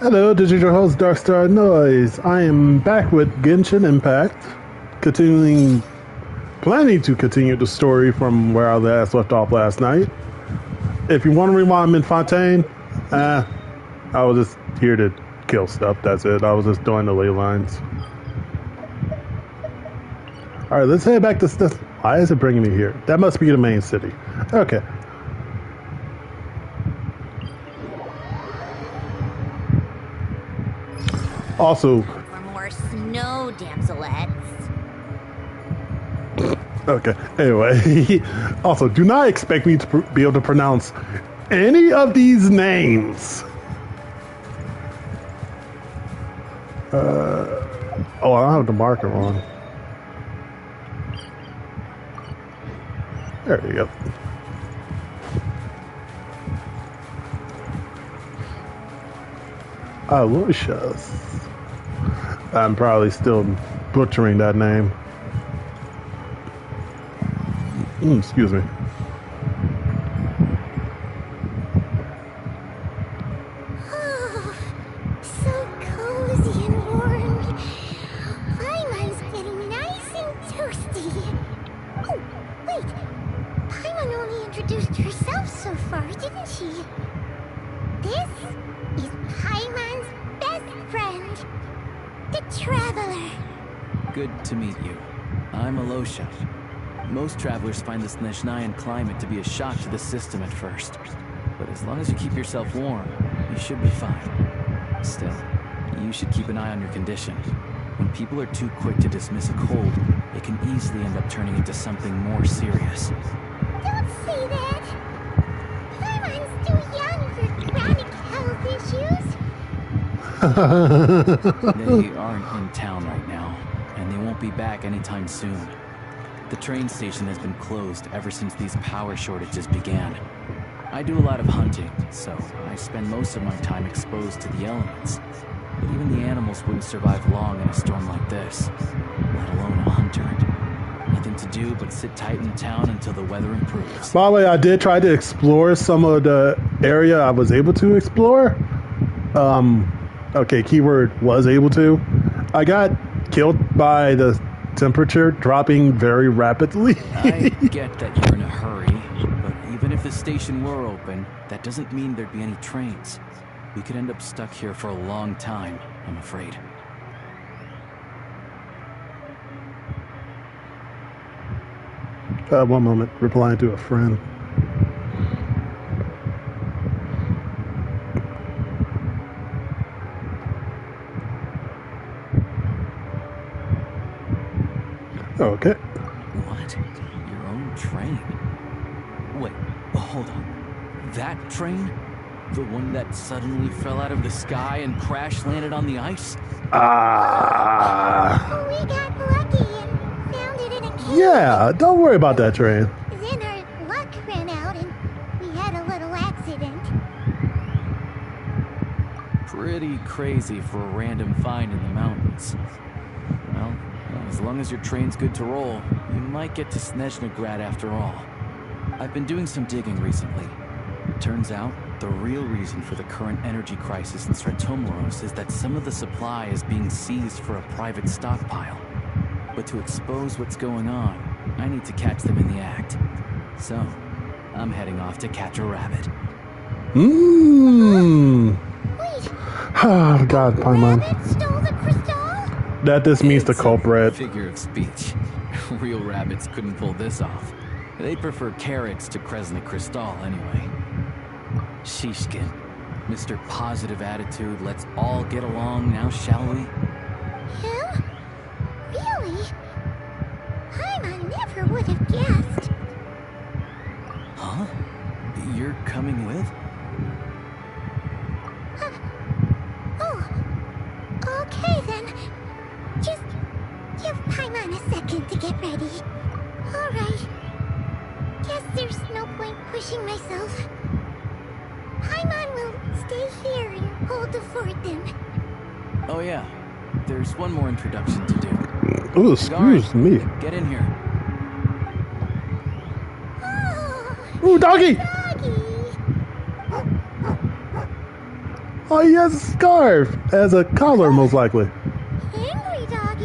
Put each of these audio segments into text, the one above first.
Hello, this is your host, Darkstar Noise. I am back with Genshin Impact, planning to continue the story from where I last left off last night. If you want to rewind Minfontaine, I was just here to kill stuff, that's it. I was just doing the ley lines. Alright, let's head back to stuff. Why is it bringing me here? That must be the main city. Okay. Also, For more snow damselettes. okay, anyway. Also, do not expect me to be able to pronounce any of these names. Oh, I don't have the marker on. There you go. Aloysius. I'm probably still butchering that name. Excuse me. Oh, so cozy and warm. Paimon's getting nice and toasty. Oh, wait. Paimon only introduced herself so far, didn't she? This is Paimon's best friend, the Traveler. Good to meet you. I'm Aloysius. Most travelers find the Snezhnayan climate to be a shock to the system at first. But as long as you keep yourself warm, you should be fine. Still, you should keep an eye on your condition. When people are too quick to dismiss a cold, it can easily end up turning into something more serious. Don't say that. Paimon's too young for chronic health issues. They aren't in town right now, and they won't be back anytime soon. The train station has been closed ever since these power shortages began. I do a lot of hunting, so I spend most of my time exposed to the elements. But even the animals wouldn't survive long in a storm like this, let alone a hunter. Nothing to do but sit tight in town until the weather improves. By the way, I did try to explore some of the area I was able to explore. Okay, keyword was able to. I got killed by the temperature dropping very rapidly. I get that you're in a hurry, but even if the station were open, that doesn't mean there'd be any trains. We could end up stuck here for a long time, I'm afraid. One moment, replying to a friend. Okay. What? Your own train? Wait, hold on. That train? The one that suddenly fell out of the sky and crash landed on the ice? We got lucky and found it in a cave. Yeah, don't worry about that train. Then our luck ran out and we had a little accident. Pretty crazy for a random find in the mountains. Well, as long as your train's good to roll, you might get to Snezhnagrad after all. I've been doing some digging recently. Turns out, the real reason for the current energy crisis in Stratomyros is that some of the supply is being seized for a private stockpile. But to expose what's going on, I need to catch them in the act. So, I'm heading off to catch a rabbit. Mmm. Wait, Oh, God, Paimon. rabbit stole the crystal? That just means the It's a culprit. figure of speech. Real rabbits couldn't pull this off. They prefer carrots to Kresna Crystal anyway. Shishkin, Mr. Positive Attitude, let's all get along now, shall we? Him? Really? Paimon never would have guessed. Huh? You're coming with? Oh, okay then. Just give Paimon a second to get ready. Alright. Guess there's no point pushing myself. Paimon will stay here and hold the fort then. Oh yeah, there's one more introduction to do. Ooh, excuse me. Get in here. Oh, Ooh, doggy! doggy. Oh, he has a scarf as a collar, most likely. Angry doggy.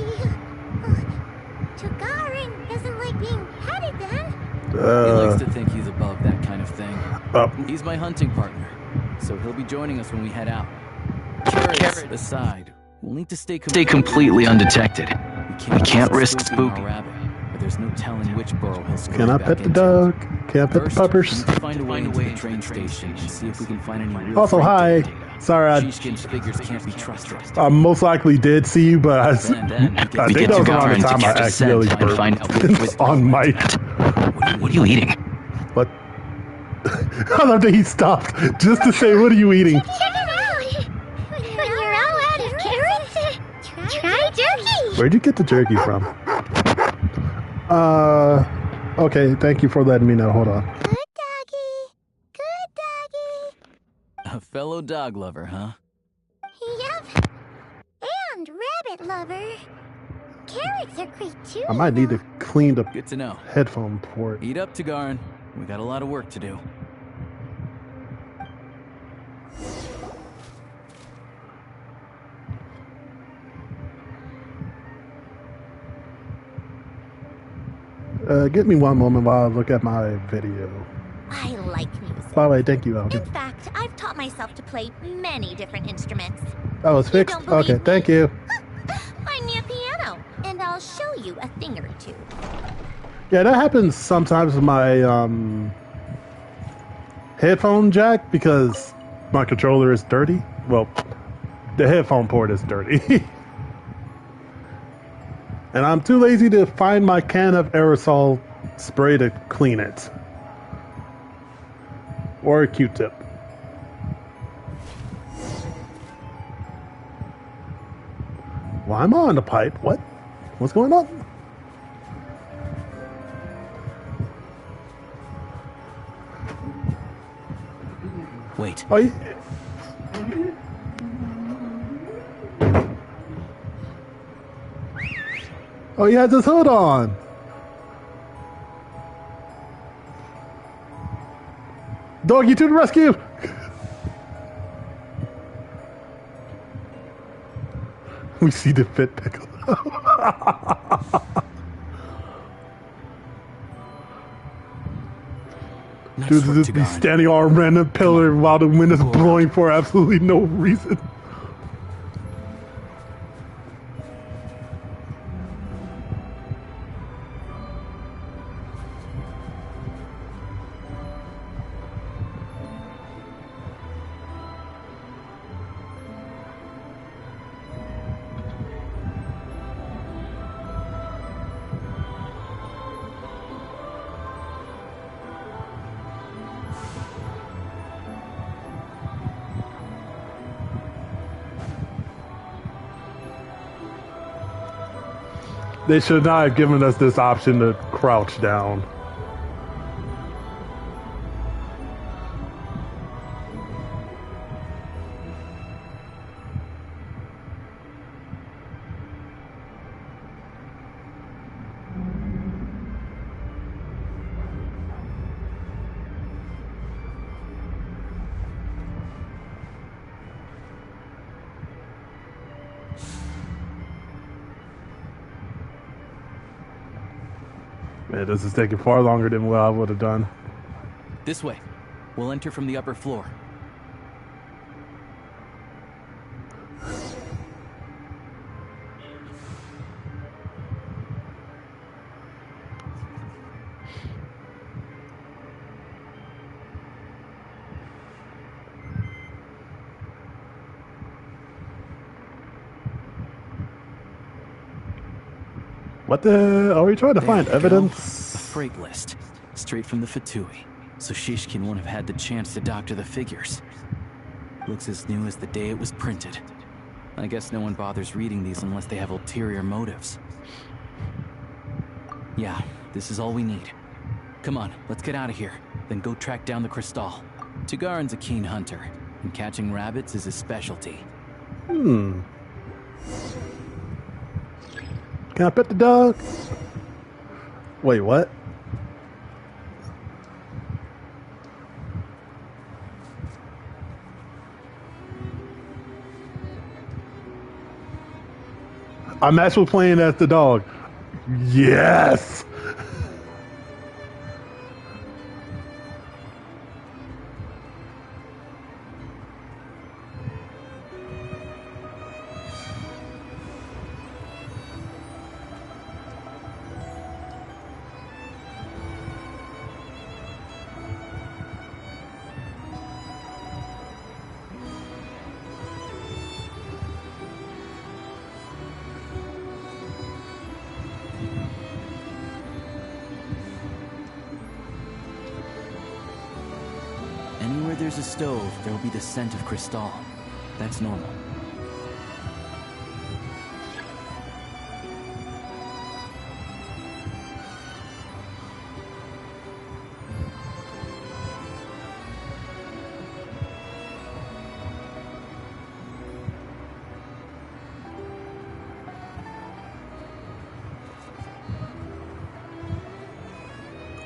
Tugarin doesn't like being petted then. He likes to think he's above that kind of thing. He's my hunting partner, so he'll be joining us when we head out. Carrots aside, we'll need to stay completely undetected. We can't risk spooking our rabbit, but there's no telling which burrow he'll scurry Can I back pet the into. dog? Can I pet the First, puppers? we need to find a way into the train station and see if we can find any real Also, freight hi. data. Sorry, Sheeshkin's figures can't be trusted. I most likely did see you, but I think that was around the time I accidentally burped on mic. What are you eating? What? I love that he stopped just to say, "What are you eating?" Check it out. When you're all out of carrots, try jerky. Where'd you get the jerky from? Okay, thank you for letting me know. Hold on. Good doggy. Good doggy. A fellow dog lover, huh? Yep. And rabbit lover. Carrots are great too. I might need to clean the Good to know. headphone port. Eat up, Tagarin. We got a lot of work to do. Give me one moment while I look at my video. I like music. By the way, thank you, Aldi. In fact, I've taught myself to play many different instruments. Oh, it's fixed? don't believe Okay, me? thank you. Find me a piano, and I'll show you a thing or two. Yeah, that happens sometimes with my headphone jack because my controller is dirty. Well, the headphone port is dirty. And I'm too lazy to find my can of aerosol spray to clean it. Or a Q-tip. Why am I on the pipe? What? What's going on? Wait. Oh, oh, he has his hood on. Doggy to the rescue! We see the fit pickle. Dude, just be standing on a random pillar while the wind is blowing for absolutely no reason. They should not have given us this option to crouch down. Man, this is taking far longer than what I would have done. This way. We'll enter from the upper floor. What the? Are we trying to find There we go. evidence? A freight list. Straight from the Fatui. So Shishkin won't have had the chance to doctor the figures. Looks as new as the day it was printed. I guess no one bothers reading these unless they have ulterior motives. Yeah, this is all we need. Come on, let's get out of here. Then go track down the Crystal. Tugarin's a keen hunter, and catching rabbits is his specialty. Can I pet the dog? Wait, what? I'm actually playing as the dog. Yes. Anywhere there's a stove, there'll be the scent of Cristal. That's normal.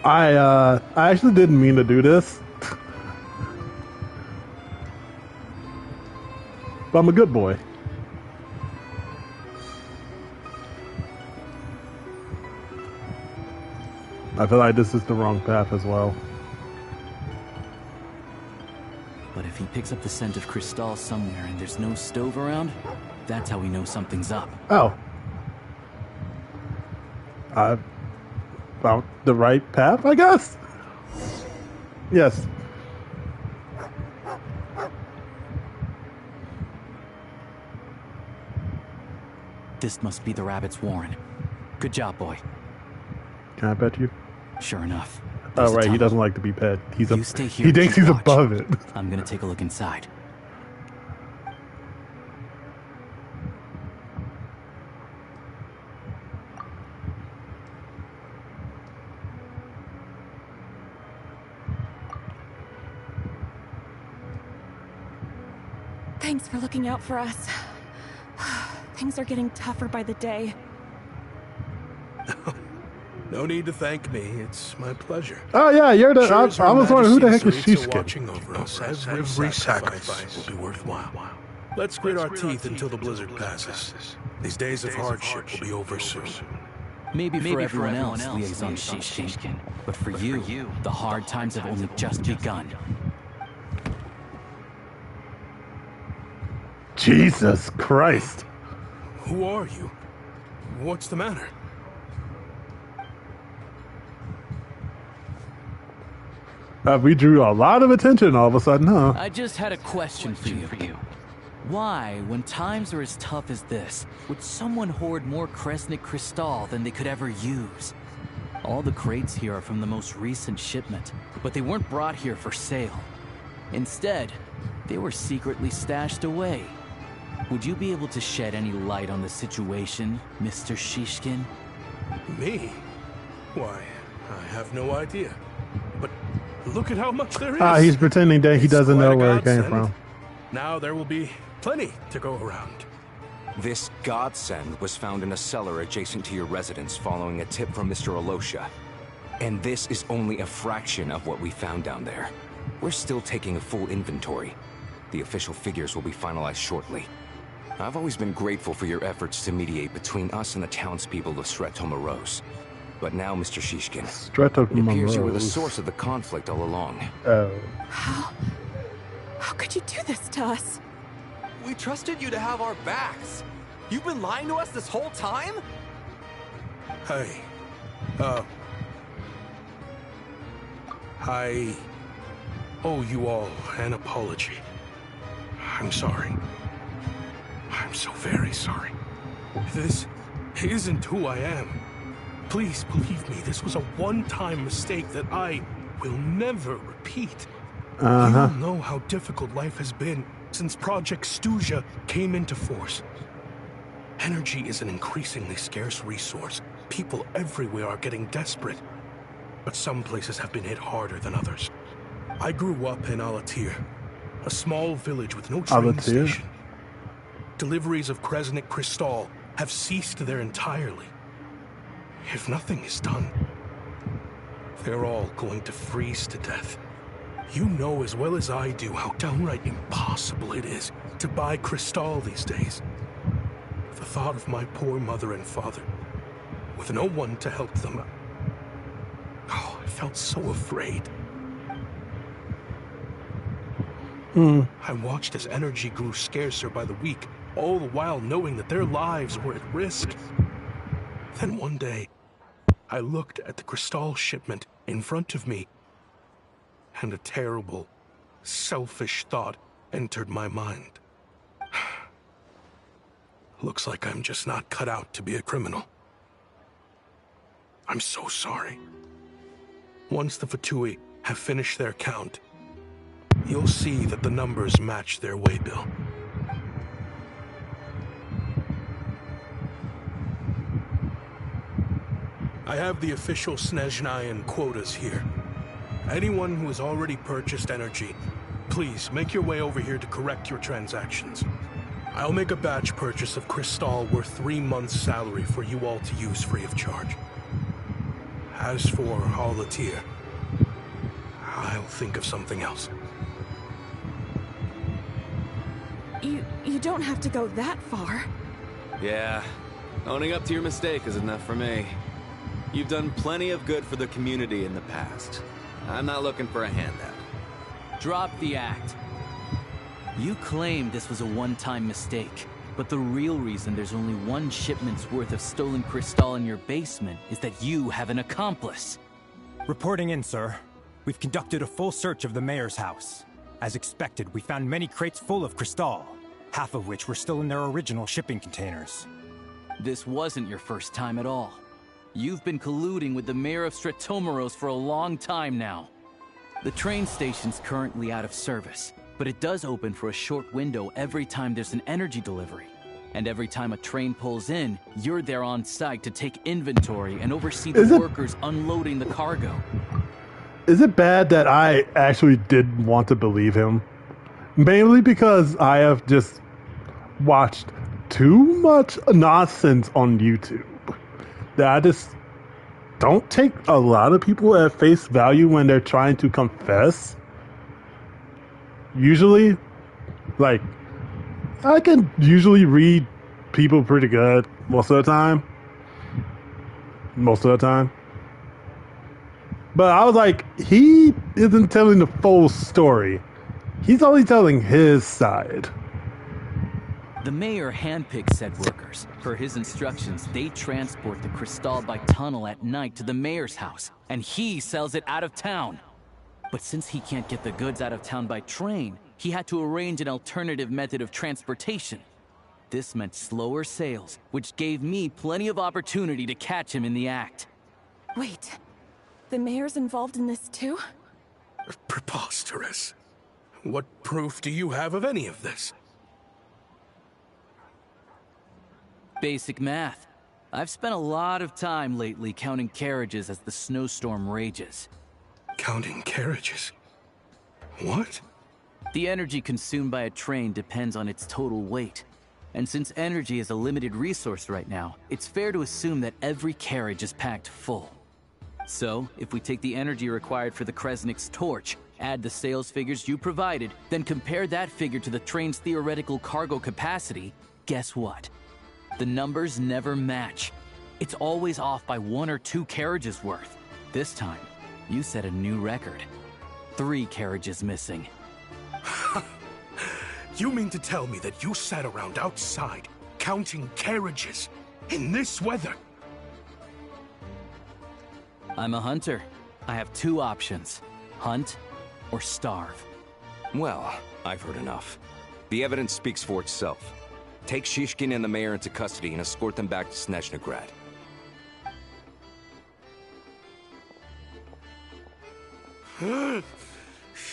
I actually didn't mean to do this. But I'm a good boy. I feel like this is the wrong path as well. But if he picks up the scent of Cristal somewhere and there's no stove around, that's how we know something's up. Oh. I found the right path, I guess? Yes. This must be the rabbit's warren. Good job, boy. Can I pet you? Sure enough. Oh, there's a right, he tunnel. doesn't like to be pet. You stay here He and thinks keep he's watch. above it. I'm gonna take a look inside. Thanks for looking out for us. Things are getting tougher by the day. No need to thank me. It's my pleasure. Oh, yeah, you're the... Sure as I Her was wondering, who the heck is Majesty's Sarita Shishkin? watching over us, every sacrifice will be worthwhile. Let's grit our teeth until the blizzard passes. These days of hardship will be over soon. Maybe for everyone else, Liaison Shishkin. But for you, the hard times have only just begun. Jesus Christ. Who are you? What's the matter? We drew a lot of attention all of a sudden, huh? I just had a question for you. Why, when times are as tough as this, would someone hoard more Kresnik Cristal than they could ever use? All the crates here are from the most recent shipment, but they weren't brought here for sale. Instead, they were secretly stashed away. Would you be able to shed any light on the situation, Mr. Shishkin? Me? Why, I have no idea. But look at how much there is. He's pretending that he It's doesn't quite know a where it came godsend. from. Now there will be plenty to go around. This godsend was found in a cellar adjacent to your residence following a tip from Mr. Alosha. And this is only a fraction of what we found down there. We're still taking a full inventory. The official figures will be finalized shortly. I've always been grateful for your efforts to mediate between us and the townspeople of Sretomaros. But now, Mr. Shishkin, it appears you were the source of the conflict all along. Oh. How could you do this to us? We trusted you to have our backs. You've been lying to us this whole time? Hey, I owe you all an apology. I'm sorry. I'm so very sorry. This isn't who I am. Please believe me, this was a one-time mistake that I will never repeat. You don't know how difficult life has been since Project Stuja came into force. Energy is an increasingly scarce resource. People everywhere are getting desperate. But some places have been hit harder than others. I grew up in Alatir, a small village with no train station. Deliveries of Kresnik Cristal have ceased there entirely. If nothing is done, they're all going to freeze to death. You know as well as I do how downright impossible it is to buy Cristal these days. The thought of my poor mother and father, with no one to help them. Oh, I felt so afraid. I watched as energy grew scarcer by the week, all the while knowing that their lives were at risk. Then one day, I looked at the crystal shipment in front of me, and a terrible, selfish thought entered my mind. Looks like I'm just not cut out to be a criminal. I'm so sorry. Once the Fatui have finished their count, you'll see that the numbers match their waybill. I have the official Snezhnayan quotas here. Anyone who has already purchased energy, please make your way over here to correct your transactions. I'll make a batch purchase of crystal worth 3 months' salary for you all to use free of charge. As for Halatir, I'll think of something else. You don't have to go that far. Yeah, owning up to your mistake is enough for me. You've done plenty of good for the community in the past. I'm not looking for a handout. Drop the act. You claim this was a one-time mistake, but the real reason there's only 1 shipment's worth of stolen crystal in your basement is that you have an accomplice. Reporting in, sir. We've conducted a full search of the mayor's house. As expected, we found many crates full of crystal, half of which were still in their original shipping containers. This wasn't your first time at all. You've been colluding with the mayor of Stratomeros for a long time now. The train station's currently out of service, but it does open for a short window every time there's an energy delivery. And every time a train pulls in, you're there on site to take inventory and oversee the workers unloading the cargo. Is it bad that I actually did want to believe him? Mainly because I have just watched too much nonsense on YouTube. That I just don't take a lot of people at face value when they're trying to confess. Usually, like, I can usually read people pretty good most of the time. But I was like, he isn't telling the full story. He's only telling his side. The mayor handpicks said workers. Per his instructions, they transport the crystal by tunnel at night to the mayor's house, and he sells it out of town. But since he can't get the goods out of town by train, he had to arrange an alternative method of transportation. This meant slower sales, which gave me plenty of opportunity to catch him in the act. Wait, the mayor's involved in this too? Preposterous. What proof do you have of any of this? Basic math. I've spent a lot of time lately counting carriages as the snowstorm rages. Counting carriages? What? The energy consumed by a train depends on its total weight. And since energy is a limited resource right now, it's fair to assume that every carriage is packed full. So, if we take the energy required for the Kresnik's torch, add the sales figures you provided, then compare that figure to the train's theoretical cargo capacity, guess what? The numbers never match. It's always off by 1 or 2 carriages worth. This time, you set a new record. 3 carriages missing. You mean to tell me that you sat around outside, counting carriages, in this weather? I'm a hunter. I have 2 options. Hunt or starve. Well, I've heard enough. The evidence speaks for itself. Take Shishkin and the mayor into custody and escort them back to Snezhnegrad.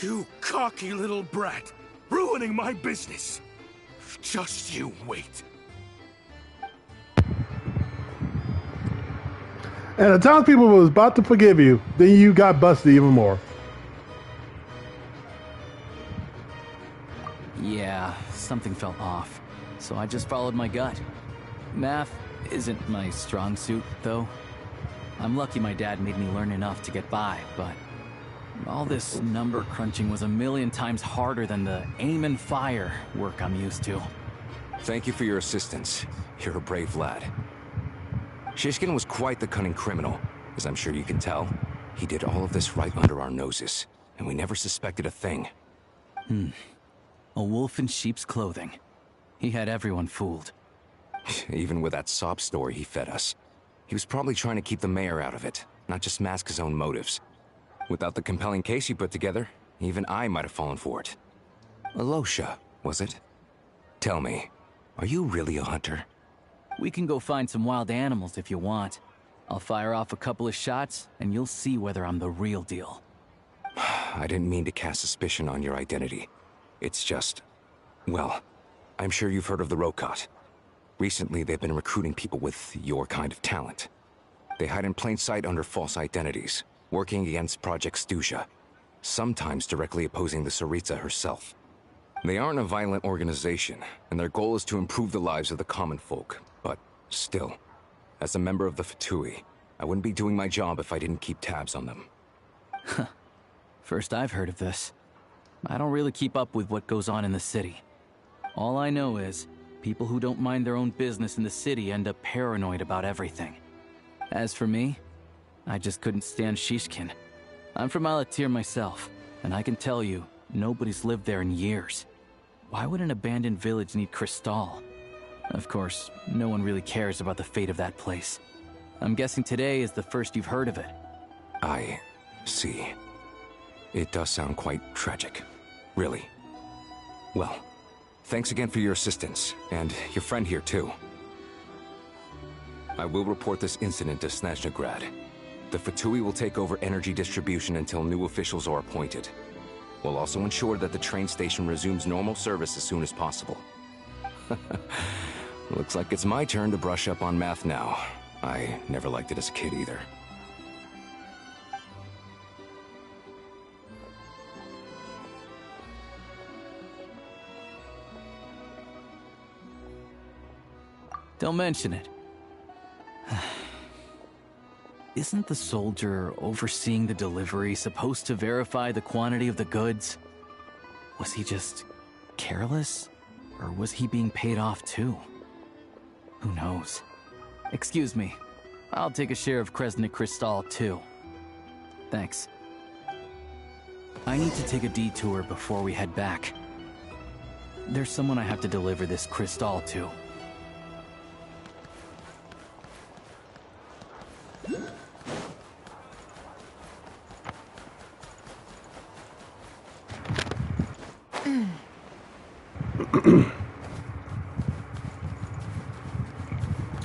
You cocky little brat! Ruining my business! Just you wait. And the townspeople was about to forgive you, then you got busted even more. Yeah, something felt off. So I just followed my gut. Math isn't my strong suit, though. I'm lucky my dad made me learn enough to get by, but all this number crunching was a million times harder than the aim and fire work I'm used to. Thank you for your assistance. You're a brave lad. Shishkin was quite the cunning criminal, as I'm sure you can tell. He did all of this right under our noses, and we never suspected a thing. A wolf in sheep's clothing. He had everyone fooled. Even with that sob story he fed us. He was probably trying to keep the mayor out of it, not just mask his own motives. Without the compelling case he put together, even I might have fallen for it. Alosha, was it? Tell me, are you really a hunter? We can go find some wild animals if you want. I'll fire off a couple of shots, and you'll see whether I'm the real deal. I didn't mean to cast suspicion on your identity. It's just... well, I'm sure you've heard of the Rokot. Recently, they've been recruiting people with your kind of talent. They hide in plain sight under false identities, working against Project Stuja, sometimes directly opposing the Tsaritsa herself. They aren't a violent organization, and their goal is to improve the lives of the common folk. But still, as a member of the Fatui, I wouldn't be doing my job if I didn't keep tabs on them. First I've heard of this. I don't really keep up with what goes on in the city. All I know is, people who don't mind their own business in the city end up paranoid about everything. As for me, I just couldn't stand Shishkin. I'm from Alatir myself, and I can tell you, nobody's lived there in years. Why would an abandoned village need Crystal? Of course, no one really cares about the fate of that place. I'm guessing today is the first you've heard of it. I see. It does sound quite tragic. Really. Well, thanks again for your assistance, and your friend here too. I will report this incident to Snezhnegrad. The Fatui will take over energy distribution until new officials are appointed. We'll also ensure that the train station resumes normal service as soon as possible. Looks like it's my turn to brush up on math now. I never liked it as a kid either. Don't mention it. Isn't the soldier overseeing the delivery supposed to verify the quantity of the goods? Was he just careless? Or was he being paid off too? Who knows? Excuse me. I'll take a share of Kresnik Crystal too. Thanks. I need to take a detour before we head back. There's someone I have to deliver this crystal to.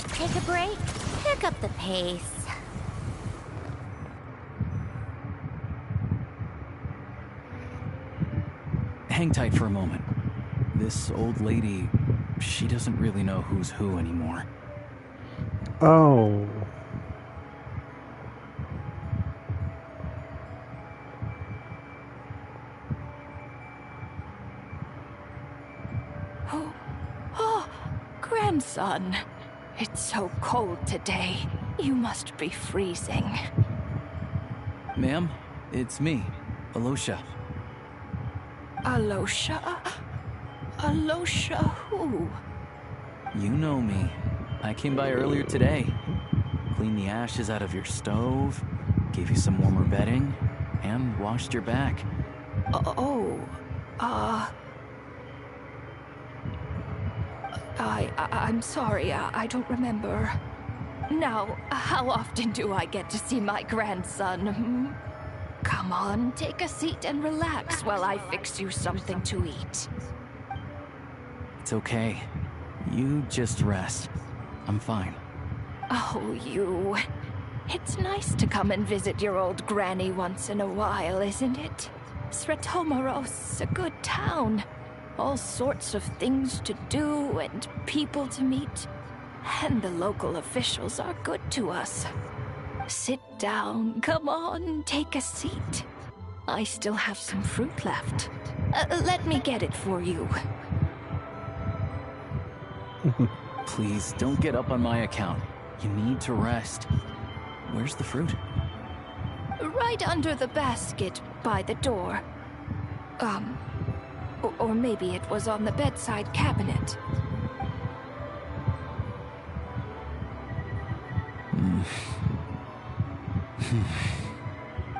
Take a break, pick up the pace. Hang tight for a moment. This old lady, she doesn't really know who's who anymore. Oh. Oh, grandson. It's so cold today. You must be freezing. Ma'am, it's me, Alosha. Alosha? Alosha who? You know me. I came by earlier today. Cleaned the ashes out of your stove, gave you some warmer bedding, and washed your back. I'm sorry, I don't remember. Now, how often do I get to see my grandson? Come on, take a seat and relax while I fix you something to eat. It's okay. You just rest. I'm fine. Oh, you. It's nice to come and visit your old granny once in a while, isn't it? Sretomoros, a good town. All sorts of things to do and people to meet. And the local officials are good to us. Sit down, come on, take a seat. I still have some fruit left. Let me get it for you. Please, don't get up on my account. You need to rest. Where's the fruit? Right under the basket by the door. Or maybe it was on the bedside cabinet.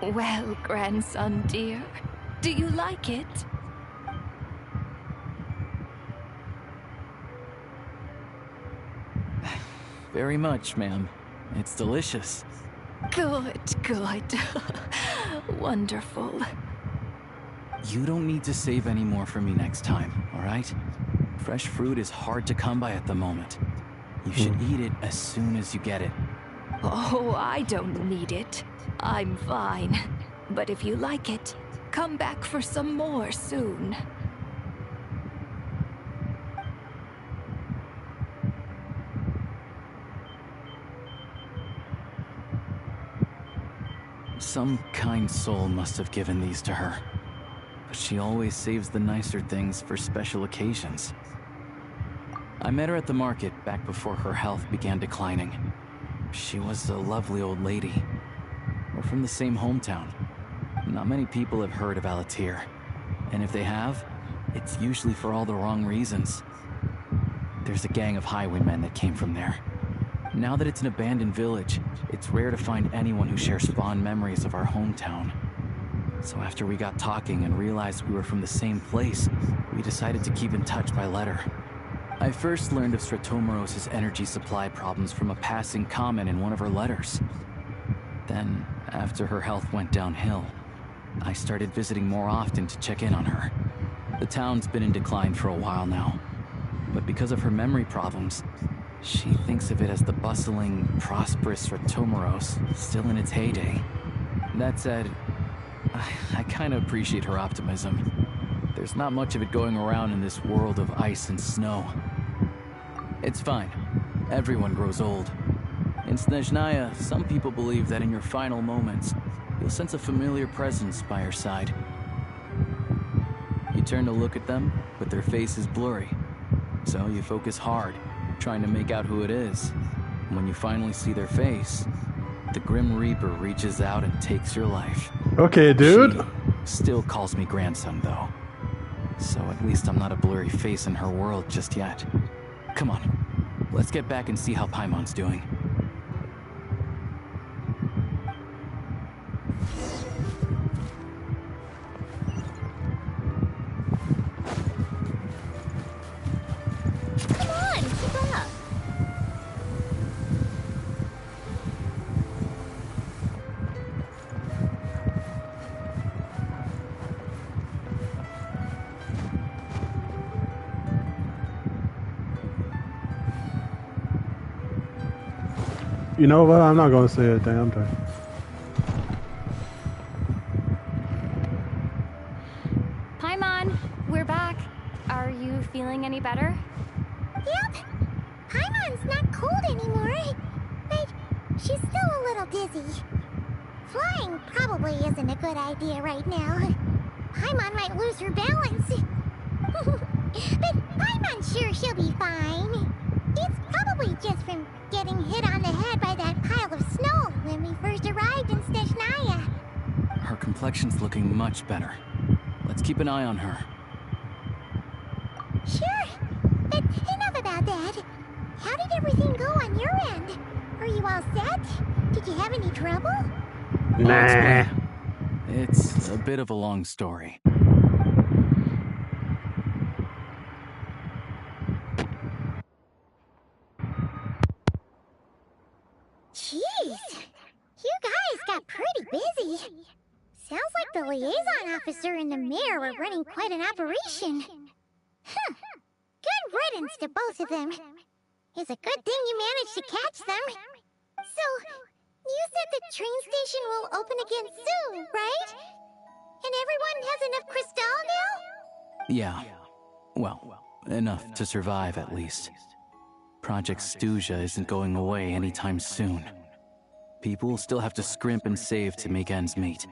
Well, grandson dear, do you like it? Very much, ma'am. It's delicious. Good, good. Wonderful. You don't need to save any more for me next time, all right? Fresh fruit is hard to come by at the moment. You should eat it as soon as you get it. Oh, I don't need it. I'm fine. But if you like it, come back for some more soon. Some kind soul must have given these to her. But she always saves the nicer things for special occasions. I met her at the market back before her health began declining. She was a lovely old lady. We're from the same hometown. Not many people have heard of Alatir. And if they have, it's usually for all the wrong reasons. There's a gang of highwaymen that came from there. Now that it's an abandoned village, it's rare to find anyone who shares fond memories of our hometown. So after we got talking and realized we were from the same place, we decided to keep in touch by letter. I first learned of Stratomoros's energy supply problems from a passing comment in one of her letters. Then, after her health went downhill, I started visiting more often to check in on her. The town's been in decline for a while now, but because of her memory problems, she thinks of it as the bustling, prosperous Stratomoros still in its heyday. That said, I kind of appreciate her optimism. There's not much of it going around in this world of ice and snow. It's fine. Everyone grows old. In Snezhnaya, some people believe that in your final moments, you'll sense a familiar presence by your side. You turn to look at them, but their face is blurry. So you focus hard, trying to make out who it is. And when you finally see their face, the Grim Reaper reaches out and takes your life. Okay, dude. She still calls me grandson, though. So at least I'm not a blurry face in her world just yet. Come on, let's get back and see how Paimon's doing. Come on, keep up. You know what? I'm not going to say a damn thing. Paimon, we're back. Are you feeling any better? Yep. Paimon's not cold anymore, but she's still a little dizzy. Flying probably isn't a good idea right now. Paimon might lose her balance. But Paimon's sure she'll be fine. It's probably just from getting hit on the head by that pile of snow when we first arrived in Snezhnaya. Her complexion's looking much better. Let's keep an eye on her. Sure, but enough about that. How did everything go on your end? Are you all set? Did you have any trouble? Nah. It's a bit of a long story. Jeez, you guys got pretty busy. Sounds like the liaison officer and the mayor were running quite an operation. Huh. Good riddance to both of them. It's a good thing you managed to catch them. So, you said the train station will open again soon, right? And everyone has enough crystal now? Yeah. Well, enough to survive at least. Project Stuja isn't going away anytime soon. People will still have to scrimp and save to make ends meet.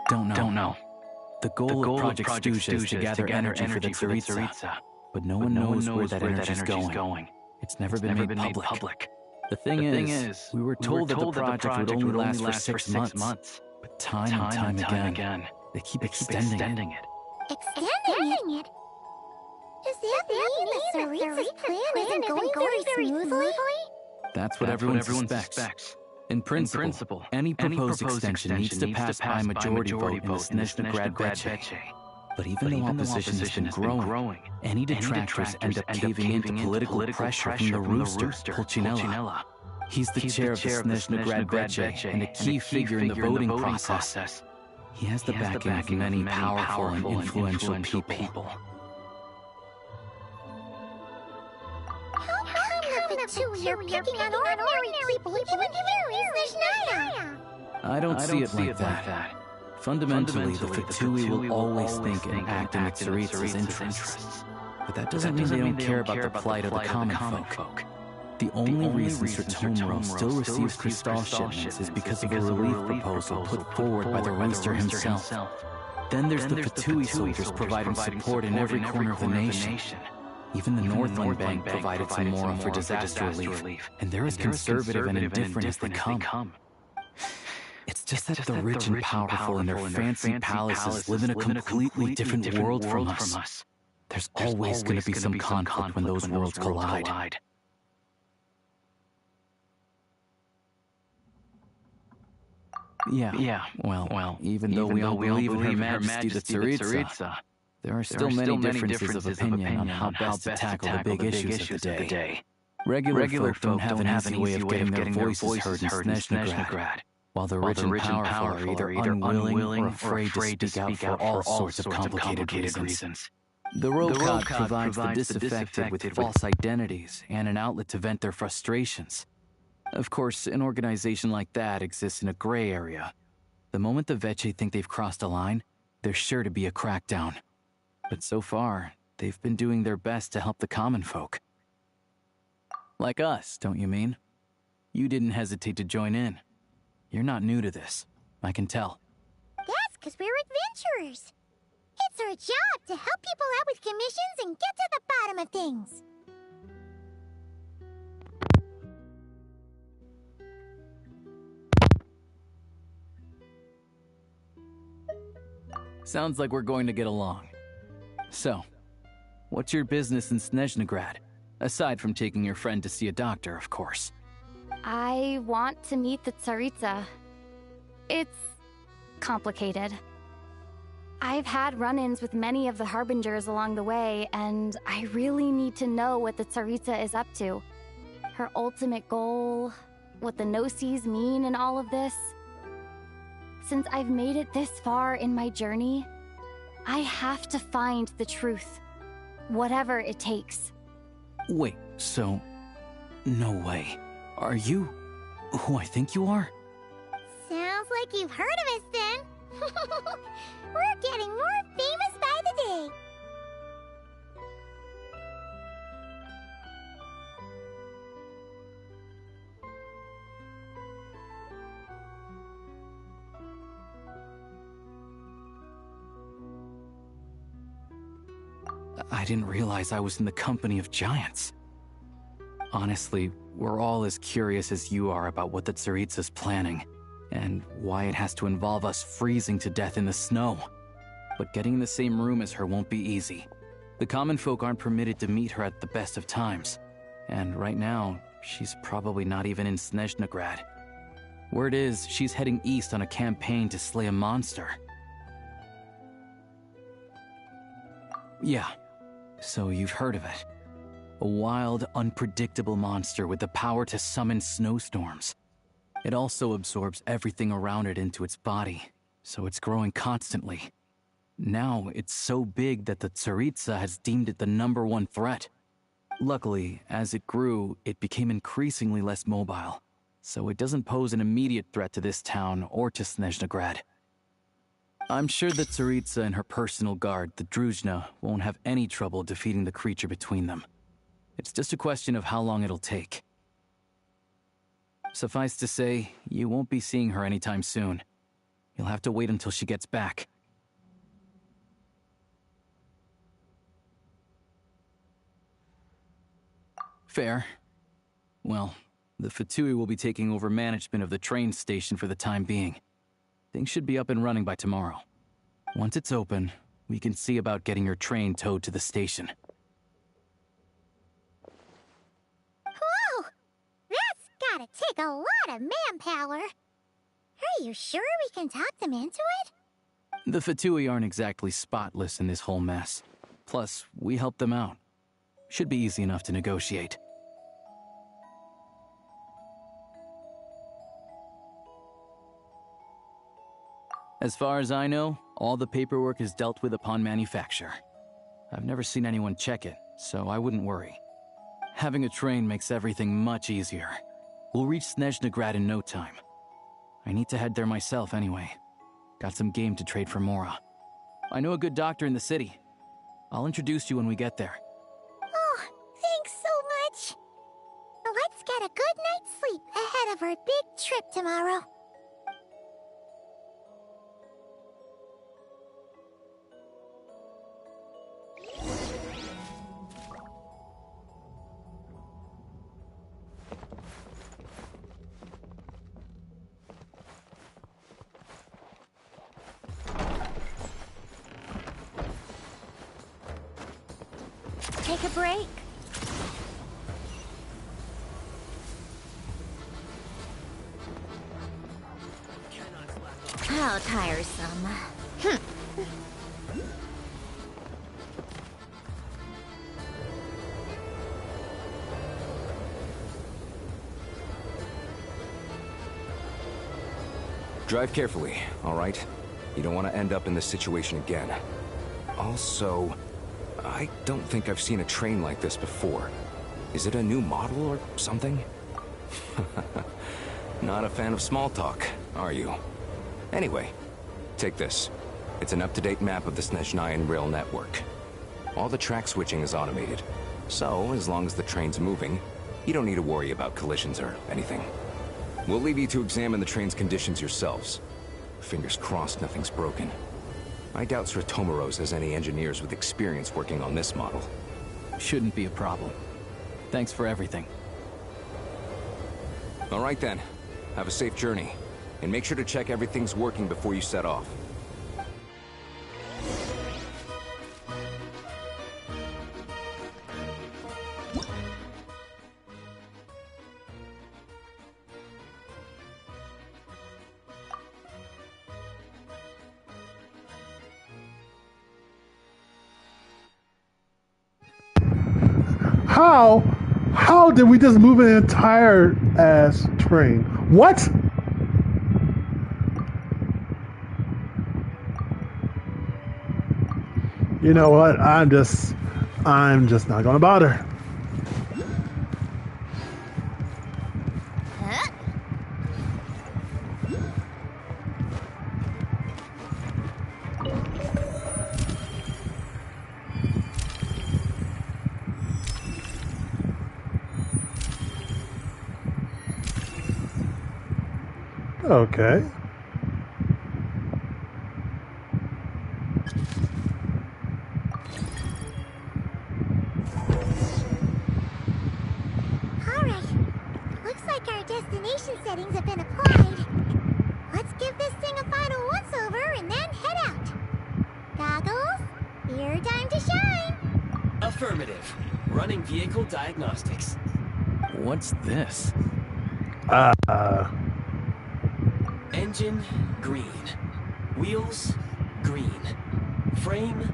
Don't know. The goal of Project Stuja is to gather energy for the Tsaritsa, but no one knows where that energy's going. It's never been made public. The thing is, we were told that the project would only last for 6 months. But time and time again, they keep extending it. Extending it? Does that mean the Tsaritsa's plan isn't going very smoothly? That's what everyone suspects. In principle, any proposed extension needs to pass by majority vote in the Snezhnegrad Veche. But even though opposition has been growing, any detractors end up caving into political pressure from the Rooster, Pulcinella. He's the chair of the Snezhnegrad Veche and a key figure in the voting process. He has the backing of many powerful and influential people. How come the two you're picking on ordinary people even here in Snezhnaya? I don't see it like that. Fundamentally, the Fatui will always think and act in the Tsaritsa's interests. But that doesn't mean they don't care about the plight of the common folk. The only reason Sratomiro still receives Crystal shipments is because of a relief proposal put forward by the Rooster himself. Then there's the Fatui soldiers providing support in every corner of the nation. Even the Northland Bank provided some moral for disaster relief, and they're as conservative and indifferent as they come. It's just that the rich and powerful in their fancy palaces live in a completely different world from us. There's always going to be some conflict when those worlds collide. Yeah, well, even though we all believe in Her Majesty the Tsaritsa, there are still many differences of opinion on how best to tackle the big issues of the day. Regular folk don't have an easy way of getting their voices heard in Snezhnegrad, while the rich and powerful are either unwilling or afraid to speak out for all sorts of complicated reasons. The Rokad provides the disaffected with false identities and an outlet to vent their frustrations. Of course, an organization like that exists in a gray area. The moment the Veche think they've crossed a line, there's sure to be a crackdown. But so far, they've been doing their best to help the common folk. Like us, don't you mean? You didn't hesitate to join in. You're not new to this, I can tell. That's because we're adventurers. It's our job to help people out with commissions and get to the bottom of things. Sounds like we're going to get along. So, what's your business in Snezhnegrad? Aside from taking your friend to see a doctor, of course. I want to meet the Tsaritsa. It's complicated. I've had run-ins with many of the Harbingers along the way, and I really need to know what the Tsaritsa is up to. Her ultimate goal, what the Gnosis mean in all of this. Since I've made it this far in my journey, I have to find the truth, whatever it takes. Wait, so... no way. Are you who I think you are? Sounds like you've heard of us then. We're getting more famous by the day. I didn't realize I was in the company of giants. Honestly, we're all as curious as you are about what the Tsaritsa's planning, and why it has to involve us freezing to death in the snow. But getting in the same room as her won't be easy. The common folk aren't permitted to meet her at the best of times, and right now, she's probably not even in Snezhnegrad. Word is, she's heading east on a campaign to slay a monster. Yeah, so you've heard of it. A wild, unpredictable monster with the power to summon snowstorms. It also absorbs everything around it into its body, so it's growing constantly. Now, it's so big that the Tsaritsa has deemed it the #1 threat. Luckily, as it grew, it became increasingly less mobile, so it doesn't pose an immediate threat to this town or to Snezhnegrad. I'm sure the Tsaritsa and her personal guard, the Druzhna, won't have any trouble defeating the creature between them. It's just a question of how long it'll take. Suffice to say, you won't be seeing her anytime soon. You'll have to wait until she gets back. Fair. Well, the Fatui will be taking over management of the train station for the time being. Things should be up and running by tomorrow. Once it's open, we can see about getting your train towed to the station. Whoa! That's gotta take a lot of manpower. Are you sure we can talk them into it? The Fatui aren't exactly spotless in this whole mess. Plus, we helped them out. Should be easy enough to negotiate. As far as I know, all the paperwork is dealt with upon manufacture. I've never seen anyone check it, so I wouldn't worry. Having a train makes everything much easier. We'll reach Snezhnegrad in no time. I need to head there myself anyway. Got some game to trade for Mora. I know a good doctor in the city. I'll introduce you when we get there. Oh, thanks so much. Let's get a good night's sleep ahead of our big trip tomorrow. Take a break. How tiresome. Drive carefully, all right? You don't want to end up in this situation again. Also, I don't think I've seen a train like this before. Is it a new model or something? Not a fan of small talk, are you? Anyway, take this. It's an up-to-date map of the Snezhnayan rail network. All the track switching is automated, so as long as the train's moving, you don't need to worry about collisions or anything. We'll leave you to examine the train's conditions yourselves. Fingers crossed nothing's broken. I doubt Sratomaros has any engineers with experience working on this model. Shouldn't be a problem. Thanks for everything. All right then. Have a safe journey. And make sure to check everything's working before you set off. How did we just move an entire ass train? What? You know what? I'm just not gonna bother. Okay. Alright. Looks like our destination settings have been applied. Let's give this thing a final once-over and then head out. Goggles, your time to shine. Affirmative. Running vehicle diagnostics. What's this? Engine, green. Wheels, green. Frame,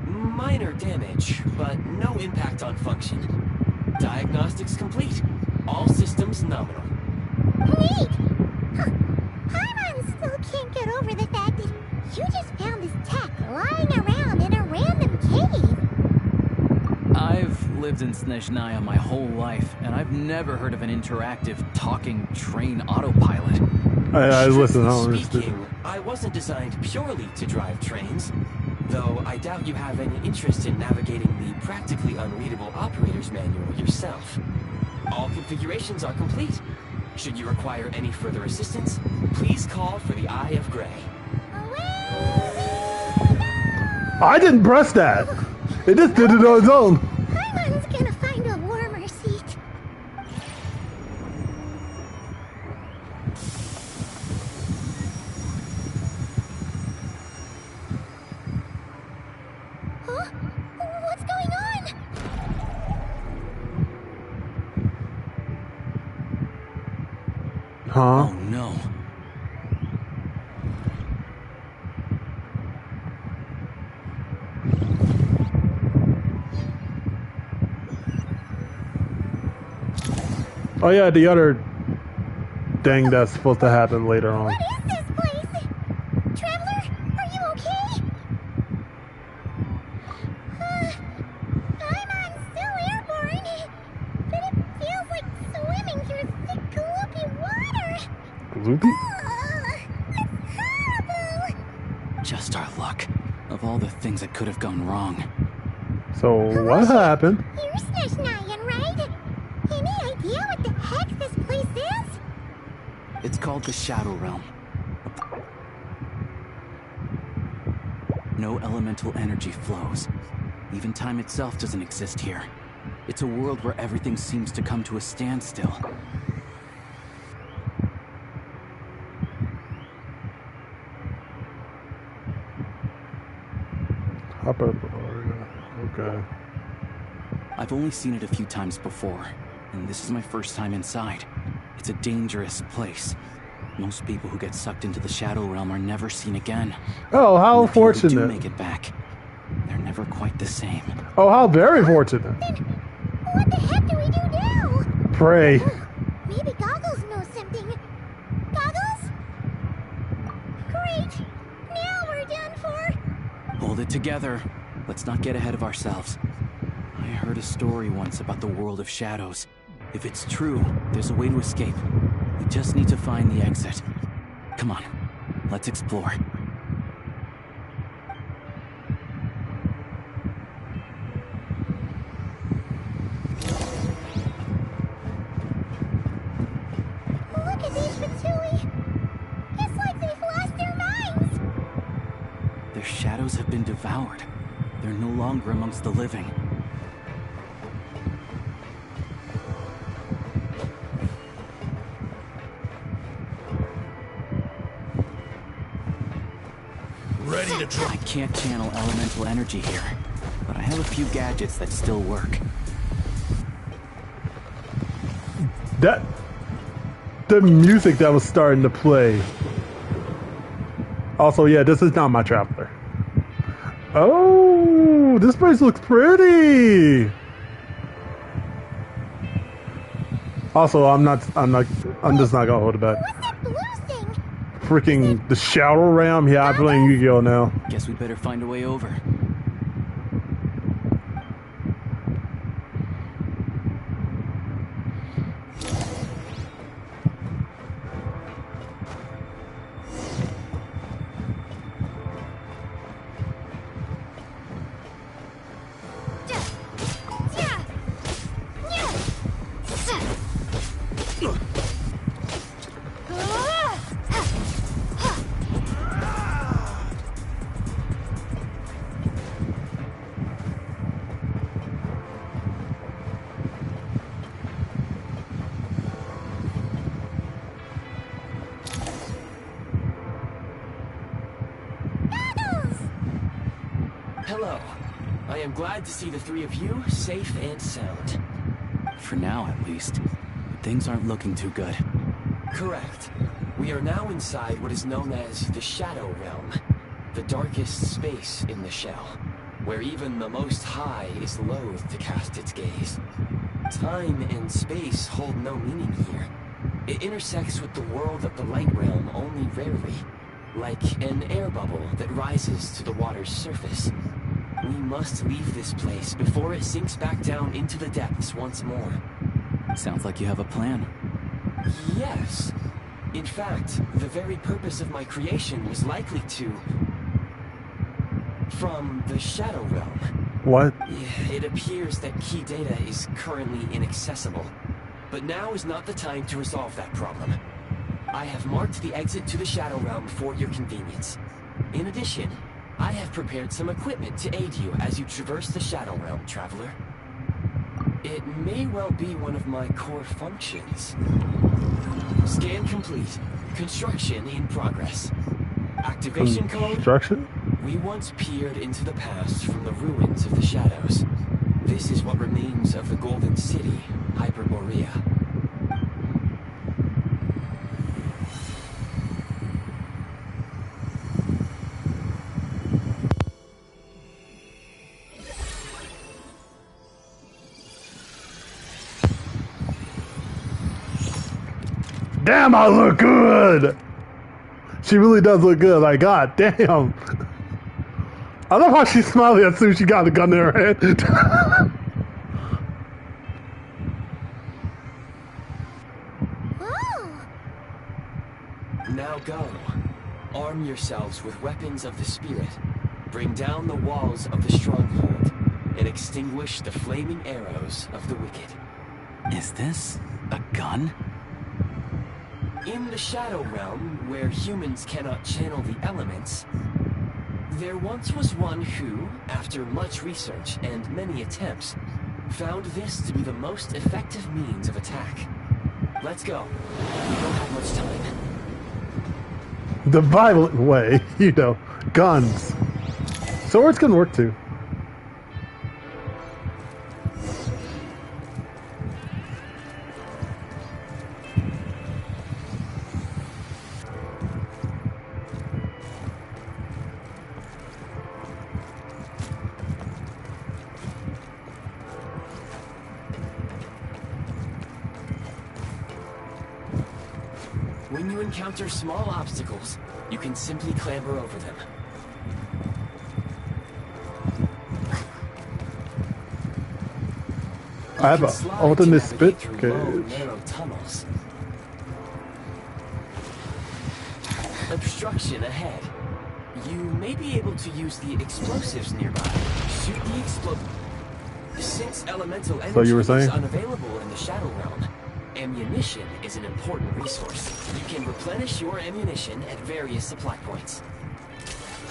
minor damage, but no impact on function. Diagnostics complete. All systems nominal. Neat! Huh. Paimon still can't get over the fact that you just found this tech lying around in a random cave. I've lived in Snezhnaya my whole life, and I've never heard of an interactive, talking train autopilot. I listen, I don't Strictly understand. speaking, I wasn't designed purely to drive trains, though I doubt you have any interest in navigating the practically unreadable operator's manual yourself. All configurations are complete. Should you require any further assistance, please call for the Eye of Grey. I didn't press that. It just did it on its own. Paimon's gonna find a warmer seat. Huh? Oh no. Oh yeah, the other thing that's supposed to happen later on. What is this place? Traveler, are you okay? I'm still airborne, but it feels like swimming through thick, gloopy water. Gloopy? It's horrible. Just our luck. Of all the things that could have gone wrong. So what happened? You're Snezhnayan, right? Any idea what the heck this place is? It's called the Shadow Realm. No elemental energy flows. Even time itself doesn't exist here. It's a world where everything seems to come to a standstill. Hop up. Okay. I've only seen it a few times before, and this is my first time inside. It's a dangerous place. Most people who get sucked into the Shadow Realm are never seen again. Oh, how And the people who fortunate. do make it back, they're never quite the same. Oh, how very fortunate. What the heck do we do now? Pray. Maybe Goggles knows something. Goggles? Great. Now we're done for. Hold it together. Let's not get ahead of ourselves. I heard a story once about the world of shadows. If it's true, there's a way to escape. We just need to find the exit. Come on, let's explore. Look at these Fatui. It's like they've lost their minds. Their shadows have been devoured. They're no longer amongst the living. Ready to try. I can't channel elemental energy here, but I have a few gadgets that still work. The music that was starting to play. Also, yeah, this is not my traveler. Oh, this place looks pretty. Also, I'm just not gonna hold it back. What's that blue thing? Freaking the Shadow Realm. Yeah, I'm playing Yu-Gi-Oh now. Guess we better find a way over. Hello. I am glad to see the three of you safe and sound. For now, at least. But things aren't looking too good. Correct. We are now inside what is known as the Shadow Realm, the darkest space in the shell, where even the Most High is loath to cast its gaze. Time and space hold no meaning here. It intersects with the world of the Light Realm only rarely, like an air bubble that rises to the water's surface. We must leave this place before it sinks back down into the depths once more. Sounds like you have a plan. Yes. In fact, the very purpose of my creation was likely to... from the Shadow Realm. What? It appears that key data is currently inaccessible. But now is not the time to resolve that problem. I have marked the exit to the Shadow Realm for your convenience. In addition, I have prepared some equipment to aid you as you traverse the Shadow Realm, Traveler. It may well be one of my core functions. Scan complete. Construction in progress. Activation code? Construction? We once peered into the past from the ruins of the shadows. This is what remains of the Golden City, Hyperborea. damn, I look good. She really does look good. Like, god damn. I love how she's smiling as soon as she got the gun in her head. Now go. Arm yourselves with weapons of the spirit. Bring down the walls of the stronghold and extinguish the flaming arrows of the wicked. Is this a gun? In the Shadow Realm, where humans cannot channel the elements, there once was one who, after much research and many attempts, found this to be the most effective means of attack. Let's go. We don't have much time. The violent way, you know, guns. Swords can work too. When you encounter small obstacles, you can simply clamber over them. I have an alternate spit cage. Narrow tunnels. Obstruction ahead. You may be able to use the explosives nearby. Shoot the explosive. Since elemental energy you were saying? is unavailable in the Shadow Realm, ammunition is an important resource. You can replenish your ammunition at various supply points.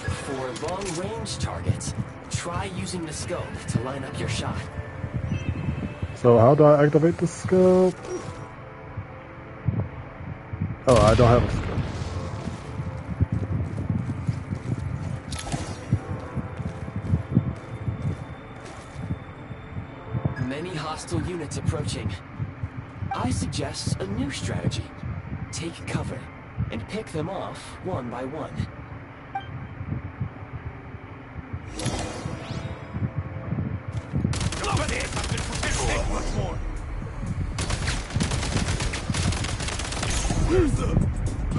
For long-range targets, try using the scope to line up your shot. So how do I activate the scope? Oh, I don't have a scope. Many hostile units approaching. I suggest a new strategy. Take cover and pick them off one by one.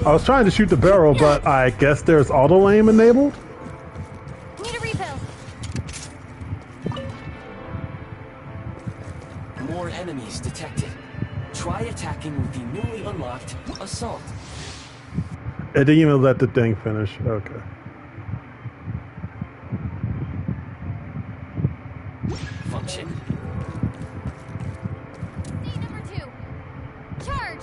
I was trying to shoot the barrel, but I guess there's auto aim enabled. Need a refill. More enemies detected. Try attacking with the newly unlocked Assault. It didn't even let the thing finish. Okay. Function. Need number 2. Charge.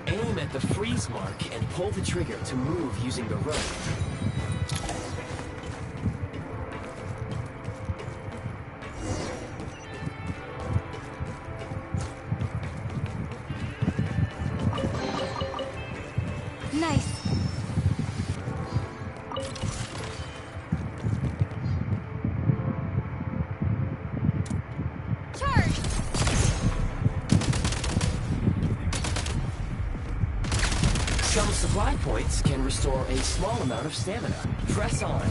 Aim at the freeze mark and pull the trigger to move using the rope. Nice. Charge. Some supply points can restore a small amount of stamina. Press on.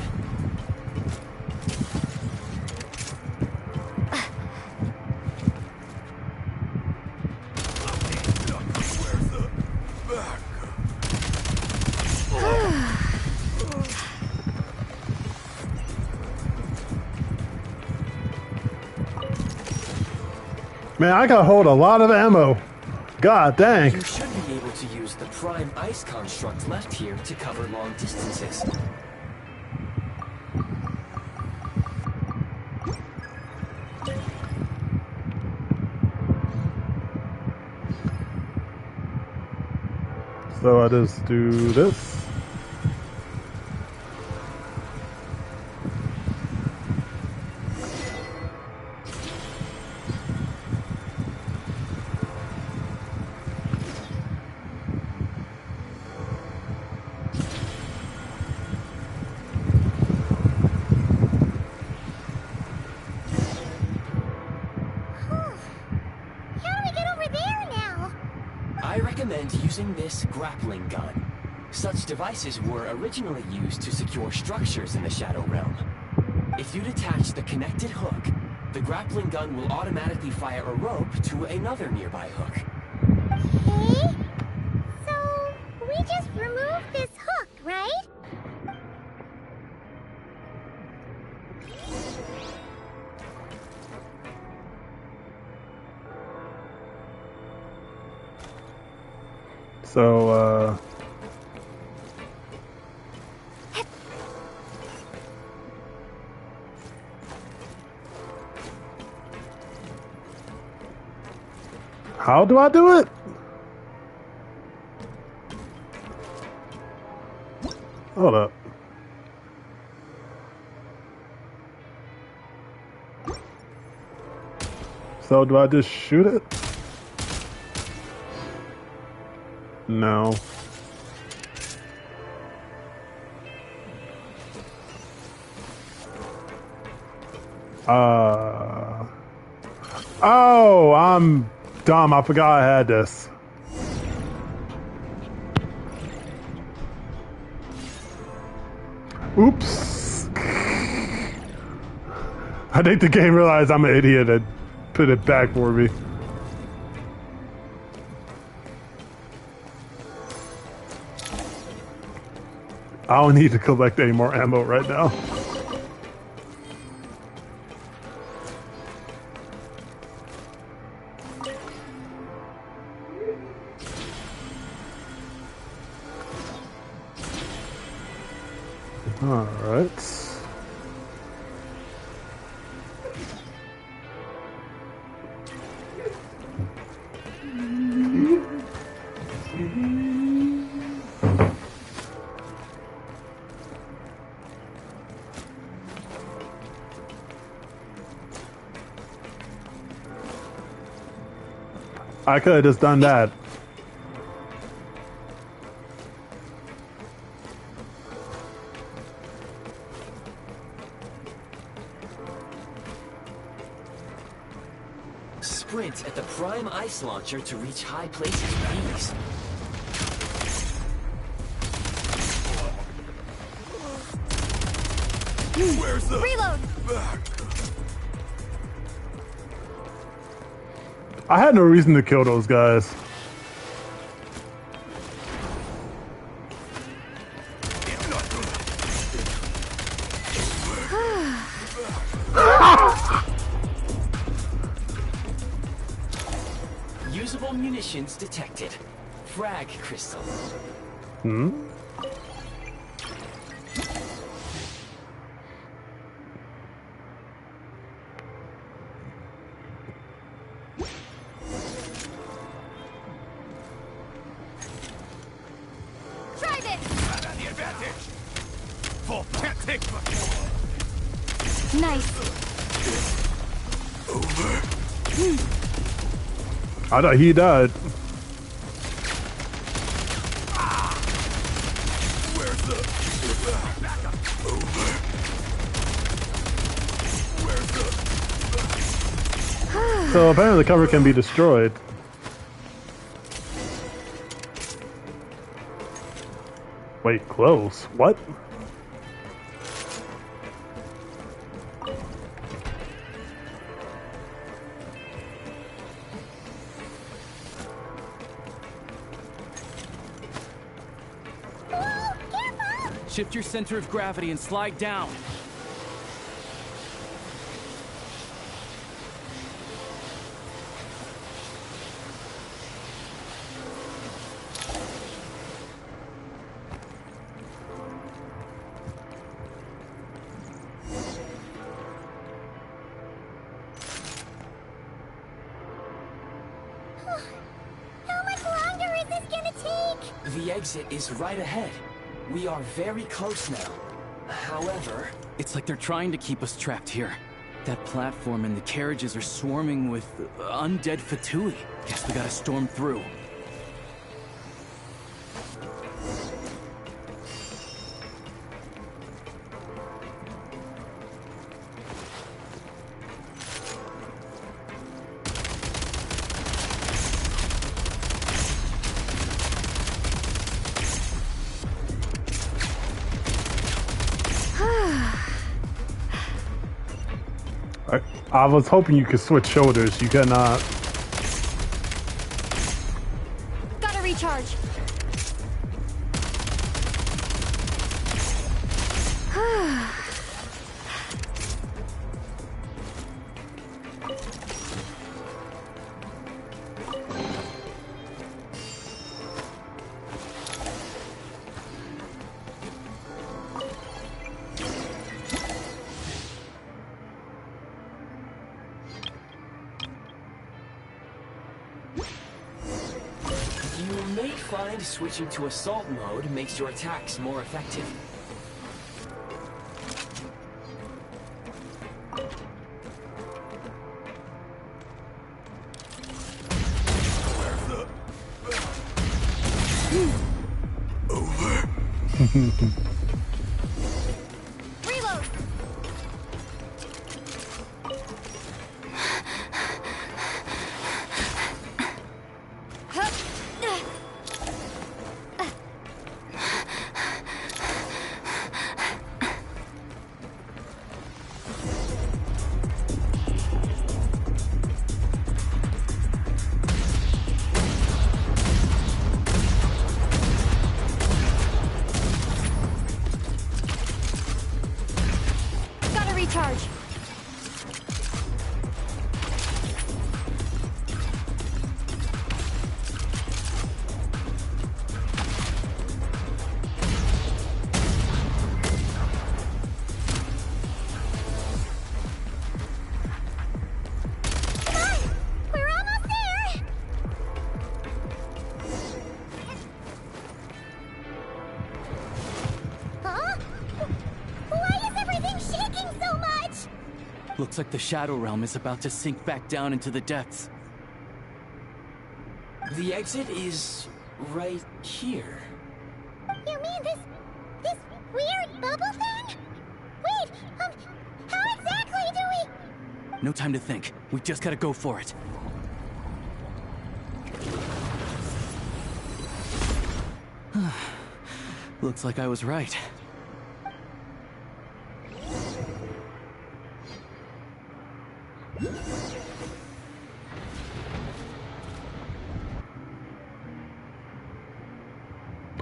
Man, I gotta hold a lot of ammo. God dang. You should be able to use the prime ice construct left here to cover long distances. So I just do this. recommend using this grappling gun. Such devices were originally used to secure structures in the Shadow Realm. If you detach the connected hook, the grappling gun will automatically fire a rope to another nearby hook. Okay. So, we just remove this hook, right? So, how do I do it? Hold up. So do I just shoot it? No. Oh, I'm dumb. I forgot I had this. Oops. I think the game realized I'm an idiot and put it back for me. I don't need to collect any more ammo right now. All right. I could have just done that. Sprint at the prime ice launcher to reach high places with ease. Where's the Reload! back? I had no reason to kill those guys. Usable munitions detected. Frag crystal. Hmm? Try this! Not at the advantage. Full can't take much. Nice. Over. I thought he died. Where's the back up? Over. Where's the So apparently the cover can be destroyed. Wait, close? What? Shift your center of gravity and slide down. How much longer is this gonna take? The exit is right ahead. We are very close now. However... It's like they're trying to keep us trapped here. That platform and the carriages are swarming with undead Fatui. Guess we gotta storm through. I was hoping you could switch shoulders. You cannot. Gotta recharge. You may find switching to assault mode makes your attacks more effective. Reload. Gotta recharge. Come on! We're almost there! Huh? Why is everything shaking so much? Looks like the Shadow Realm is about to sink back down into the depths. The exit is right here. You mean this weird bubble thing? Wait, how exactly do we... No time to think. We just gotta go for it. Looks like I was right.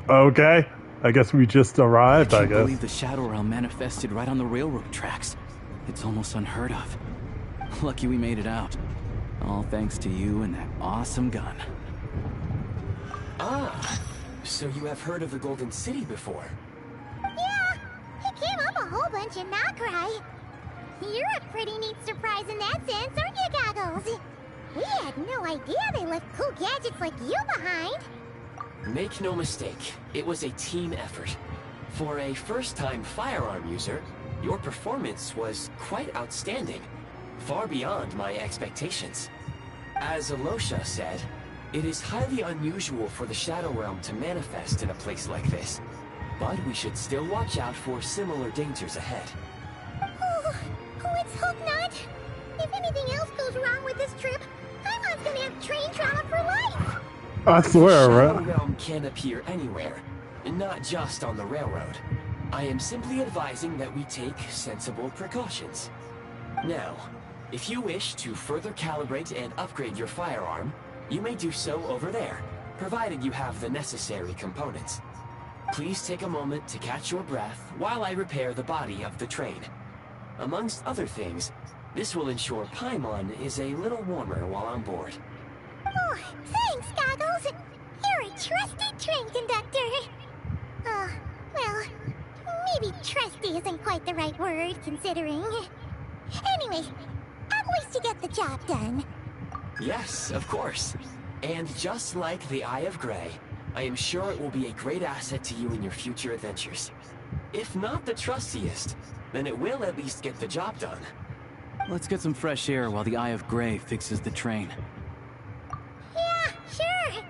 Okay. I guess we just arrived, I Can't guess. believe the Shadow Realm manifested right on the railroad tracks. It's almost unheard of. Lucky we made it out. All thanks to you and that awesome gun. Ah, so you have heard of the Golden City before? Yeah, it came up a whole bunch in Nokrai. You're a pretty neat surprise in that sense, aren't you, Goggles? We had no idea they left cool gadgets like you behind. Make no mistake, it was a team effort. For a first-time firearm user, your performance was quite outstanding, far beyond my expectations. As Alosha said, it is highly unusual for the Shadow Realm to manifest in a place like this, but we should still watch out for similar dangers ahead. Oh, let's hope not. If anything else goes wrong with this trip, Paimon's gonna have train trauma for life. I swear, The Shadow right? Realm can appear anywhere, not just on the railroad. I am simply advising that we take sensible precautions. Now, if you wish to further calibrate and upgrade your firearm, you may do so over there, provided you have the necessary components. Please take a moment to catch your breath while I repair the body of the train. Amongst other things, this will ensure Paimon is a little warmer while on board. Oh, thanks, Goggles. You're a trusty train conductor. Well, maybe trusty isn't quite the right word, considering. Anyway, at least you get the job done. Yes, of course. And just like the Eye of Grey, I am sure it will be a great asset to you in your future adventures. If not the trustiest, then it will at least get the job done. Let's get some fresh air while the Eye of Grey fixes the train. Yeah, sure.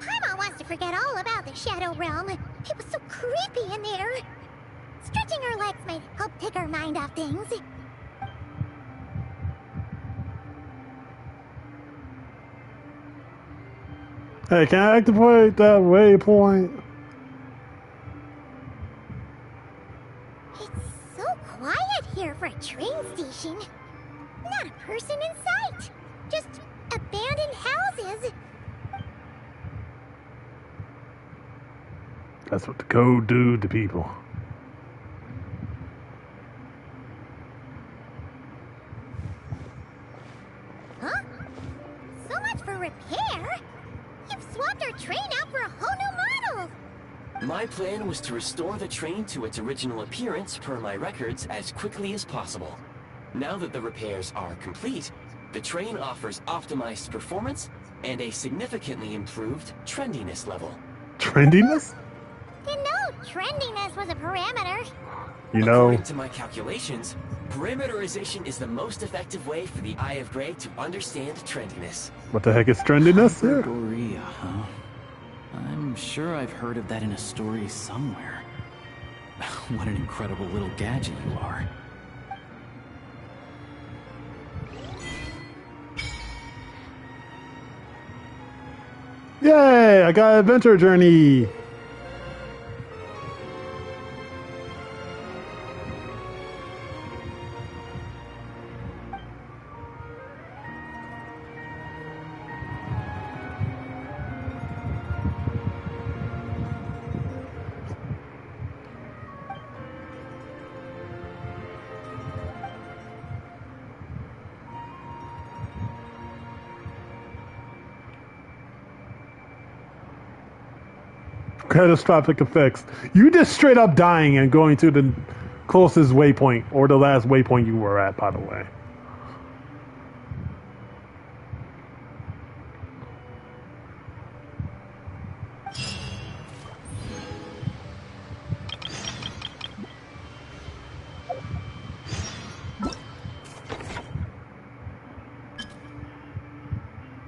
Paimon wants to forget all about the Shadow Realm. It was so creepy in there. Stretching her legs might help take her mind off things. Hey, can I activate that waypoint? It's so quiet here for a train station. Not a person in sight. Just abandoned houses. That's what the code do to people. Huh? So much for repair? You've swapped our train out for a whole new model! My plan was to restore the train to its original appearance per my records as quickly as possible. Now that the repairs are complete, the train offers optimized performance and a significantly improved trendiness level. Trendiness? Didn't know trendiness was a parameter. You know, according to my calculations, parameterization is the most effective way for the Eye of Grey to understand trendiness. what the heck is trendiness here? Goria, huh? I'm sure I've heard of that in a story somewhere. What an incredible little gadget you are. Yay! I got Adventure Journey! Catastrophic effects. You just straight up dying and going to the closest waypoint, or the last waypoint you were at, by the way.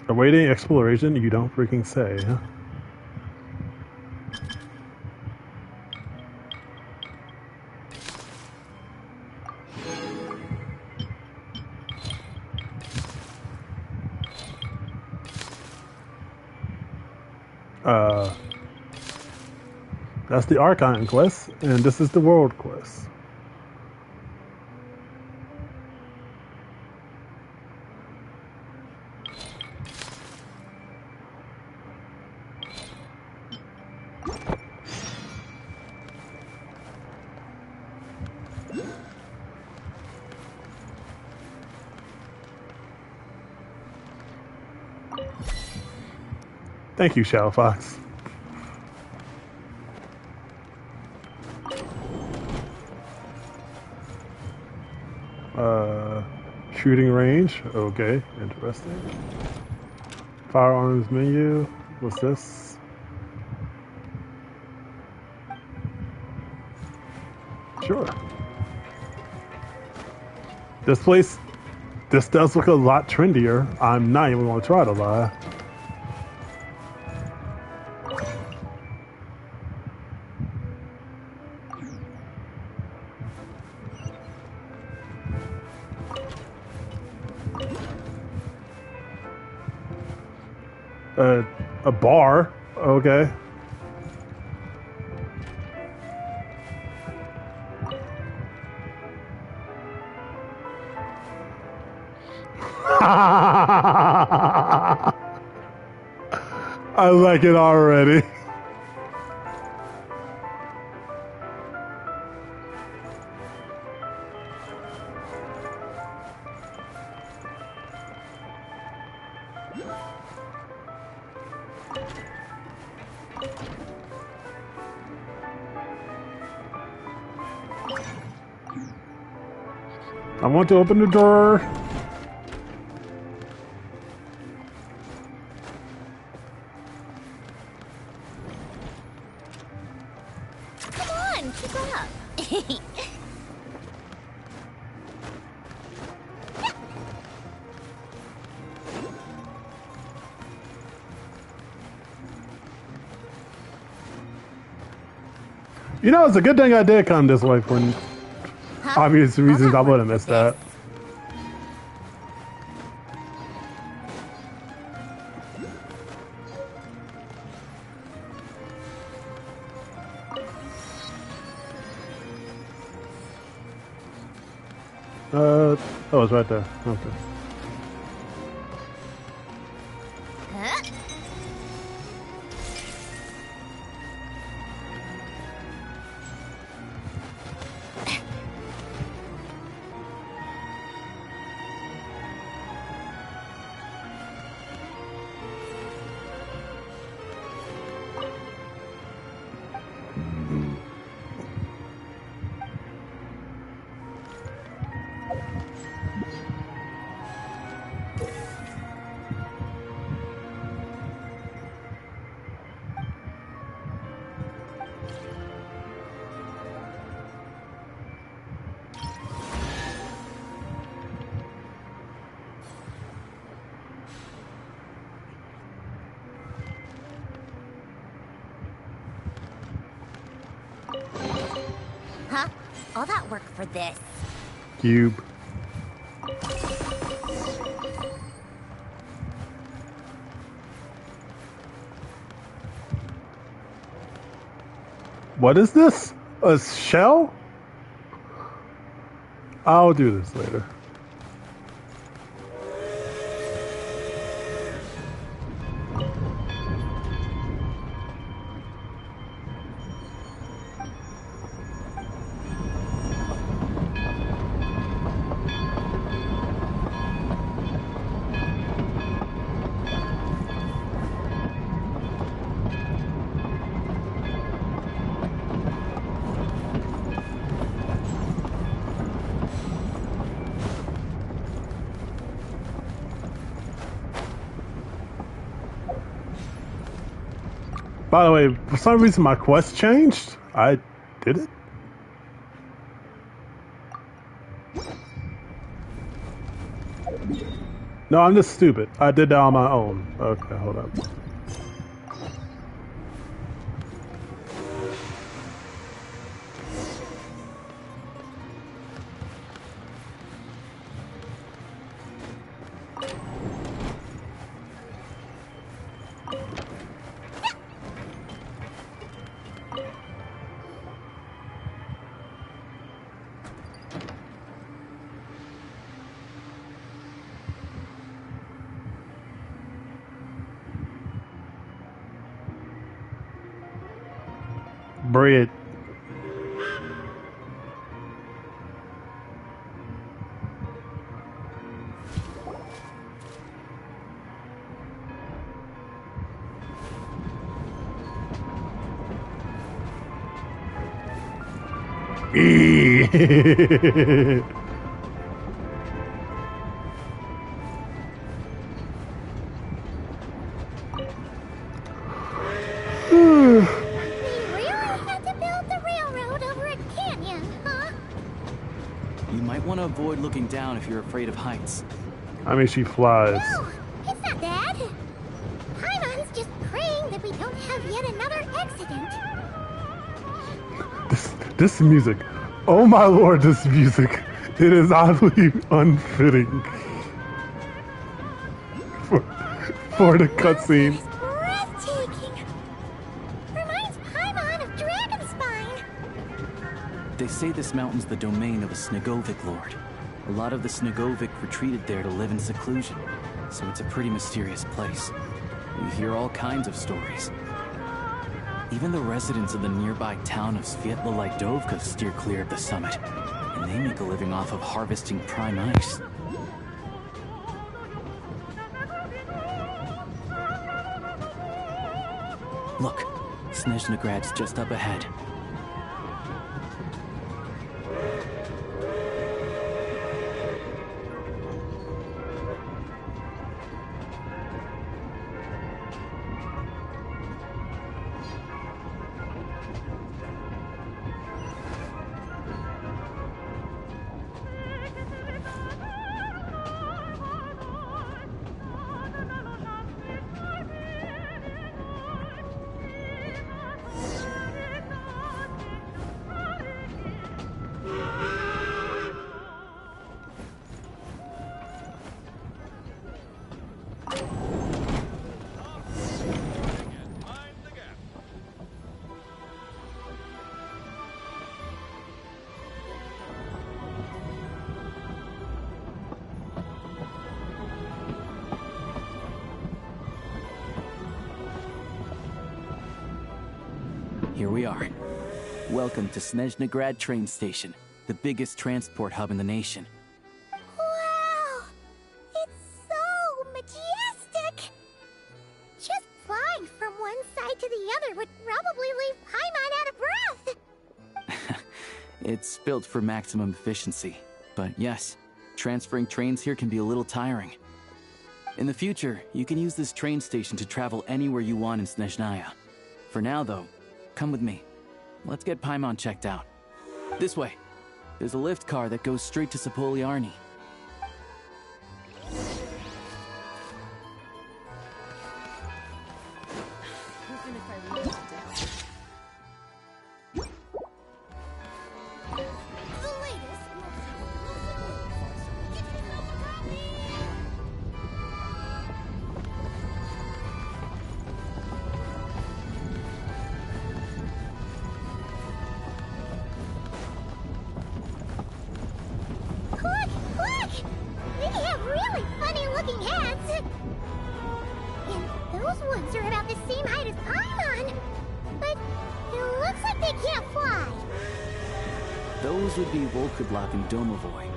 Awaiting exploration? You don't freaking say, huh? That's the Archon quest, and this is the World quest. Thank you, Shadow Fox. Shooting range. Okay, interesting. Firearms menu. What's this? Sure. This does look a lot trendier. I'm not even going to try to lie. A bar, okay. I like it already. I want to open the door. Come on, keep up. You know, it's a good thing I did come this way for obvious reasons. I would have missed that. Oh, it's right there. Okay. Huh? Huh? All that work for this. Cube. What is this? A shell? I'll do this later. By the way, for some reason my quest changed. I did it? No, I'm just stupid. I did that on my own. Okay, hold up. Bread. You might want to avoid looking down if you're afraid of heights. I mean, she flies. No, it's not that. Paimon's just praying that we don't have yet another accident. This music. Oh my lord, this music. It is oddly unfitting for the cutscene. It's breathtaking. Reminds Paimon of Dragonspine. They say this mountain's the domain of a Snegovic lord. A lot of the Snegovic retreated there to live in seclusion, so it's a pretty mysterious place. You hear all kinds of stories. Even the residents of the nearby town of Svietla Lidovka steer clear of the summit, and they make a living off of harvesting prime ice. Look, Snezhnograd's just up ahead. here we are. Welcome to Snezhnegrad train station, the biggest transport hub in the nation. Wow! It's so majestic! Just flying from one side to the other would probably leave Paimon out of breath! It's built for maximum efficiency, but yes, transferring trains here can be a little tiring. In the future, you can use this train station to travel anywhere you want in Snezhnaya. For now, though, come with me. Let's get Paimon checked out. This way. There's a lift car that goes straight to Sapoliarni. Look! They have really funny-looking heads! And those ones are about the same height as Paimon! But it looks like they can't fly! Those would be Volkudlak and Domovoy.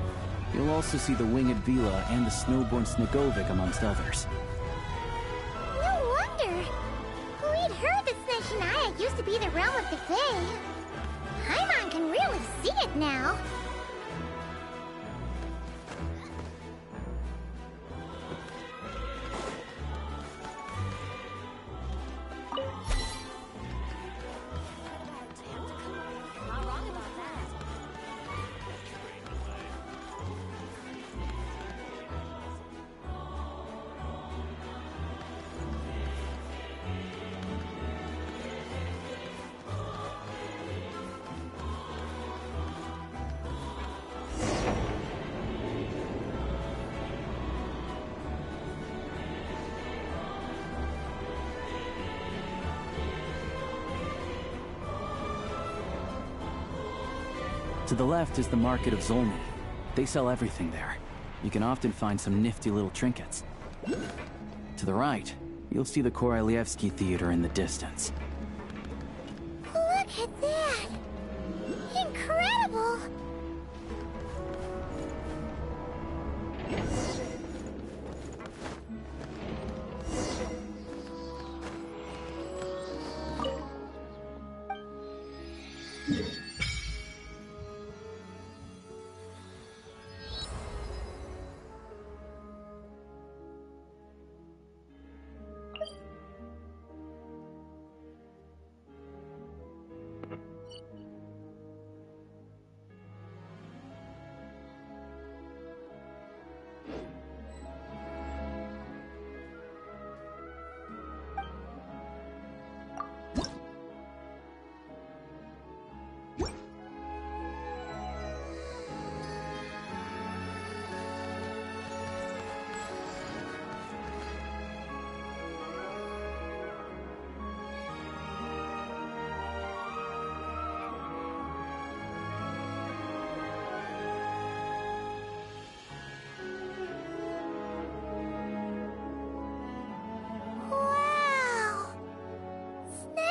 You'll also see the winged Vila and the snowborn Snegovic amongst others. No wonder! We'd heard that Snezhnaya used to be the realm of the Fae. Paimon can really see it now! To the left is the Market of Zolny. They sell everything there. You can often find some nifty little trinkets. To the right, you'll see the Korolyevsky Theater in the distance. Look at that! Incredible!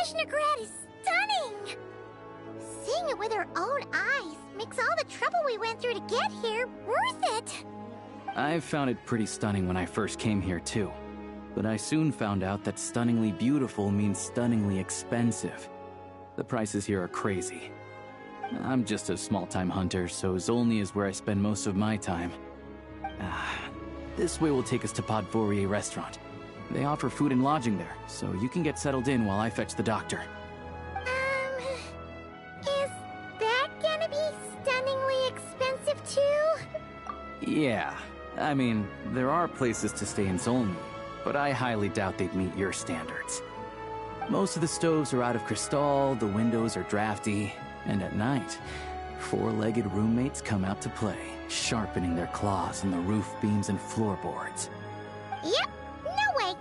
Snezhnegrad is stunning! Seeing it with our own eyes makes all the trouble we went through to get here worth it! I found it pretty stunning when I first came here too. But I soon found out that stunningly beautiful means stunningly expensive. The prices here are crazy. I'm just a small-time hunter, so Zolny is where I spend most of my time. This way will take us to Podvorier restaurant. They offer food and lodging there, so you can get settled in while I fetch the doctor. Is that gonna be stunningly expensive too? Yeah, I mean, there are places to stay in Zolny, but I highly doubt they'd meet your standards. Most of the stoves are out of crystal, the windows are drafty, and at night, four-legged roommates come out to play, sharpening their claws on the roof beams and floorboards. Yep, no way!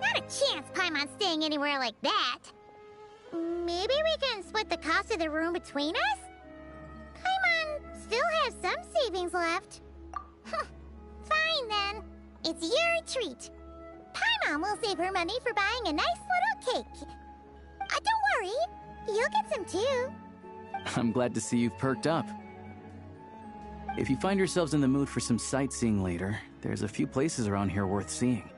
Not a chance Paimon's staying anywhere like that. Maybe we can split the cost of the room between us? Paimon still has some savings left. Fine then, it's your treat. Paimon will save her money for buying a nice little cake. Don't worry, You'll get some too. I'm glad to see you've perked up. If you find yourselves in the mood for some sightseeing later, there's a few places around here worth seeing.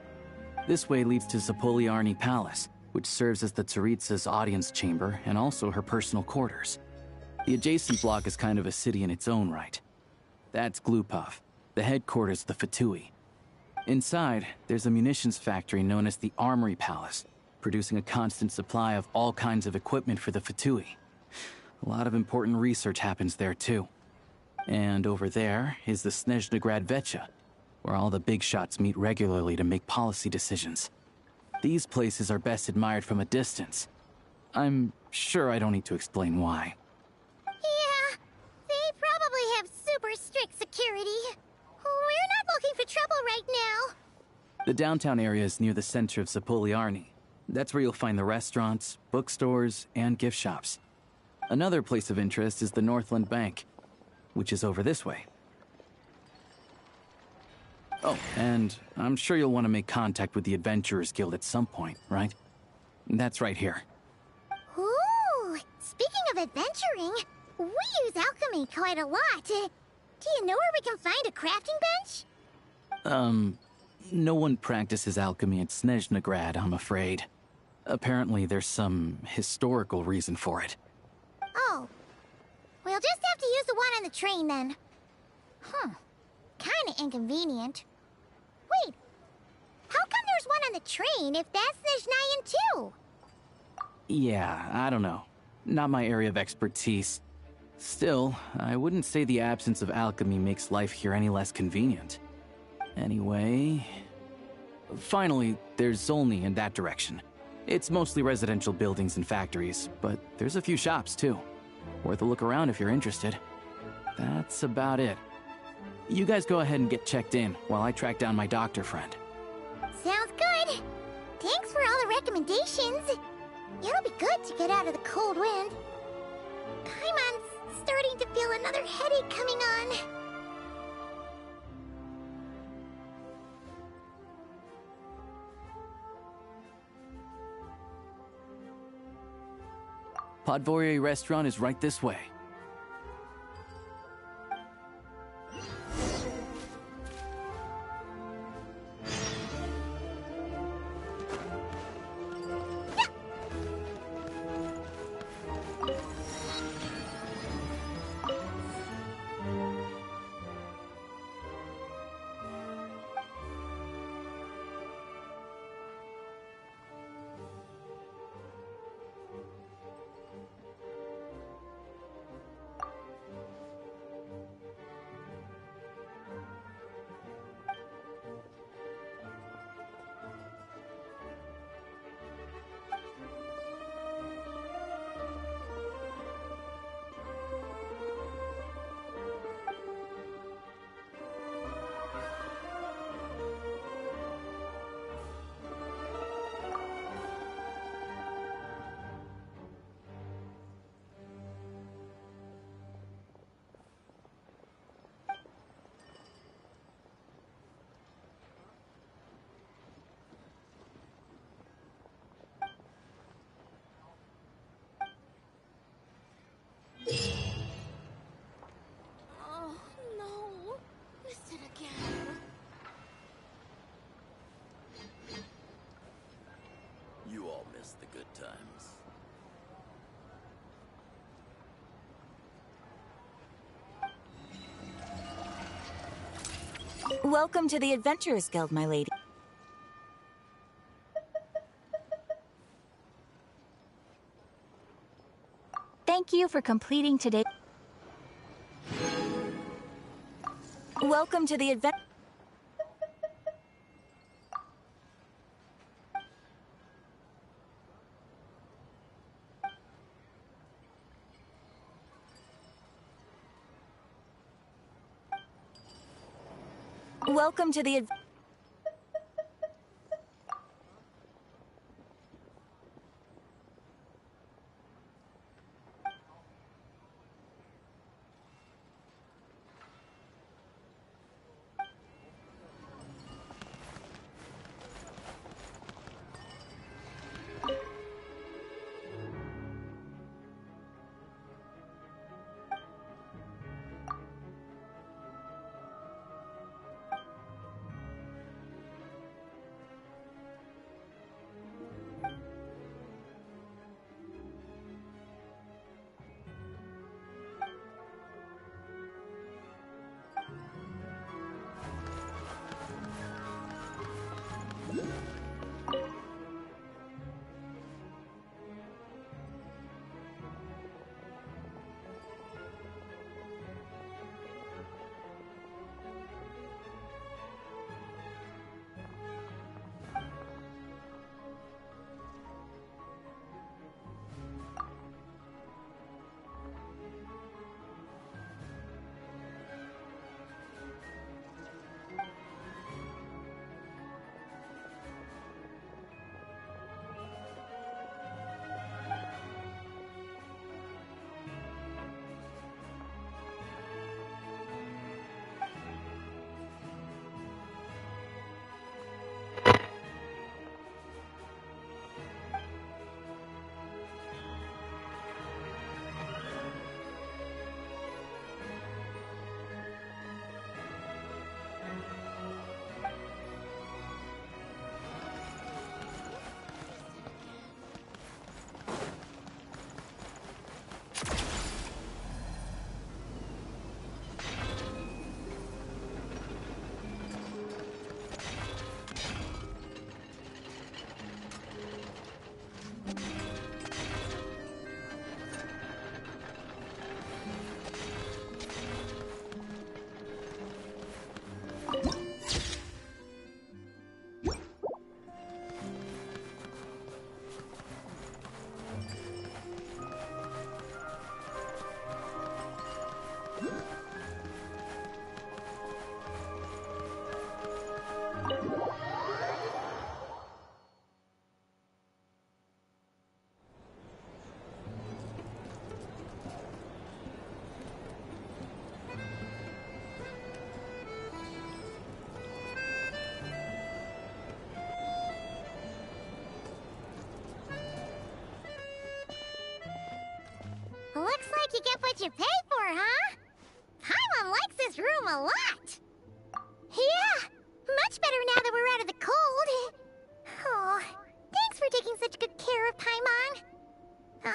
This way leads to Zapoliarny Palace, which serves as the Tsaritsa's audience chamber and also her personal quarters. The adjacent block is kind of a city in its own right. That's Glupov, the headquarters of the Fatui. Inside, there's a munitions factory known as the Armory Palace, producing a constant supply of all kinds of equipment for the Fatui. A lot of important research happens there too. And over there is the Snezhnegrad Vecha, where all the big shots meet regularly to make policy decisions. These places are best admired from a distance. I'm sure I don't need to explain why. Yeah, they probably have super strict security. We're not looking for trouble right now. The downtown area is near the center of Zapoliarny. That's where you'll find the restaurants, bookstores, and gift shops. Another place of interest is the Northland Bank, which is over this way. Oh, and I'm sure you'll want to make contact with the Adventurers Guild at some point, right? That's right here. Ooh, speaking of adventuring, we use alchemy quite a lot. Do you know where we can find a crafting bench? No one practices alchemy at Snezhnegrad, I'm afraid. Apparently there's some historical reason for it. Oh. We'll just have to use the one on the train then. Kinda inconvenient. Wait, how come there's one on the train if that's Snezhnayan too? Yeah, I don't know. Not my area of expertise. Still, I wouldn't say the absence of alchemy makes life here any less convenient. Anyway... Finally, there's Zolny in that direction. It's mostly residential buildings and factories, but there's a few shops too. Worth a look around if you're interested. That's about it. You guys go ahead and get checked in while I track down my doctor friend. Sounds good. Thanks for all the recommendations. It'll be good to get out of the cold wind. Paimon's starting to feel another headache coming on. Podvorye restaurant is right this way. Oh, no. Missed it again. You all missed the good times. Welcome to the Adventurers Guild, my lady. Thank you for completing today. Welcome to the Welcome to the Looks like you get what you pay for, huh? Paimon likes this room a lot. Yeah, much better now that we're out of the cold. Oh, thanks for taking such good care of Paimon.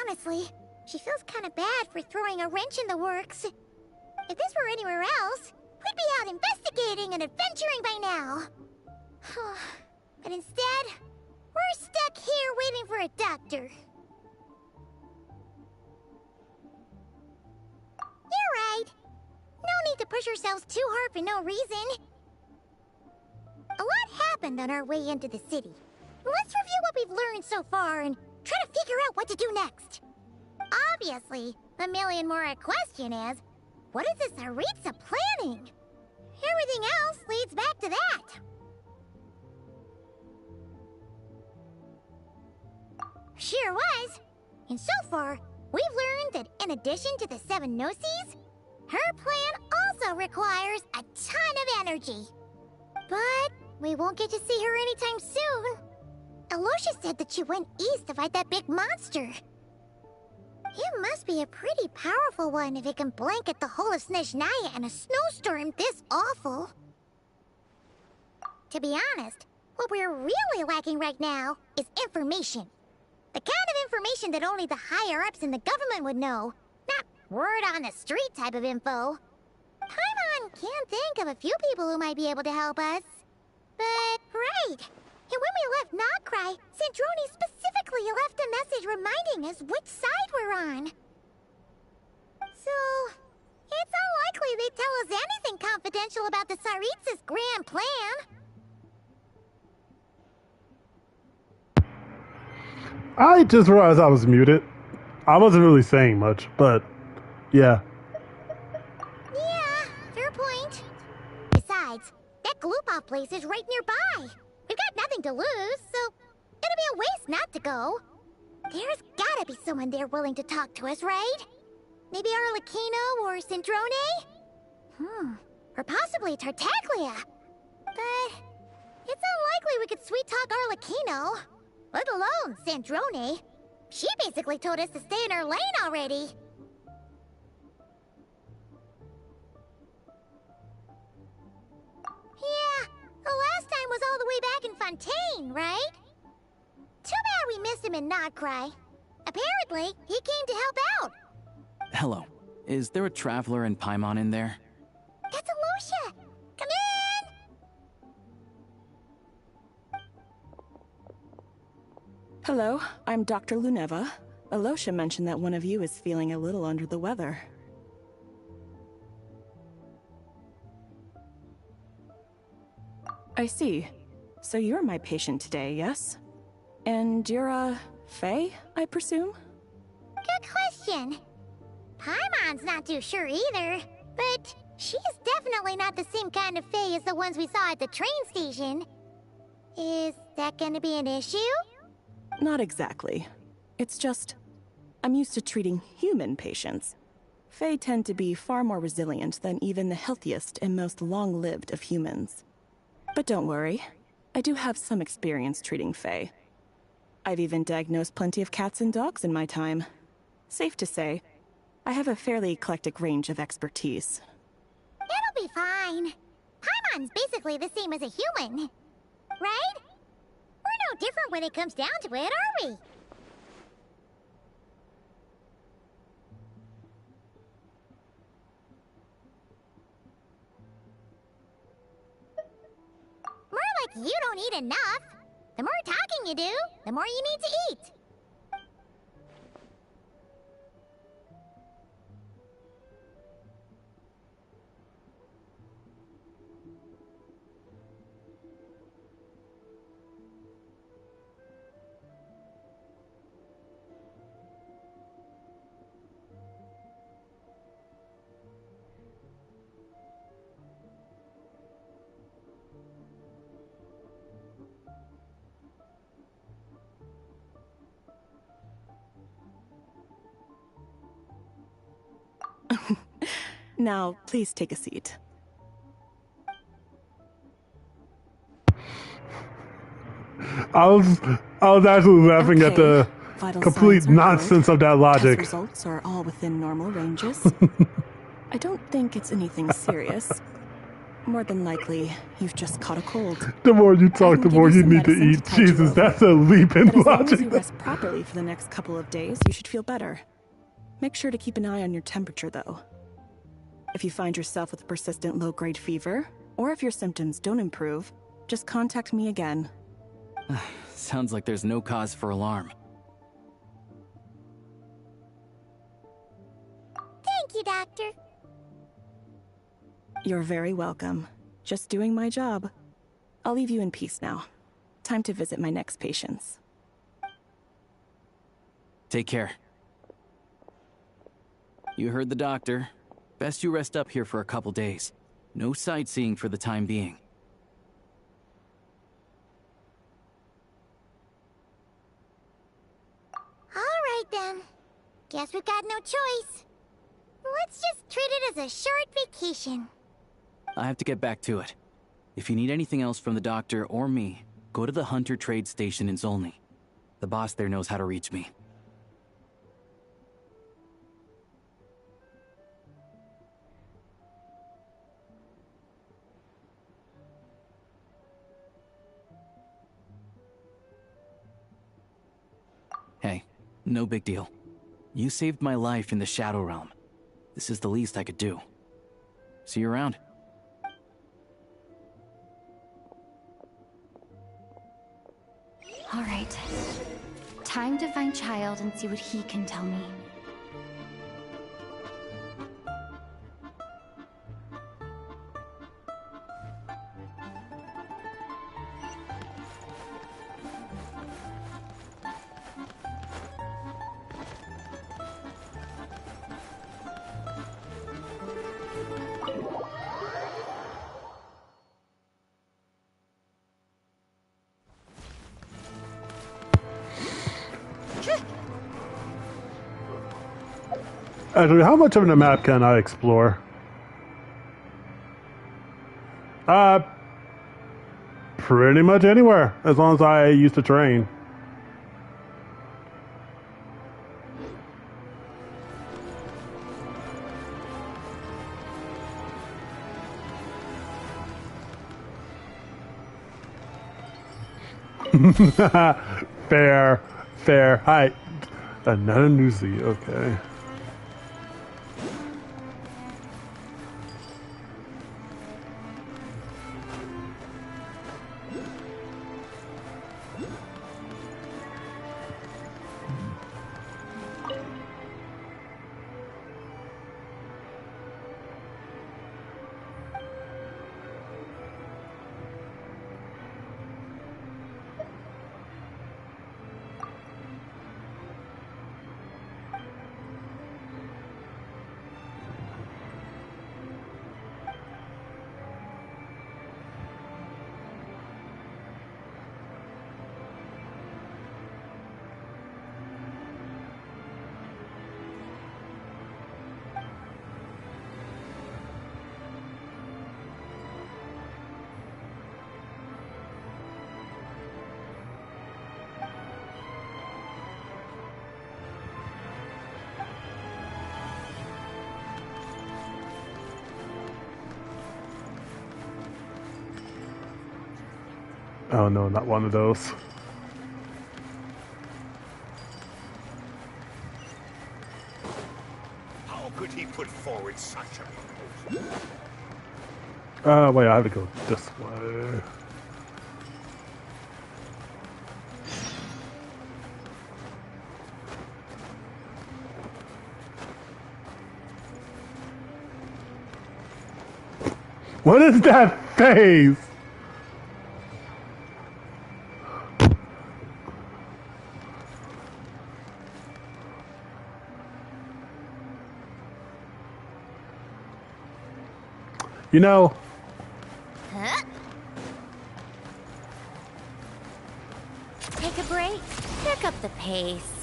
Honestly, she feels kind of bad for throwing a wrench in the works. If this were anywhere else, we'd be out investigating and adventuring by now. But instead, we're stuck here waiting for a doctor. You're right. No need to push ourselves too hard for no reason. A lot happened on our way into the city. Let's review what we've learned so far and try to figure out what to do next. Obviously, the million-more question is, what is this Tsaritsa planning? Everything else leads back to that. Sure was. And so far, we've learned that in addition to the 7 Gnosis, her plan also requires a ton of energy. But we won't get to see her anytime soon. Alosha said that she went east to fight that big monster. It must be a pretty powerful one if it can blanket the whole of Snezhnaya in a snowstorm this awful. To be honest, what we're really lacking right now is information. The kind of information that only the higher-ups in the government would know. Not word-on-the-street type of info. Paimon can think of a few people who might be able to help us. But, right. And when we left Nocry, Sandrone specifically left a message reminding us which side we're on. So, it's unlikely they'd tell us anything confidential about the Tsaritsa's grand plan. I just realized I was muted. I wasn't really saying much, but yeah. Yeah, fair point. Besides, that Gloopov place is right nearby. We've got nothing to lose, so it'd be a waste not to go. There's gotta be someone there willing to talk to us, right? Maybe Arlecchino or Sandrone? Or possibly Tartaglia. But it's unlikely we could sweet-talk Arlecchino. Let alone Sandrone. She basically told us to stay in her lane already. Yeah, the last time was all the way back in Fontaine, right? Too bad we missed him in Nocry. Apparently, he came to help out. Hello. Is there a traveler and Paimon in there? That's Alosha! Come in! Hello, I'm Dr. Luneva. Alosha mentioned that one of you is feeling a little under the weather. I see. So you're my patient today, yes? And you're, Faye, I presume? Good question. Paimon's not too sure either, but she's definitely not the same kind of Faye as the ones we saw at the train station. Is that gonna be an issue? Not exactly. It's just, I'm used to treating human patients. Fae tend to be far more resilient than even the healthiest and most long-lived of humans. But don't worry, I do have some experience treating Fae. I've even diagnosed plenty of cats and dogs in my time. Safe to say, I have a fairly eclectic range of expertise. It'll be fine. Paimon's basically the same as a human, right? We're no different when it comes down to it, are we? More like you don't eat enough. The more talking you do, the more you need to eat. Now, please take a seat. I was actually laughing at the vital complete signs are nonsense good. of that logic. Test results are all within normal ranges. I don't think it's anything serious. More than likely, you've just caught a cold. The more you talk, the more you need to medicine eat. tide you Jesus, over. that's a leap in But as long as logic. you rest properly for the next couple of days, you should feel better. Make sure to keep an eye on your temperature, though. If you find yourself with a persistent low-grade fever, or if your symptoms don't improve, just contact me again. Sounds like there's no cause for alarm. Thank you, Doctor. You're very welcome. Just doing my job. I'll leave you in peace now. Time to visit my next patients. Take care. You heard the doctor. Best you rest up here for a couple days. No sightseeing for the time being. All right, then. Guess we've got no choice. Let's just treat it as a short vacation. I have to get back to it. If you need anything else from the doctor or me, go to the Hunter Trade Station in Zolny. The boss there knows how to reach me. Hey, no big deal. You saved my life in the Shadow Realm. This is the least I could do. See you around. All right. Time to find Child and see what he can tell me. Actually, how much of the map can I explore? Pretty much anywhere, as long as I use the train. Fair, fair. Hi, another newsie. Okay. Oh no, not one of those. How could he put forward such a proposal? Wait, I have to go this way. What is that face? You know, Huh? Take a break. Pick up the pace.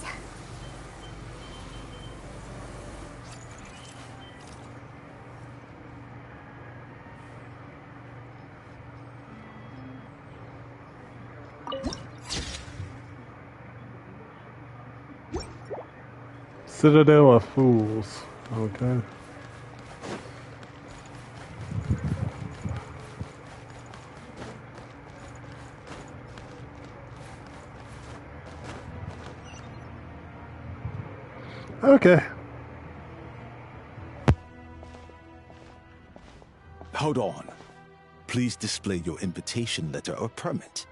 Citadel of Fools. Okay. Okay. Hold on. Please display your invitation letter or permit.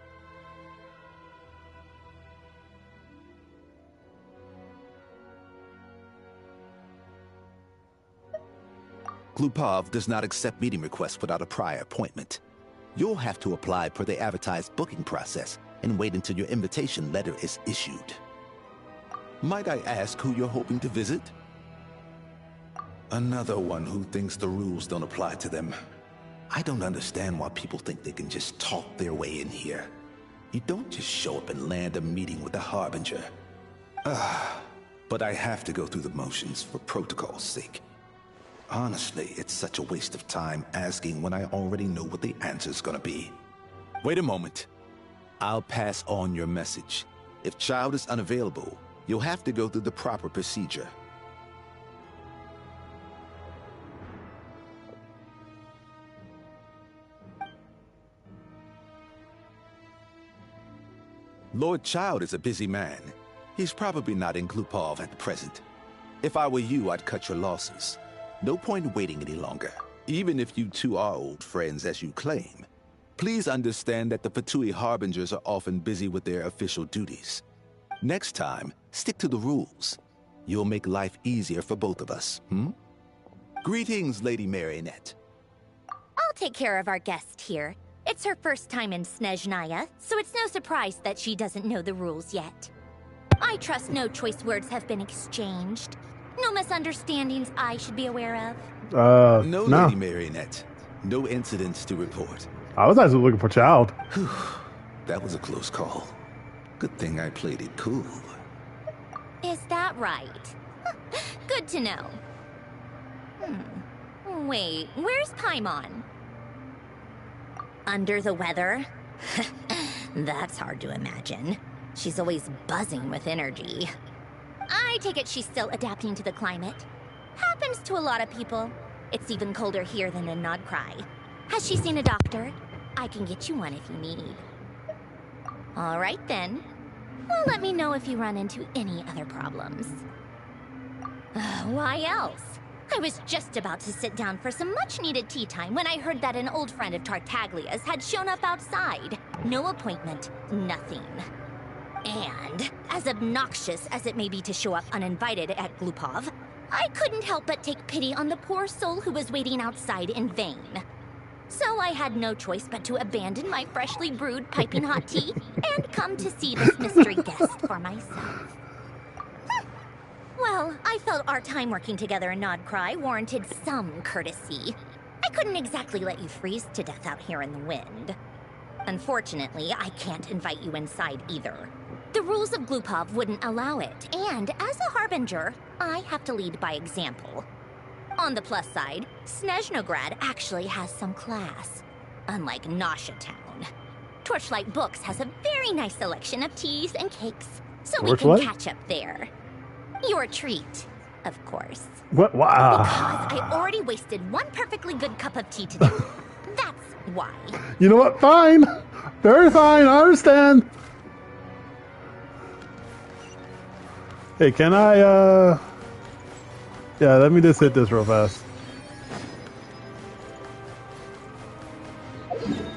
Glupov does not accept meeting requests without a prior appointment. You'll have to apply per the advertised booking process and wait until your invitation letter is issued. Might I ask who you're hoping to visit? Another one who thinks the rules don't apply to them. I don't understand why people think they can just talk their way in here. You don't just show up and land a meeting with the Harbinger. But I have to go through the motions for protocol's sake. Honestly, it's such a waste of time asking when I already know what the answer's gonna be. Wait a moment. I'll pass on your message. If Child is unavailable, you'll have to go through the proper procedure. Lord Child is a busy man. He's probably not in Glupov at the present. If I were you, I'd cut your losses. No point waiting any longer, even if you two are old friends as you claim. Please understand that the Fatui Harbingers are often busy with their official duties. Next time, stick to the rules. You'll make life easier for both of us, Greetings, Lady Marionette. I'll take care of our guest here. It's her first time in Snezhnaya, so it's no surprise that she doesn't know the rules yet. I trust no choice words have been exchanged. No misunderstandings I should be aware of? No, Lady Marionette. No incidents to report. I was actually looking for Child. That was a close call. Good thing I played it cool. Is that right? Good to know. Wait, where's Paimon? Under the weather? That's hard to imagine. She's always buzzing with energy. I take it she's still adapting to the climate. Happens to a lot of people. It's even colder here than in Nodcry. Has she seen a doctor? I can get you one if you need. All right then. Well, let me know if you run into any other problems. Why else? I was just about to sit down for some much-needed tea time when I heard that an old friend of Tartaglia's had shown up outside. No appointment, nothing. And, as obnoxious as it may be to show up uninvited at Glupov, I couldn't help but take pity on the poor soul who was waiting outside in vain. So I had no choice but to abandon my freshly brewed piping hot tea and come to see this mystery guest for myself. Well, I felt our time working together in Nodcry warranted some courtesy. I couldn't exactly let you freeze to death out here in the wind. Unfortunately, I can't invite you inside either. The rules of Glupov wouldn't allow it, and as a Harbinger, I have to lead by example. On the plus side, Snezhnograd actually has some class, unlike Nasha Town. Torchlight Books has a very nice selection of teas and cakes, so we can catch up there. Your treat, of course. What? Wow. Because I already wasted one perfectly good cup of tea today. That's why. You know what? Fine. Very fine. I understand. Hey, can I, yeah, let me just hit this real fast.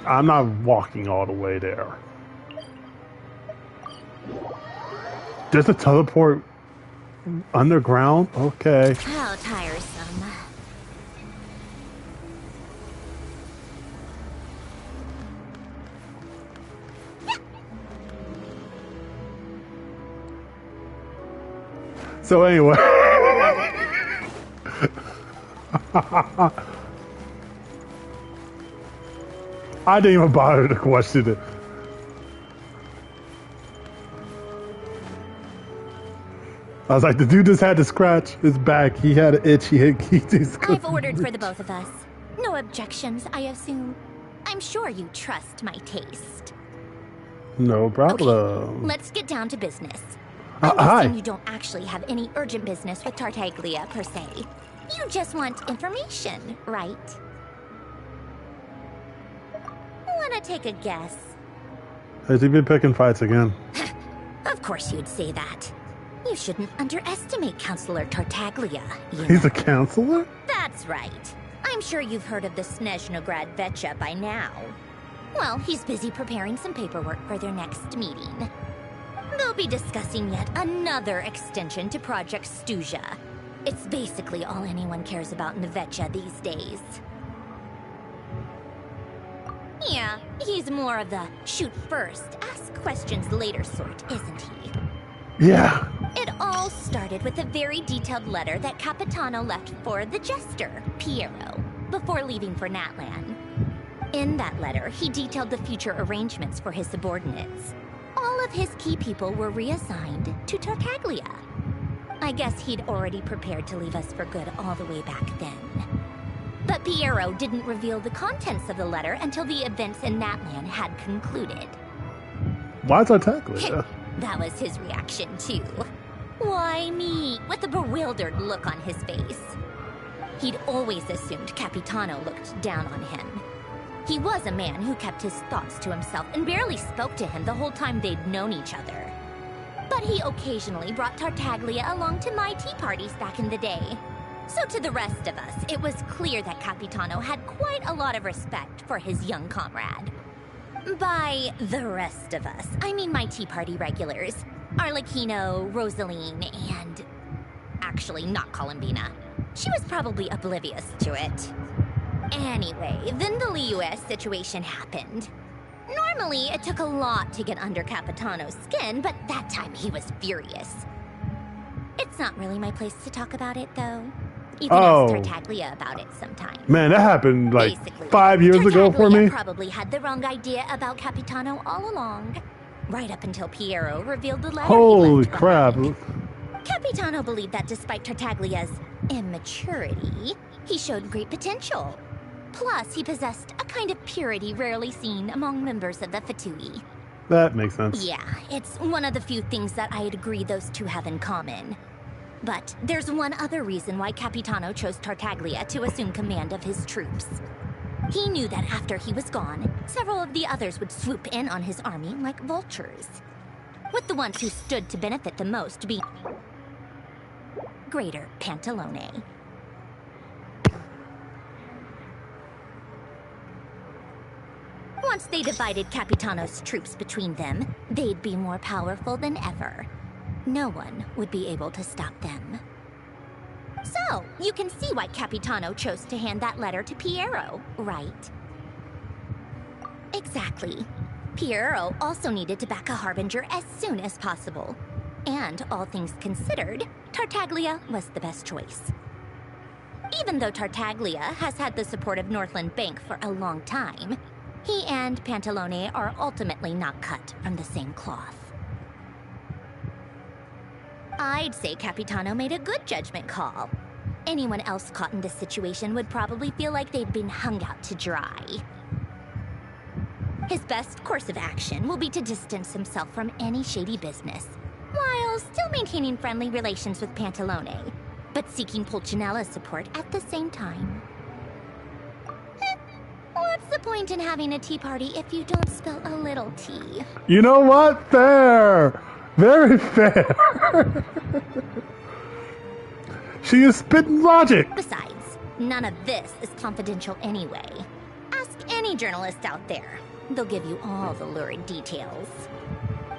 I'm not walking all the way there. There's a teleport underground? Okay. How tiresome. So anyway. I didn't even bother to question it. I was like, the dude just had to scratch his back. He had an itch. I've ordered for the both of us. No objections, I assume. I'm sure you trust my taste. No problem. Okay, let's get down to business. I'm Hi. guessing you don't actually have any urgent business with Tartaglia, per se. You just want information, right? Wanna take a guess? Has he been picking fights again? Of course you'd say that. You shouldn't underestimate Counselor Tartaglia, you He's know. a counselor? That's right. I'm sure you've heard of the Snezhnograd Vecha by now. Well, he's busy preparing some paperwork for their next meeting. They'll be discussing yet another extension to Project Stuja. It's basically all anyone cares about in the Vecha these days. Yeah, he's more of the shoot first, ask questions later sort, isn't he? Yeah. It all started with a very detailed letter that Capitano left for the jester, Piero, before leaving for Natlan. In that letter, he detailed the future arrangements for his subordinates. All of his key people were reassigned to Tartaglia. I guess he'd already prepared to leave us for good all the way back then. But Piero didn't reveal the contents of the letter until the events in Natlan had concluded. Why Tartaglia? That was his reaction, too. Why me? With a bewildered look on his face. He'd always assumed Capitano looked down on him. He was a man who kept his thoughts to himself and barely spoke to him the whole time they'd known each other. But he occasionally brought Tartaglia along to my tea parties back in the day. So to the rest of us, it was clear that Capitano had quite a lot of respect for his young comrade. By the rest of us, I mean my tea party regulars. Arlecchino, Rosaline, and... actually, not Columbina. She was probably oblivious to it. Anyway, then the Liu-S situation happened. Normally, it took a lot to get under Capitano's skin, but that time he was furious. It's not really my place to talk about it, though. You can ask Tartaglia about it sometime. Man, that happened like Basically, 5 years ago for me. Probably had the wrong idea about Capitano all along. Right up until Piero revealed the letter Holy he left crap. behind. Capitano believed that despite Tartaglia's immaturity, he showed great potential. Plus, he possessed a kind of purity rarely seen among members of the Fatui. That makes sense. Yeah, it's one of the few things that I'd agree those two have in common. But there's one other reason why Capitano chose Tartaglia to assume command of his troops. He knew that after he was gone, several of the others would swoop in on his army like vultures. With the ones who stood to benefit the most being Greater Pantalone. Once they divided Capitano's troops between them, they'd be more powerful than ever. No one would be able to stop them. So, you can see why Capitano chose to hand that letter to Piero, right? Exactly. Piero also needed to back a harbinger as soon as possible. And, all things considered, Tartaglia was the best choice. Even though Tartaglia has had the support of Northland Bank for a long time, he and Pantalone are ultimately not cut from the same cloth. I'd say Capitano made a good judgment call. Anyone else caught in this situation would probably feel like they'd been hung out to dry. His best course of action will be to distance himself from any shady business, while still maintaining friendly relations with Pantalone, but seeking Pulcinella's support at the same time. What's the point in having a tea party if you don't spill a little tea? You know what? Fair. Very fair. She is spitting logic. Besides, none of this is confidential anyway. Ask any journalist out there. They'll give you all the lurid details.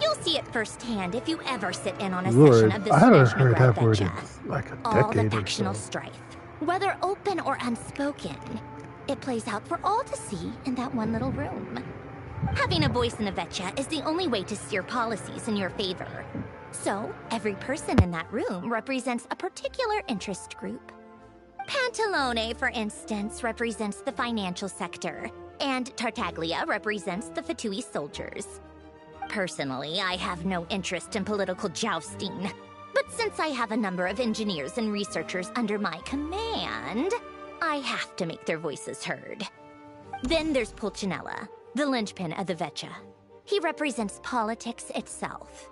You'll see it firsthand if you ever sit in on a session of the I haven't heard that word in Vecha. like a All the decade or factional so. strife, whether open or unspoken, it plays out for all to see in that one little room. Having a voice in the Vecha is the only way to steer policies in your favor. So, every person in that room represents a particular interest group. Pantalone, for instance, represents the financial sector, and Tartaglia represents the Fatui soldiers. Personally, I have no interest in political jousting, but since I have a number of engineers and researchers under my command, I have to make their voices heard. Then there's Pulcinella, the linchpin of the Vecha. He represents politics itself.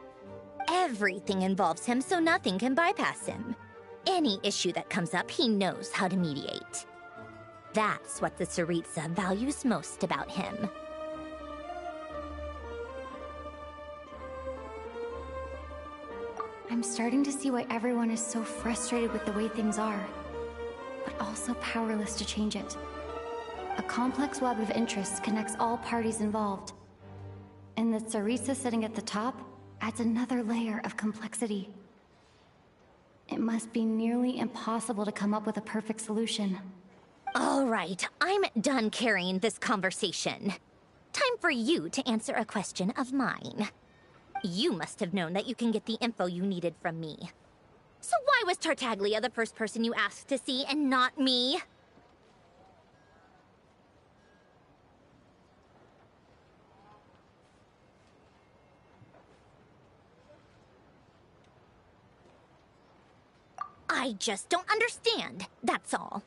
Everything involves him, so nothing can bypass him. Any issue that comes up, he knows how to mediate. That's what the Tsaritsa values most about him. I'm starting to see why everyone is so frustrated with the way things are, but also powerless to change it. A complex web of interests connects all parties involved, and the Tsaritsa sitting at the top adds another layer of complexity. It must be nearly impossible to come up with a perfect solution. All right, I'm done carrying this conversation. Time for you to answer a question of mine. You must have known that you can get the info you needed from me. So why was Tartaglia the first person you asked to see and not me? I just don't understand, that's all.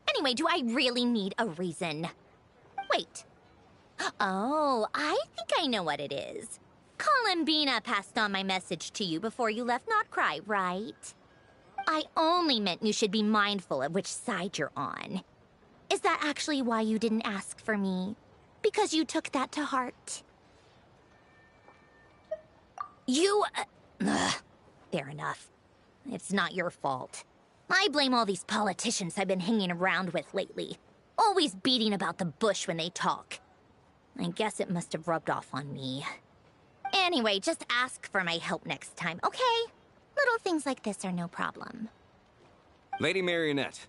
Anyway, do I really need a reason? Wait. Oh, I think I know what it is. Columbina passed on my message to you before you left Notcry, right? I only meant you should be mindful of which side you're on. Is that actually why you didn't ask for me? Because you took that to heart? You... fair enough. It's not your fault. I blame all these politicians I've been hanging around with lately. Always beating about the bush when they talk. I guess it must have rubbed off on me. Anyway, just ask for my help next time, okay? Little things like this are no problem. Lady Marionette.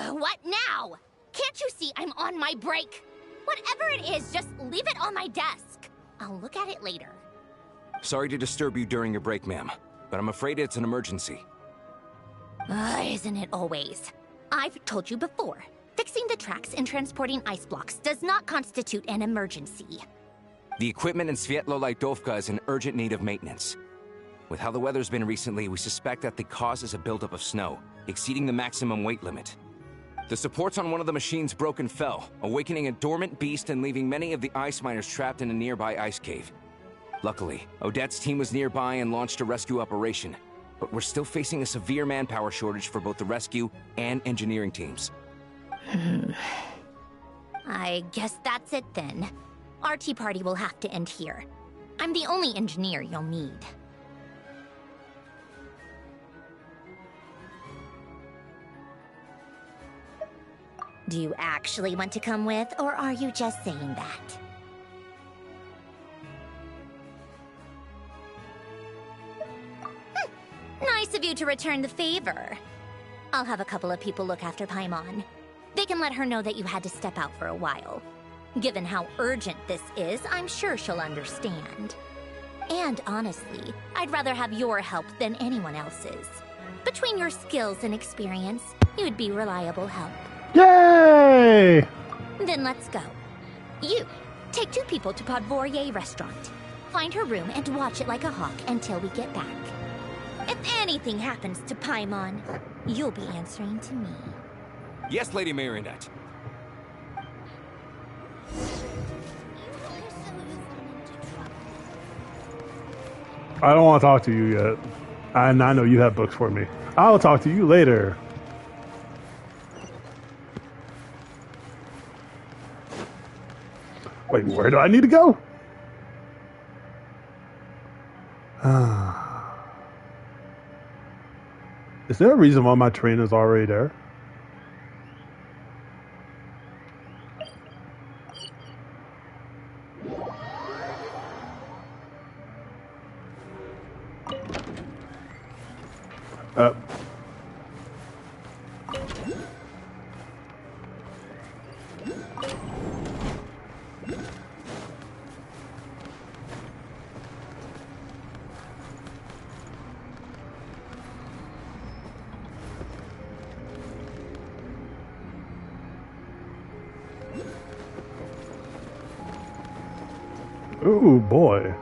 What now? Can't you see I'm on my break? Whatever it is, just leave it on my desk. I'll look at it later. Sorry to disturb you during your break, ma'am, but I'm afraid it's an emergency. Isn't it always? I've told you before, fixing the tracks and transporting ice blocks does not constitute an emergency. The equipment in Svietlo-Lightovka is in urgent need of maintenance. With how the weather's been recently, we suspect that the cause is a buildup of snow, exceeding the maximum weight limit. The supports on one of the machines broke and fell, awakening a dormant beast and leaving many of the ice miners trapped in a nearby ice cave. Luckily, Odette's team was nearby and launched a rescue operation, but we're still facing a severe manpower shortage for both the rescue and engineering teams. I guess that's it then. Our tea party will have to end here. I'm the only engineer you'll need. Do you actually want to come with, or are you just saying that? Nice of you to return the favor. I'll have a couple of people look after Paimon. They can let her know that you had to step out for a while. Given how urgent this is, I'm sure she'll understand. And honestly, I'd rather have your help than anyone else's. Between your skills and experience, you'd be reliable help. Yay! Then let's go. You, take 2 people to Podvorier restaurant. Find her room and watch it like a hawk until we get back. If anything happens to Paimon, you'll be answering to me. Yes, Lady Marionette. I don't want to talk to you yet. And I know you have books for me. I'll talk to you later. Wait, where do I need to go? Is there a reason why my train is already there? Ooh, boy.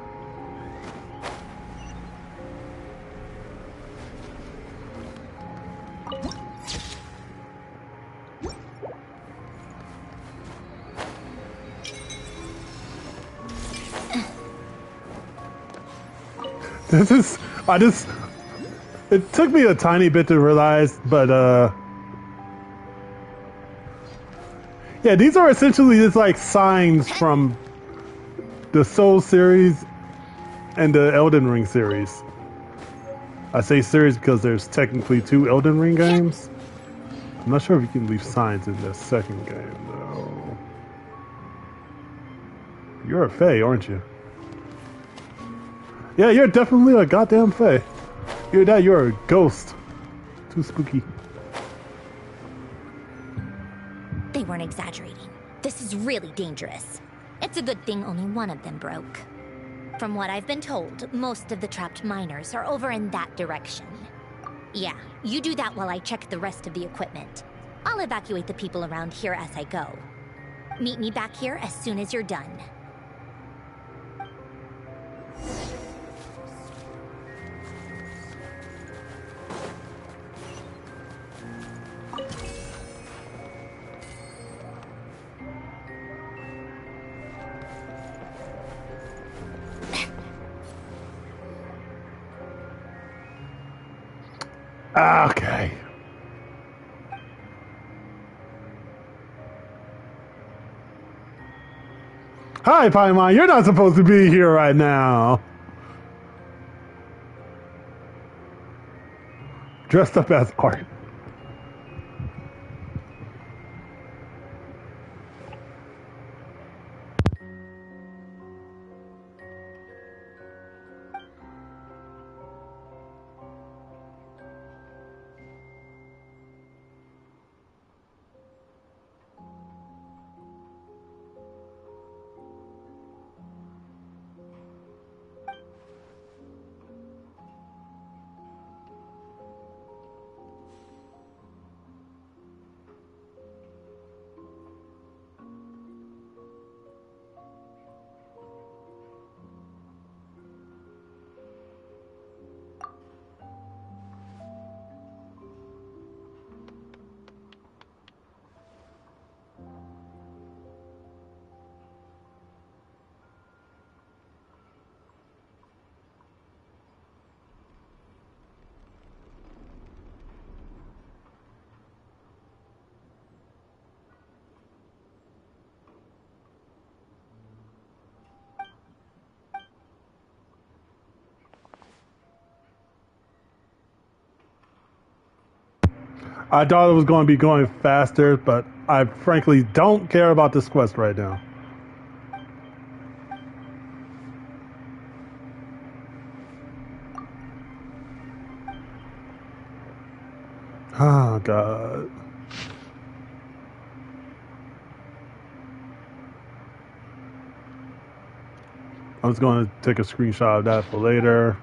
It took me a tiny bit to realize, but yeah, these are essentially just like signs from the Soul series and the Elden Ring series. I say series because there's technically 2 Elden Ring games. I'm not sure if you can leave signs in the second game, though. You're a Fae, aren't you? Yeah, you're definitely a goddamn Fae. You're a ghost. Too spooky. They weren't exaggerating. This is really dangerous. It's a good thing only one of them broke. From what I've been told, most of the trapped miners are over in that direction. Yeah, you do that while I check the rest of the equipment. I'll evacuate the people around here as I go. Meet me back here as soon as you're done. Okay. Hi, Paimon. You're not supposed to be here right now. Dressed up as art. I thought it was going to be going faster, but I frankly don't care about this quest right now. Oh, God. I was going to take a screenshot of that for later.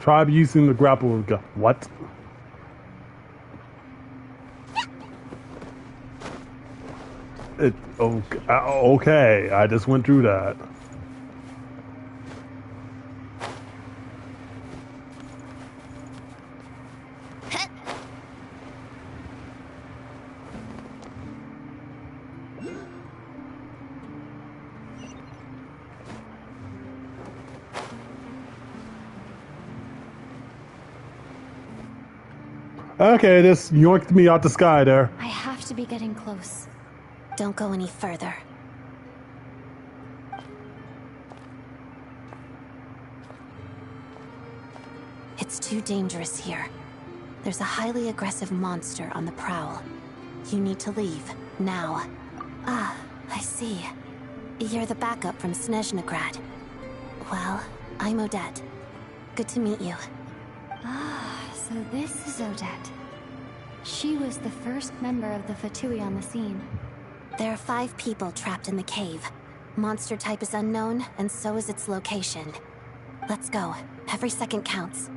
Try using the grapple gun. What? Okay, I just went through that. Okay, this yoinked me out the sky there. I have to be getting close. Don't go any further. It's too dangerous here. There's a highly aggressive monster on the prowl. You need to leave, now. Ah, I see. You're the backup from Snezhnegrad. Well, I'm Odette. Good to meet you. Ah, so this is Odette. She was the first member of the Fatui on the scene. There are 5 people trapped in the cave. Monster type is unknown, and so is its location. Let's go. Every second counts.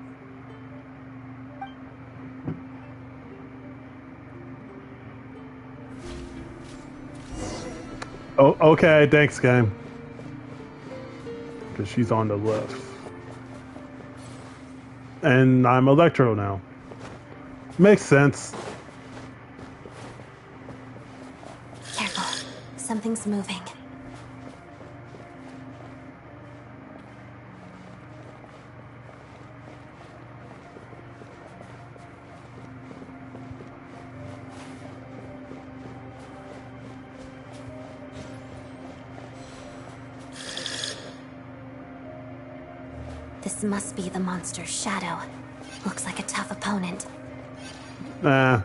Oh, okay, thanks, game. Because she's on the left. And I'm Electro now. Makes sense. Careful. Something's moving. This must be the monster's shadow. Looks like a tough opponent. Nah.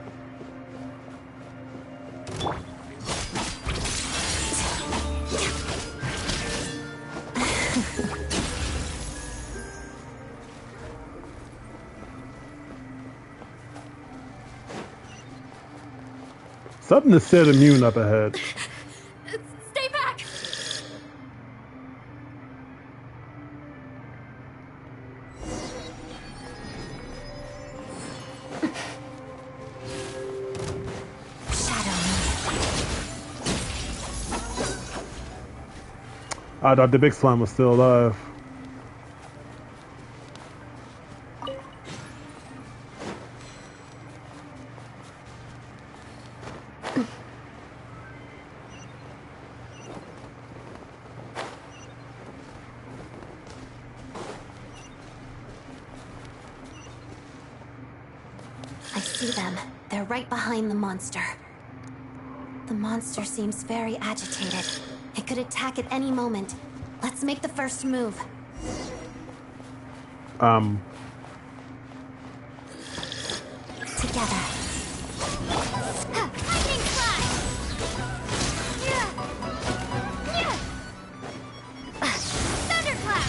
Something that said immune up ahead. Stay back! I thought the big slime was still alive. I see them. They're right behind the monster. The monster seems very agitated. It could attack at any moment. Let's make the first move. Together. Lightning flash! Thunderclap!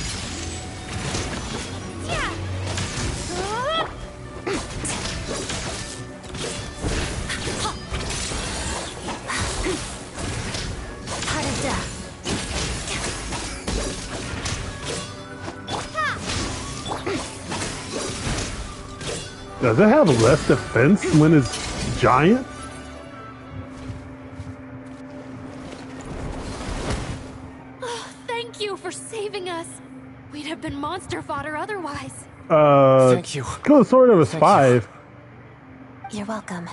Does it have less defense when it's giant? Thank you for saving us. We'd have been monster fodder otherwise. Thank you. Cool, sort of was 5. You're welcome.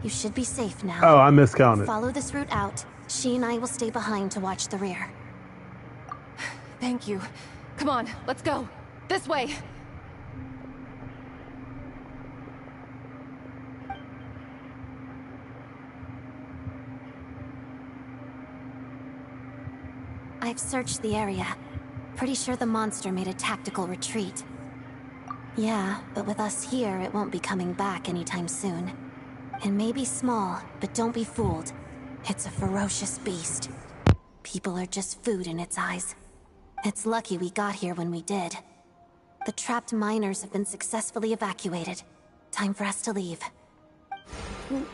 You should be safe now. Oh, I miscounted. Follow this route out. She and I will stay behind to watch the rear. Thank you. Come on, let's go. This way. I've searched the area. Pretty sure the monster made a tactical retreat. Yeah, but with us here, it won't be coming back anytime soon. It may be small, but don't be fooled. It's a ferocious beast. People are just food in its eyes. It's lucky we got here when we did. The trapped miners have been successfully evacuated. Time for us to leave.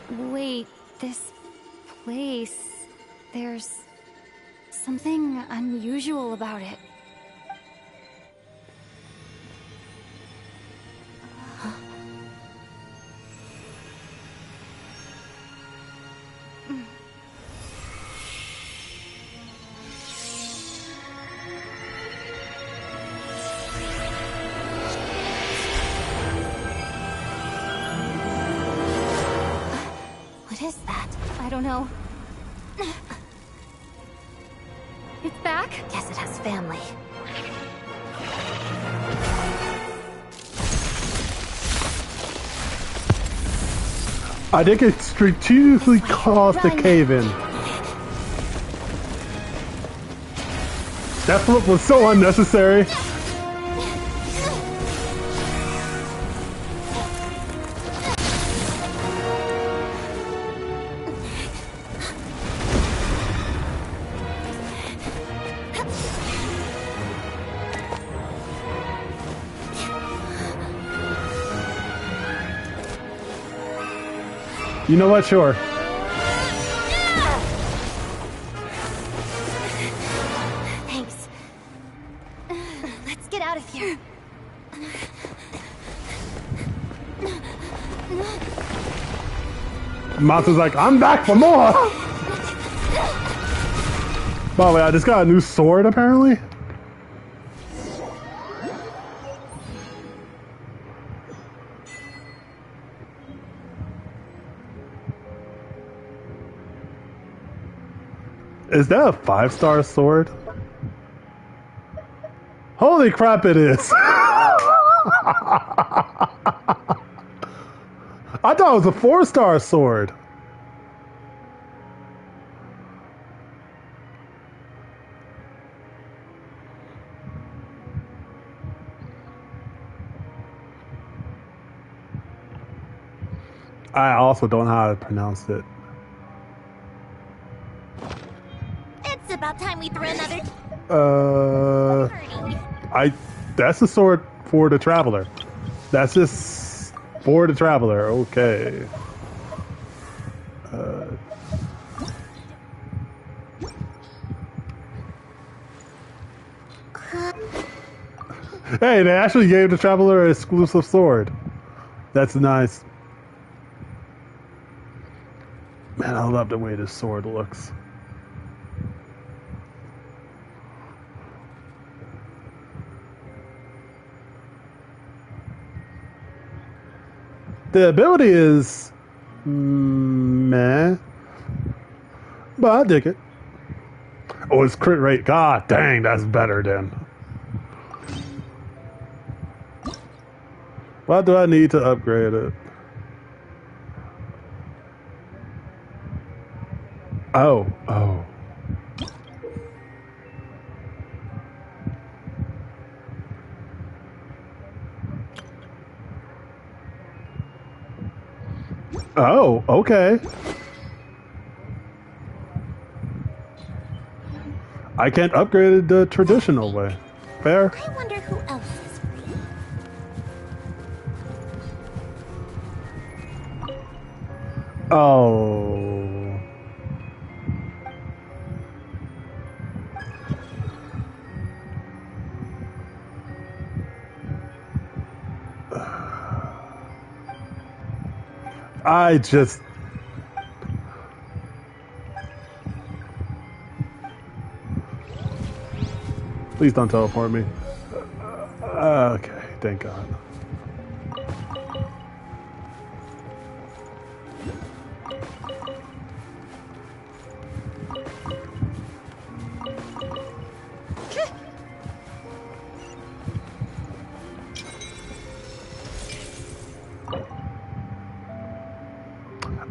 Wait, this place... There's... something unusual about it. What is that? I don't know. It's back? Guess it has family. I think it strategically caused the cave in. That flip was so unnecessary. You know what? Sure. Thanks. Let's get out of here. Monster's like, I'm back for more! By the way, I just got a new sword, apparently. Is that a 5-star sword? Holy crap, it is! I thought it was a 4-star sword. I also don't know how to pronounce it. It's about time we threw another. That's the sword for the traveler. That's just for the traveler. Okay. Hey, they actually gave the traveler an exclusive sword. That's nice. Man, I love the way this sword looks. The ability is meh, but I dig it. Oh, it's crit rate. God dang, that's better then. Why do I need to upgrade it? Oh. Oh, okay. I can't upgrade it the traditional way. Fair. I wonder who else is free. Oh. I just... Please don't teleport me. Okay, thank God.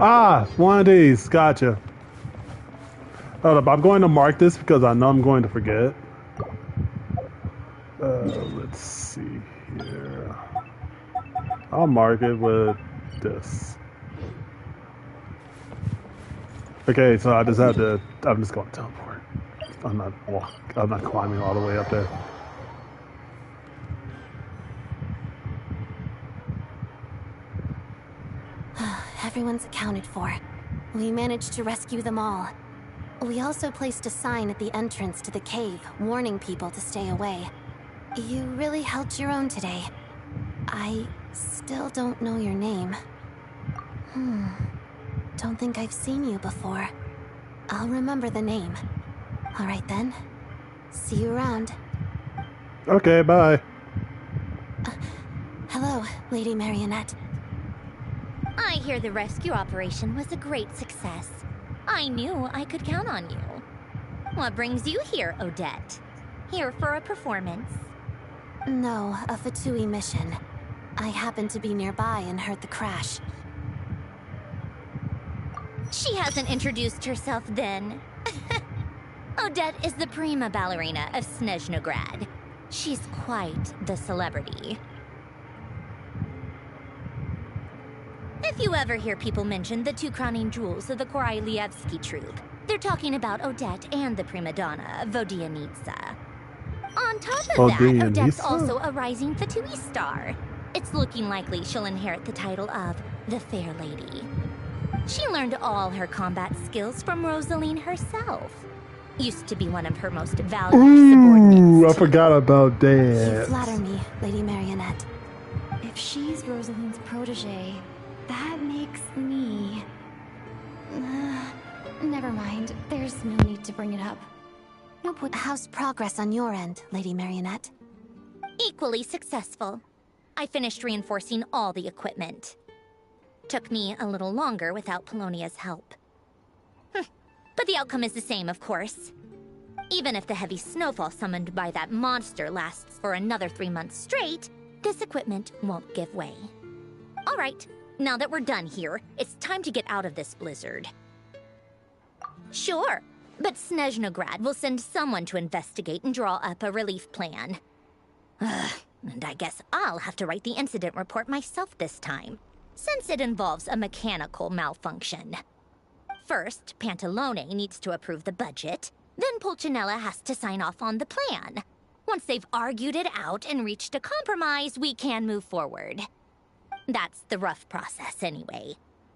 Ah, one of these. Gotcha. Hold up, I'm going to mark this because I know I'm going to forget. Let's see here. I'll mark it with this. Okay, so I just have to. I'm just going to teleport. I'm not climbing all the way up there. Everyone's accounted for. We managed to rescue them all. We also placed a sign at the entrance to the cave, warning people to stay away. You really held your own today. I still don't know your name. Don't think I've seen you before. I'll remember the name. All right then. See you around. Okay, bye. Hello, Lady Marionette. I hear the rescue operation was a great success. I knew I could count on you. What brings you here, Odette? Here for a performance? No, a Fatui mission. I happened to be nearby and heard the crash. She hasn't introduced herself then. Odette is the prima ballerina of Snezhnograd. She's quite the celebrity. If you ever hear people mention the two crowning jewels of the Korailievsky troupe, they're talking about Odette and the prima donna, Vodianitsa. On top of that, Odette's also a rising Fatui star. It's looking likely she'll inherit the title of the Fair Lady. She learned all her combat skills from Rosaline herself. Used to be one of her most valued subordinates. I forgot about that. You flatter me, Lady Marionette. If she's Rosaline's protege, that makes me... never mind. There's no need to bring it up. No point. How's progress on your end, Lady Marionette? Equally successful. I finished reinforcing all the equipment. Took me a little longer without Polonia's help. But the outcome is the same, of course. Even if the heavy snowfall summoned by that monster lasts for another 3 months straight, this equipment won't give way. All right, now that we're done here, it's time to get out of this blizzard. Sure, but Snezhnograd will send someone to investigate and draw up a relief plan. And I guess I'll have to write the incident report myself this time. since it involves a mechanical malfunction. First, Pantalone needs to approve the budget, then Pulcinella has to sign off on the plan. Once they've argued it out and reached a compromise, we can move forward. That's the rough process anyway.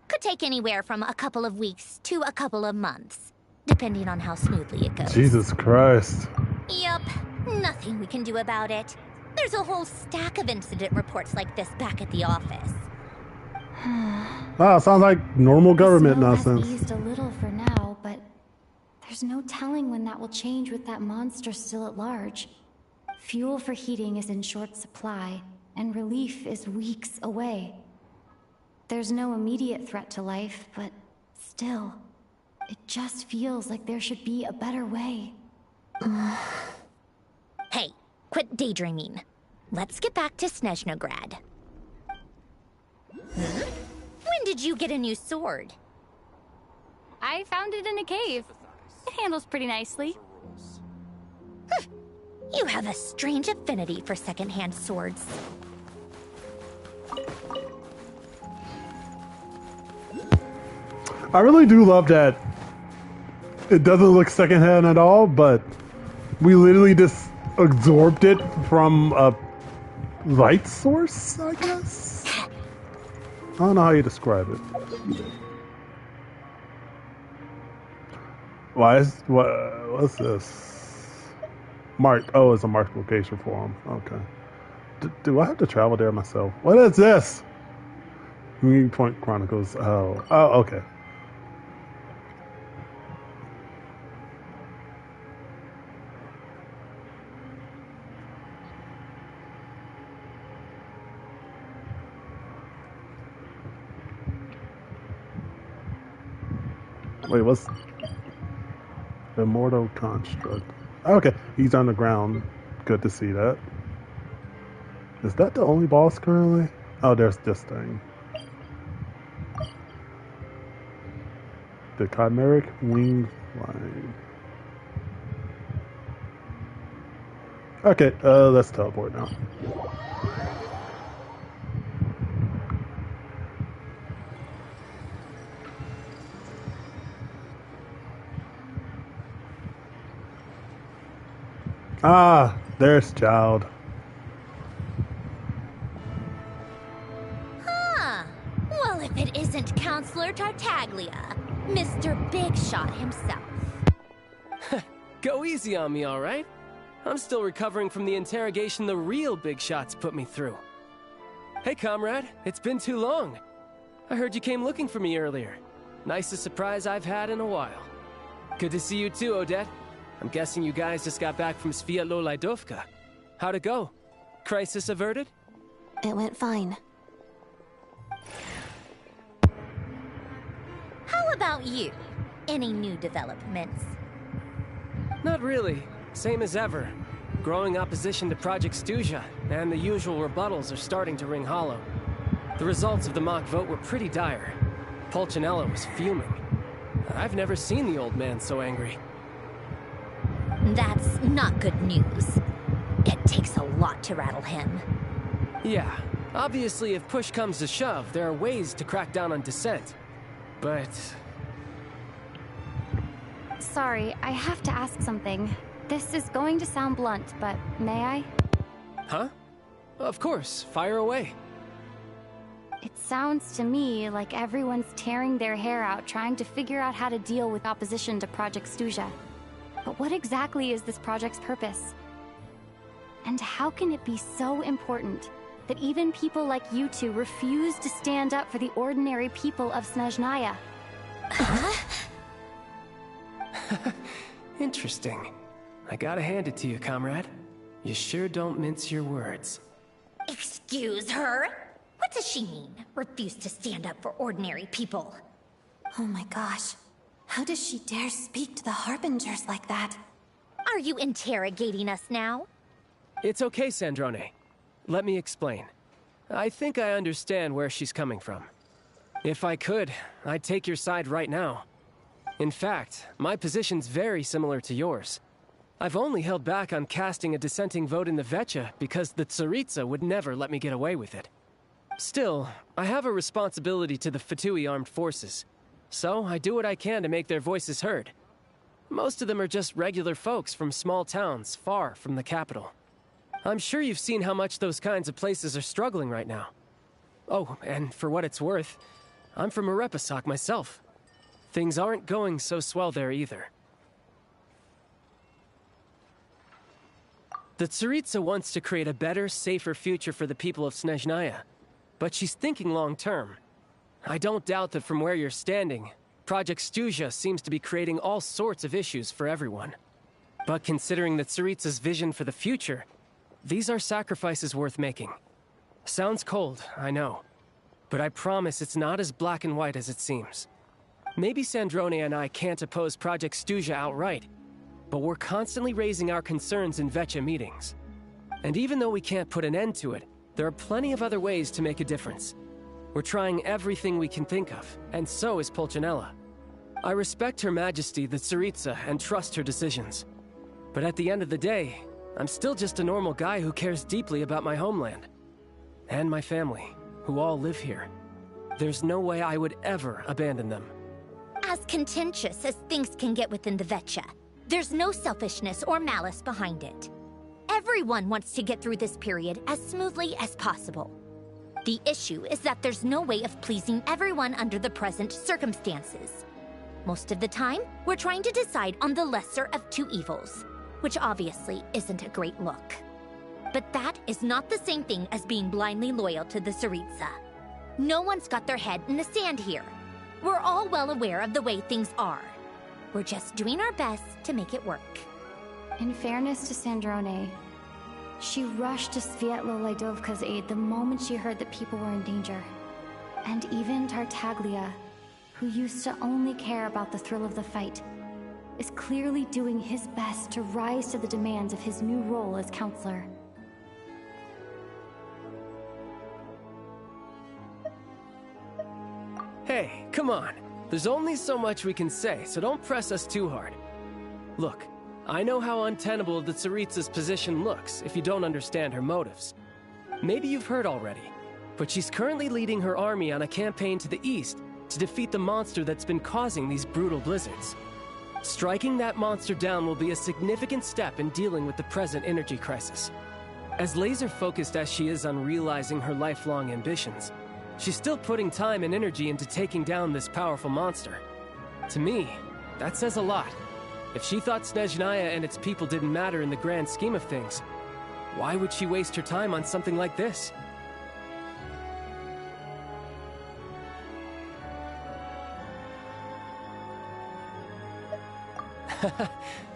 Could take anywhere from a couple of weeks to a couple of months, depending on how smoothly it goes. Jesus Christ. Yup, nothing we can do about it. There's a whole stack of incident reports like this back at the office. Sounds like normal government The snow nonsense. has eased a little for now, but there's no telling when that will change with that monster still at large. Fuel for heating is in short supply, and relief is weeks away. There's no immediate threat to life, but still, it just feels like there should be a better way. Hey, quit daydreaming. Let's get back to Snezhnograd. When did you get a new sword? I found it in a cave. It handles pretty nicely. You have a strange affinity for secondhand swords. I really do love that it doesn't look secondhand at all, but we literally just absorbed it from a light source, I guess? I don't know how you describe it. What's this? Marked. Oh, it's a marked location for him. Okay. Do I have to travel there myself? What is this? Meeting Point Chronicles. Oh, okay. Wait, what's the Immortal Construct? Okay, he's underground. Good to see that. Is that the only boss currently? Oh, there's this thing. The Chimeric Wing Line. Okay, let's teleport now. Ah, there's Child. Huh. Well, if it isn't Counselor Tartaglia, Mr. Big Shot himself. Go easy on me, all right? I'm still recovering from the interrogation the real Big Shots put me through. Hey, comrade, it's been too long. I heard you came looking for me earlier. Nicest surprise I've had in a while. Good to see you too, Odette. I'm guessing you guys just got back from Sviatlo-Laidovka. How'd it go? Crisis averted? It went fine. How about you? Any new developments? Not really. Same as ever. Growing opposition to Project Stuja, and the usual rebuttals are starting to ring hollow. The results of the mock vote were pretty dire. Pulcinella was fuming. I've never seen the old man so angry. That's not good news. It takes a lot to rattle him. Yeah, obviously if push comes to shove, there are ways to crack down on dissent. But... Sorry, I have to ask something. This is going to sound blunt, but may I? Huh? Of course, fire away. It sounds to me like everyone's tearing their hair out trying to figure out how to deal with opposition to Project Stuja. But what exactly is this project's purpose? And how can it be so important that even people like you two refuse to stand up for the ordinary people of Snezhnaya? Interesting. I gotta hand it to you, comrade. You sure don't mince your words. Excuse her? What does she mean? Refuse to stand up for ordinary people? Oh my gosh. How does she dare speak to the Harbingers like that? Are you interrogating us now? It's okay, Sandrone. Let me explain. I think I understand where she's coming from. If I could, I'd take your side right now. In fact, my position's very similar to yours. I've only held back on casting a dissenting vote in the Vecha because the Tsaritsa would never let me get away with it. Still, I have a responsibility to the Fatui armed forces, so I do what I can to make their voices heard. Most of them are just regular folks from small towns far from the capital. I'm sure you've seen how much those kinds of places are struggling right now. Oh, and for what it's worth, I'm from Erepasak myself. Things aren't going so swell there either. The Tsaritsa wants to create a better, safer future for the people of Snezhnaya, but she's thinking long-term. I don't doubt that from where you're standing, Project Stuzha seems to be creating all sorts of issues for everyone. But considering the Tsaritsa's vision for the future, these are sacrifices worth making. Sounds cold, I know. But I promise it's not as black and white as it seems. Maybe Sandrone and I can't oppose Project Stuzha outright, but we're constantly raising our concerns in Vecha meetings. And even though we can't put an end to it, there are plenty of other ways to make a difference. We're trying everything we can think of, and so is Pulcinella. I respect Her Majesty, the Tsaritsa, and trust her decisions. But at the end of the day, I'm still just a normal guy who cares deeply about my homeland. And my family, who all live here. There's no way I would ever abandon them. As contentious as things can get within the Vecha, there's no selfishness or malice behind it. Everyone wants to get through this period as smoothly as possible. The issue is that there's no way of pleasing everyone under the present circumstances. Most of the time, we're trying to decide on the lesser of two evils, which obviously isn't a great look. But that is not the same thing as being blindly loyal to the Tsaritsa. No one's got their head in the sand here. We're all well aware of the way things are. We're just doing our best to make it work. In fairness to Sandrone, she rushed to Svietlo Laidovka's aid the moment she heard that people were in danger. And even Tartaglia, who used to only care about the thrill of the fight, is clearly doing his best to rise to the demands of his new role as counselor. Hey, come on. There's only so much we can say, so don't press us too hard. Look, I know how untenable the Tsaritsa's position looks if you don't understand her motives. Maybe you've heard already, but she's currently leading her army on a campaign to the east to defeat the monster that's been causing these brutal blizzards. Striking that monster down will be a significant step in dealing with the present energy crisis. As laser-focused as she is on realizing her lifelong ambitions, she's still putting time and energy into taking down this powerful monster. To me, that says a lot. If she thought Snezhnaya and its people didn't matter in the grand scheme of things, why would she waste her time on something like this?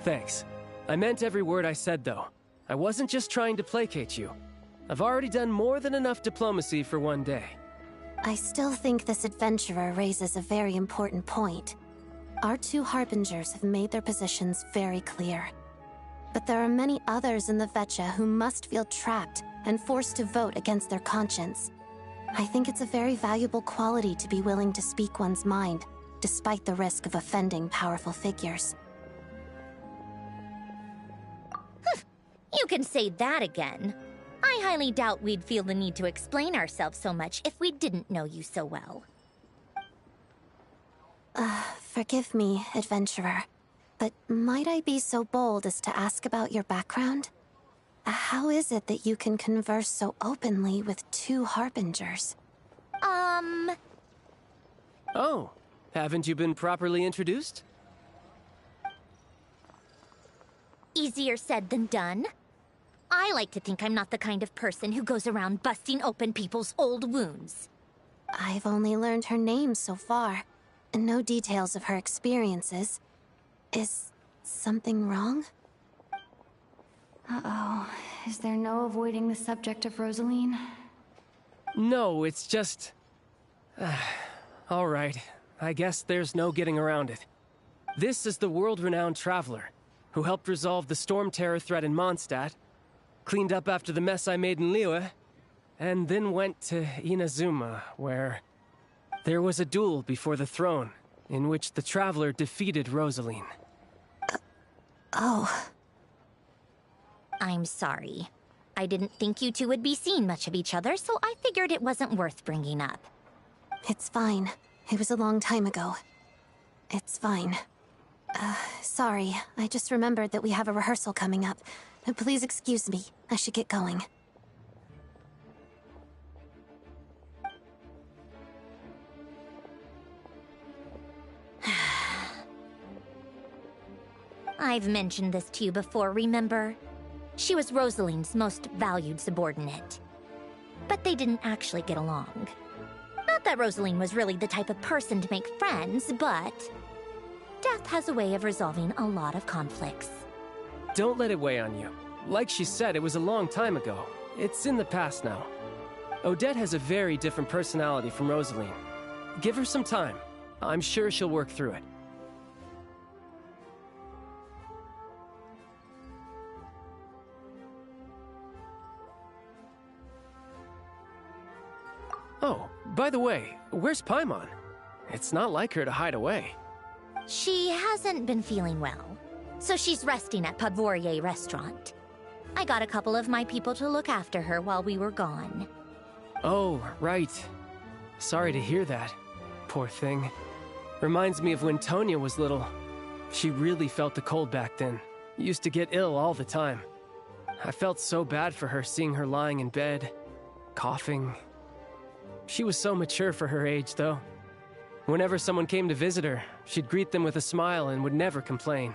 Thanks. I meant every word I said, though. I wasn't just trying to placate you. I've already done more than enough diplomacy for one day. I still think this adventurer raises a very important point. Our two Harbingers have made their positions very clear. But there are many others in the Vecha who must feel trapped and forced to vote against their conscience. I think it's a very valuable quality to be willing to speak one's mind, despite the risk of offending powerful figures. You can say that again. I highly doubt we'd feel the need to explain ourselves so much if we didn't know you so well. Forgive me, adventurer, but might I be so bold as to ask about your background? How is it that you can converse so openly with two Harbingers? Oh, haven't you been properly introduced? Easier said than done. I like to think I'm not the kind of person who goes around busting open people's old wounds. I've only learned her name so far, and no details of her experiences. Is something wrong? Uh-oh. Is there no avoiding the subject of Rosaline? No, it's just... all right. I guess there's no getting around it. This is the world-renowned traveler, who helped resolve the storm terror threat in Mondstadt, cleaned up after the mess I made in Liyue, and then went to Inazuma, where there was a duel before the throne, in which the traveler defeated Rosaline. Oh. I'm sorry. I didn't think you two would be seeing much of each other, so I figured it wasn't worth bringing up. It's fine. It was a long time ago. It's fine. Sorry. I just remembered that we have a rehearsal coming up. Please excuse me. I should get going. I've mentioned this to you before, remember? She was Rosaline's most valued subordinate. But they didn't actually get along. Not that Rosaline was really the type of person to make friends, but death has a way of resolving a lot of conflicts. Don't let it weigh on you. Like she said, it was a long time ago. It's in the past now. Odette has a very different personality from Rosaline. Give her some time. I'm sure she'll work through it. Oh, by the way, where's Paimon? It's not like her to hide away. She hasn't been feeling well, so she's resting at Podvorier Restaurant. I got a couple of my people to look after her while we were gone. Oh, right. Sorry to hear that. Poor thing. Reminds me of when Tonya was little. She really felt the cold back then. Used to get ill all the time. I felt so bad for her seeing her lying in bed, coughing. She was so mature for her age, though. Whenever someone came to visit her, she'd greet them with a smile and would never complain.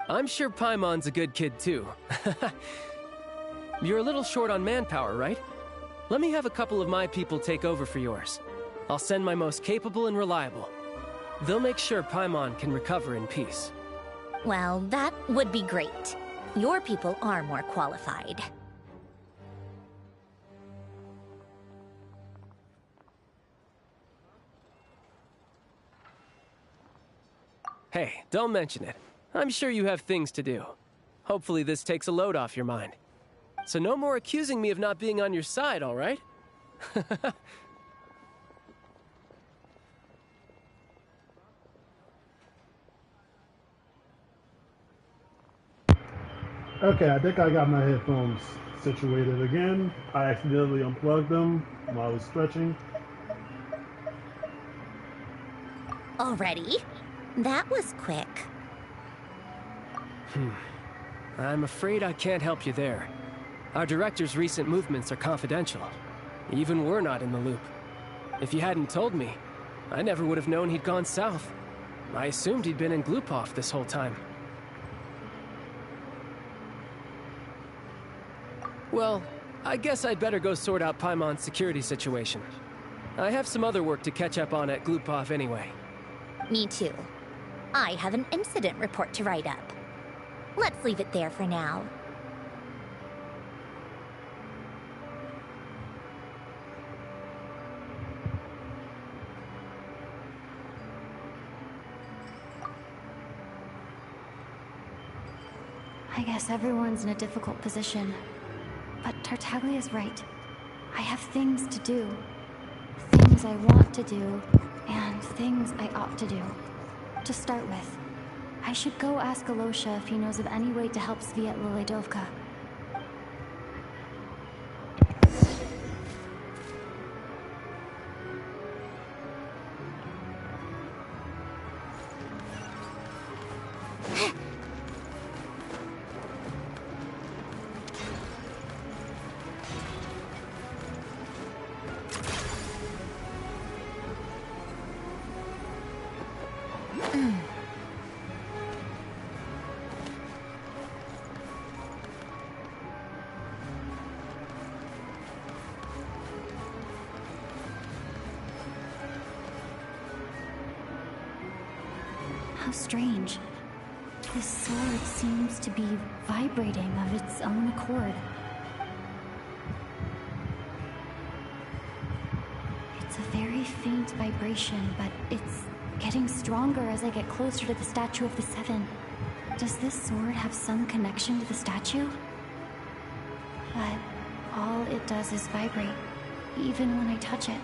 I'm sure Paimon's a good kid, too. You're a little short on manpower, right? Let me have a couple of my people take over for yours. I'll send my most capable and reliable. They'll make sure Paimon can recover in peace. Well, that would be great. Your people are more qualified. Hey, don't mention it. I'm sure you have things to do. Hopefully this takes a load off your mind. So no more accusing me of not being on your side, all right? Okay, I think I got my headphones situated again. I accidentally unplugged them while I was stretching. Already? That was quick. I'm afraid I can't help you there. Our director's recent movements are confidential. Even we're not in the loop. If you hadn't told me, I never would have known he'd gone south. I assumed he'd been in Glupov this whole time. Well, I guess I'd better go sort out Paimon's security situation. I have some other work to catch up on at Glupov anyway. Me too. I have an incident report to write up. Let's leave it there for now. I guess everyone's in a difficult position. But Tartaglia's right. I have things to do. Things I want to do, and things I ought to do. To start with, I should go ask Alosha if he knows of any way to help Sviet Liledovka. How strange. This sword seems to be vibrating of its own accord. It's a very faint vibration, but it's getting stronger as I get closer to the Statue of the Seven. Does this sword have some connection to the statue? But all it does is vibrate, even when I touch it.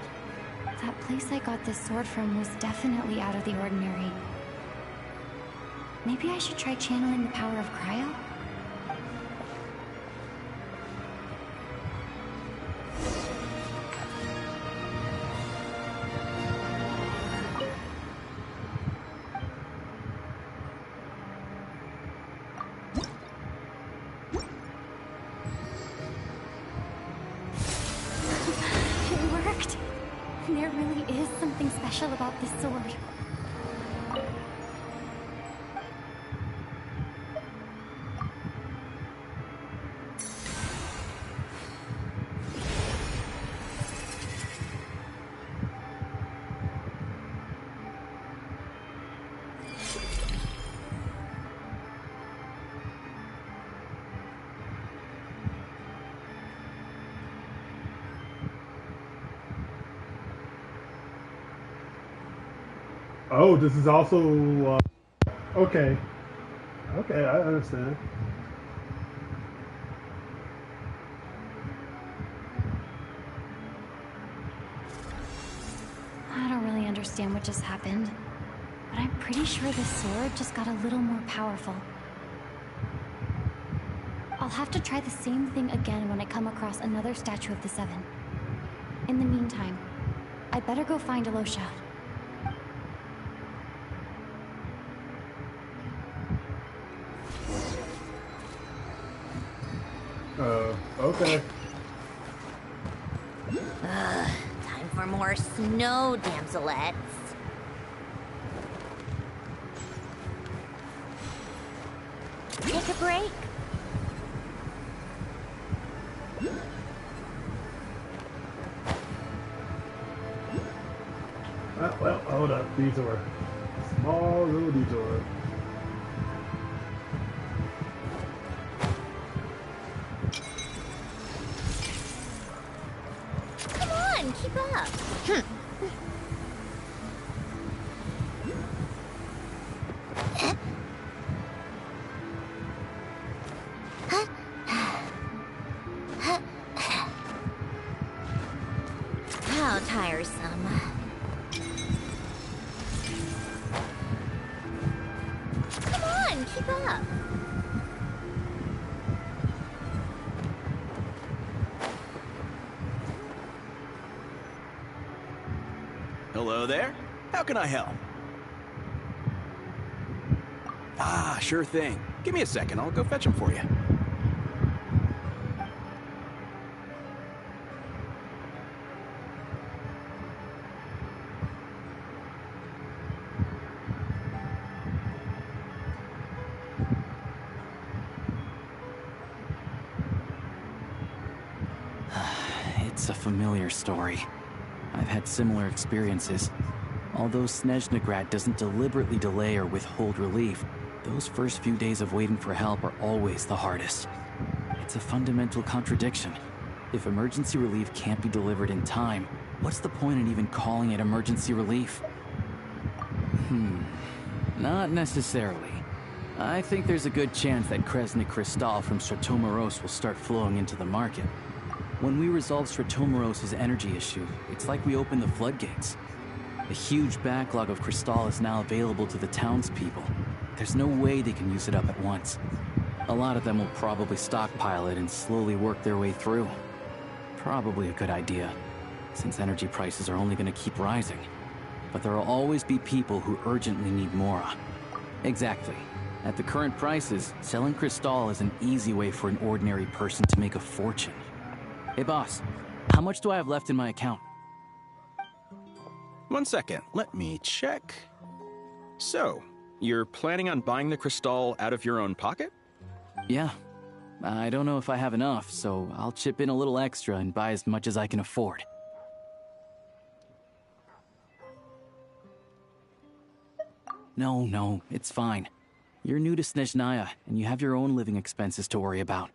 That place I got this sword from was definitely out of the ordinary. Maybe I should try channeling the power of cryo? There really is something special about this sword. Oh, this is also okay. Okay, I understand. I don't really understand what just happened, but I'm pretty sure this sword just got a little more powerful. I'll have to try the same thing again when I come across another statue of the Seven. In the meantime, I better go find Alosha. Okay. Time for more snow damselettes. Take a break. Well, hold up. Detour. Small little detour. Come on, keep up. How tiresome. Come on, keep up. Hello there. How can I help? Ah, sure thing. Give me a second. I'll go fetch them for you. It's a familiar story. I've had similar experiences. Although Snezhnegrad doesn't deliberately delay or withhold relief, those first few days of waiting for help are always the hardest. It's a fundamental contradiction. If emergency relief can't be delivered in time, what's the point in even calling it emergency relief? Not necessarily. I think there's a good chance that Kresnik Crystal from Stratomoros will start flowing into the market. When we resolve Stratomoros' energy issue, it's like we open the floodgates. A huge backlog of Crystal is now available to the townspeople. There's no way they can use it up at once. A lot of them will probably stockpile it and slowly work their way through. Probably a good idea, since energy prices are only going to keep rising. But there will always be people who urgently need Mora. Exactly. At the current prices, selling Crystal is an easy way for an ordinary person to make a fortune. Hey boss, how much do I have left in my account? 1 second. Let me check. So, you're planning on buying the Crystal out of your own pocket? Yeah. I don't know if I have enough, so I'll chip in a little extra and buy as much as I can afford. No, it's fine. You're new to Snezhnaya, and you have your own living expenses to worry about.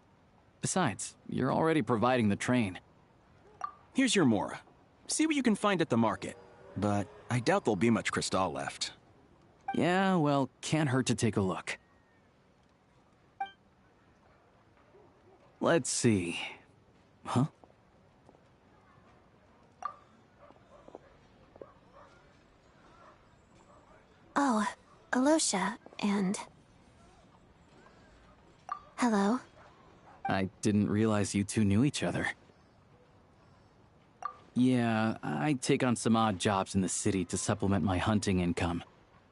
Besides, you're already providing the train. Here's your Mora. See what you can find at the market. But I doubt there'll be much Crystal left. Yeah, well, can't hurt to take a look. Let's see. Huh? Oh, Alosha, and... Hello. I didn't realize you two knew each other. Yeah, I take on some odd jobs in the city to supplement my hunting income.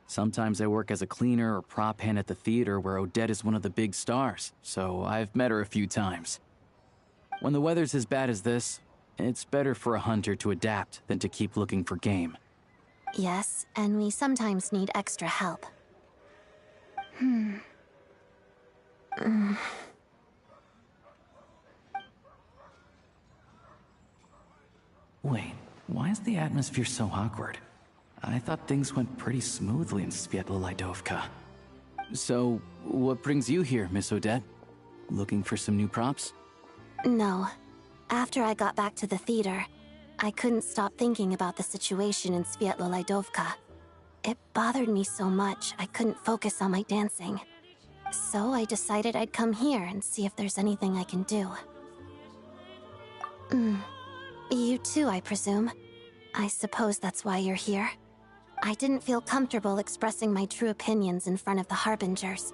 Sometimes I work as a cleaner or prop hand at the theater where Odette is one of the big stars, so I've met her a few times. When the weather's as bad as this, It's better for a hunter to adapt than to keep looking for game. Yes, and we sometimes need extra help. Wait, why is the atmosphere so awkward? I thought things went pretty smoothly in Sviatlo-Lidovka. So, what brings you here, Miss Odette? Looking for some new props? No. After I got back to the theater, I couldn't stop thinking about the situation in Sviatlo-Lidovka. It bothered me so much, I couldn't focus on my dancing. So I decided I'd come here and see if there's anything I can do. You too, I presume. I suppose that's why you're here. I didn't feel comfortable expressing my true opinions in front of the Harbingers.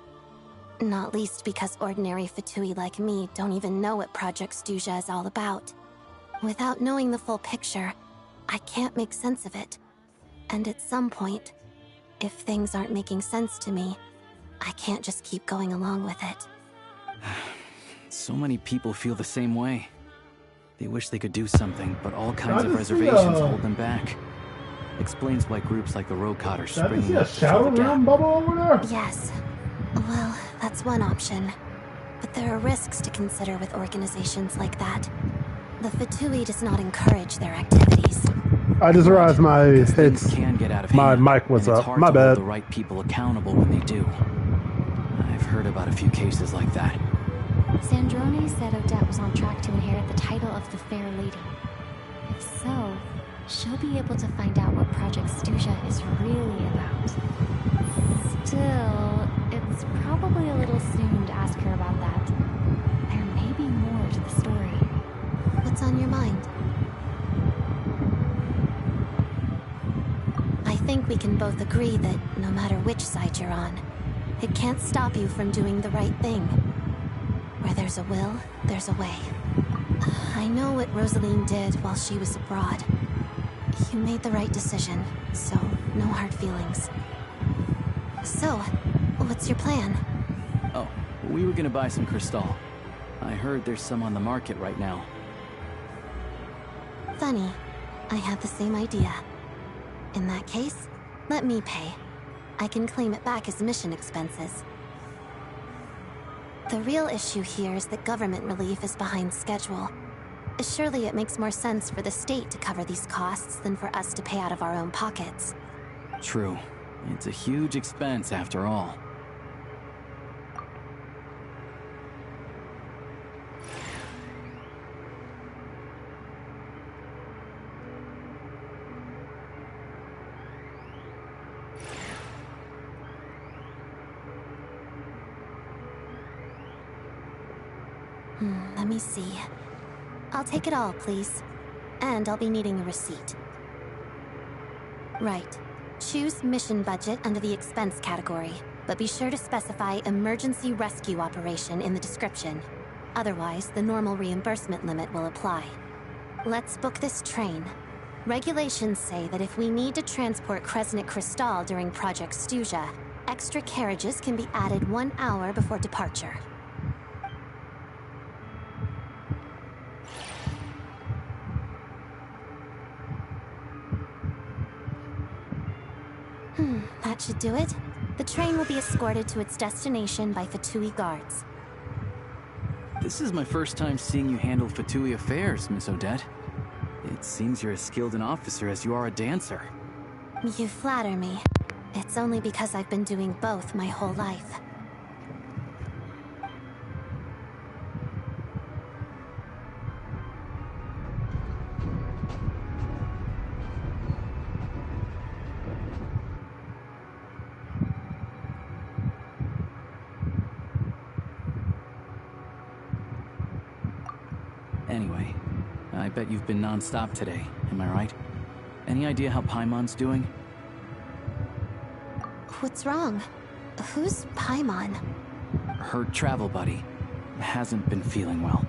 Not least because ordinary Fatui like me don't even know what Project Stuja is all about. Without knowing the full picture, I can't make sense of it. And at some point, if things aren't making sense to me, I can't just keep going along with it. So many people feel the same way. They wish they could do something, but all kinds of reservations hold them back. Explains why groups like the Rokot are springing up to fill the gap. Bubble over there? Yes. Well, that's one option. But there are risks to consider with organizations like that. The Fatui does not encourage their activities. I just realized my Can get out of my hand, mic was and it's up. hard My to hold bad. the right people accountable when they do. I've heard about a few cases like that. Sandrone said Odette was on track to inherit the title of the Fair Lady. If so, she'll be able to find out what Project Stuja is really about. Still, it's probably a little soon to ask her about that. There may be more to the story. What's on your mind? I think we can both agree that no matter which side you're on, it can't stop you from doing the right thing. Where there's a will, there's a way. I know what Rosaline did while she was abroad. You made the right decision, so no hard feelings. So, what's your plan? Oh, we were gonna buy some Crystal. I heard there's some on the market right now. Funny. I had the same idea. In that case, let me pay. I can claim it back as mission expenses. The real issue here is that government relief is behind schedule. Surely it makes more sense for the state to cover these costs than for us to pay out of our own pockets. True. It's a huge expense after all. Let me see. I'll take it all, please. And I'll be needing a receipt. Right. Choose mission budget under the expense category, but be sure to specify emergency rescue operation in the description. Otherwise, the normal reimbursement limit will apply. Let's book this train. Regulations say that if we need to transport Kresnik Crystal during Project Stuja, extra carriages can be added 1 hour before departure. That should do it. The train will be escorted to its destination by Fatui guards. This is my first time seeing you handle Fatui affairs, Miss Odette. It seems you're as skilled an officer as you are a dancer. You flatter me. It's only because I've been doing both my whole life. Anyway, I bet you've been non-stop today, am I right? Any idea how Paimon's doing? What's wrong? Who's Paimon? Her travel buddy hasn't been feeling well.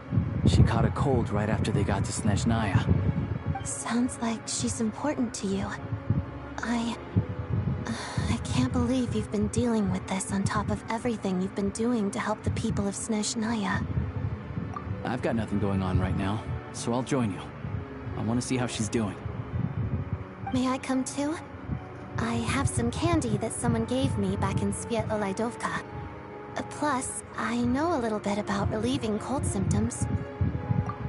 She caught a cold right after they got to Snezhnaya. Sounds like she's important to you. I can't believe you've been dealing with this on top of everything you've been doing to help the people of Snezhnaya. I've got nothing going on right now, so I'll join you. I want to see how she's doing. May I come too? I have some candy that someone gave me back in Svietla-Lidovka. Plus, I know a little bit about relieving cold symptoms.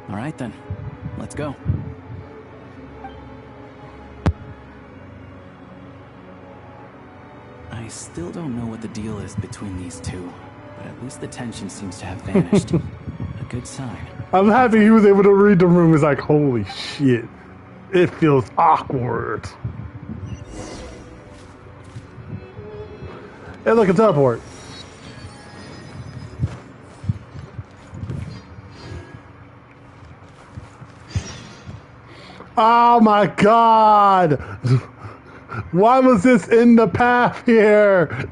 All right then, let's go. I still don't know what the deal is between these two, but at least the tension seems to have vanished. A good sign. I'm happy he was able to read the room. It's like, holy shit. It feels awkward. Hey, look, a teleport. Oh my god! Why was this in the path here?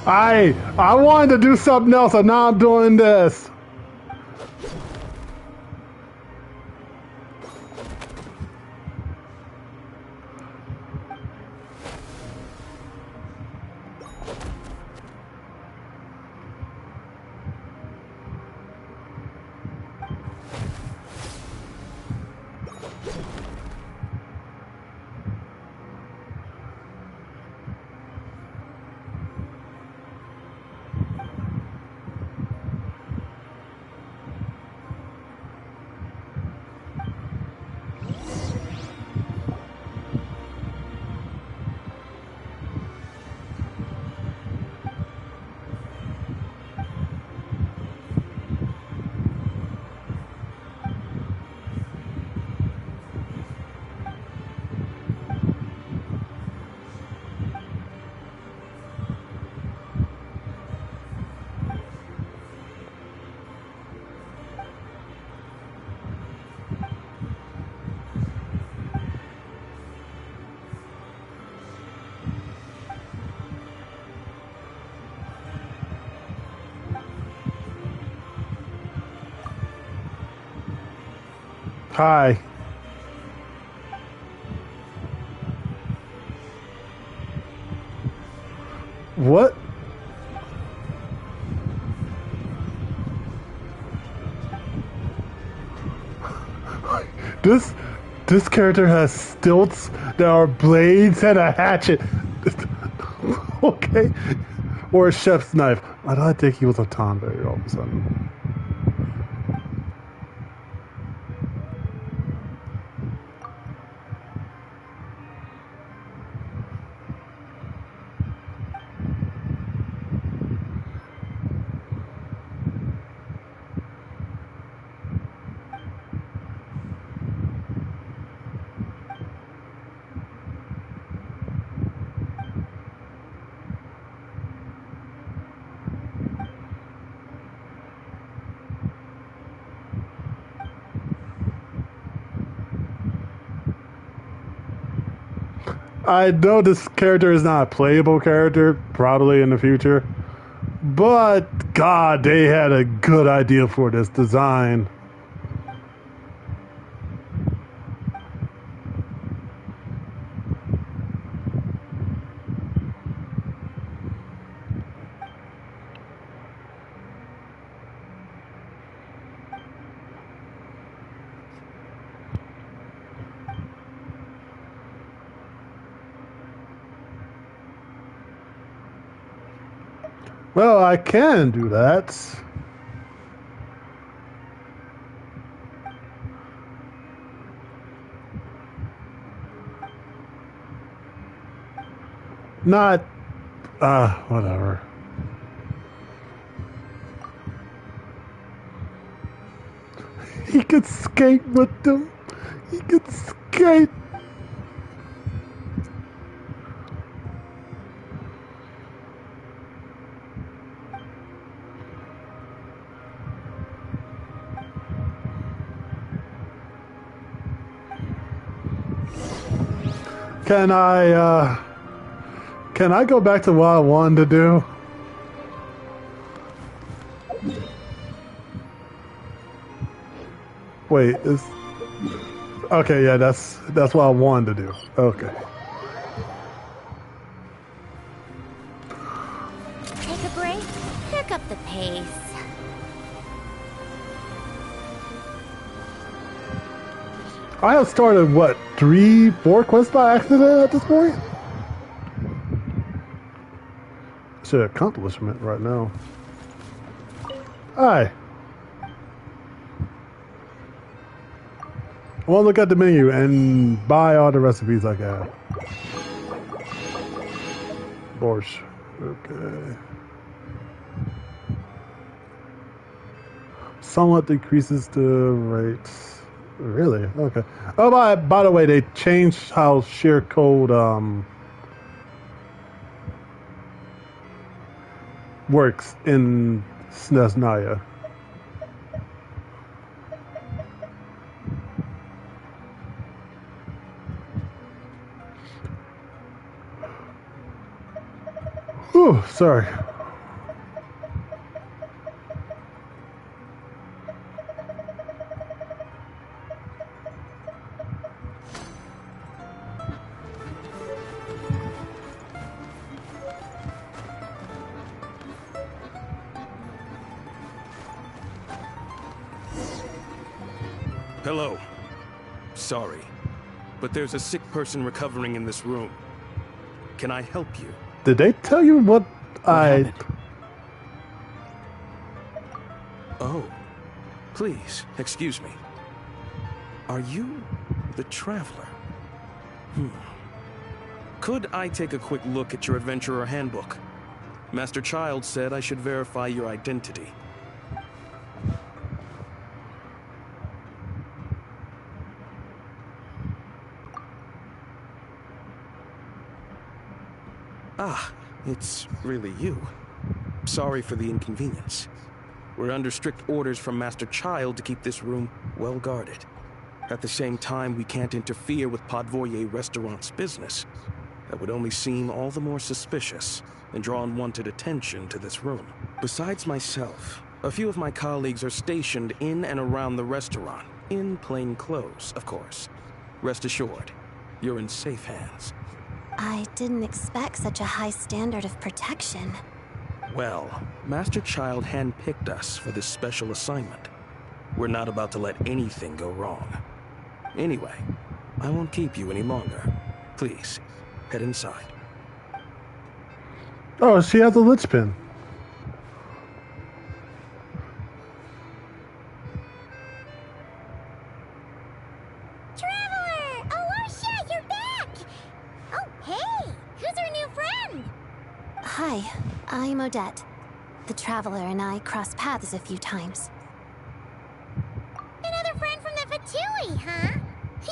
I wanted to do something else, and now I'm doing this. Hi. What? This character has stilts that are blades and a hatchet. Okay. Or a chef's knife. I don't think he was a tomboy all of a sudden. I know this character is not a playable character, probably in the future. But, God, they had a good idea for this design. Well, I can do that. Not, whatever. He could skate with them. He could skate. Can I go back to what I wanted to do? Wait, is... Okay, yeah, that's what I wanted to do. Okay. Take a break, pick up the pace. I have started, what, 3, 4 quests by accident at this point? It's an accomplishment right now. Hi. I want to look at the menu and buy all the recipes I got. Borscht. Okay. Somewhat decreases the rates. Really? Okay. Oh, by the way, they changed how share code works in Snezhnaya. Whew, sorry. Hello. Sorry, but there's a sick person recovering in this room. Can I help you? Did they tell you what I... Oh, please, excuse me. Are you the Traveler? Could I take a quick look at your Adventurer Handbook? Master Child said I should verify your identity. Ah, it's really you. Sorry for the inconvenience. We're under strict orders from Master Child to keep this room well guarded. At the same time, we can't interfere with Podvoye Restaurant's business. That would only seem all the more suspicious and draw unwanted attention to this room. Besides myself, a few of my colleagues are stationed in and around the restaurant, in plain clothes, of course. Rest assured, you're in safe hands. I didn't expect such a high standard of protection. Well, Master Child handpicked us for this special assignment. We're not about to let anything go wrong. Anyway, I won't keep you any longer. Please, head inside. Oh, she has a lich pin. Traveler! Alosha, you're back! Oh, hey! Who's our new friend? Hi, I'm Odette. The Traveler and I crossed paths a few times. Another friend from the Fatui, huh?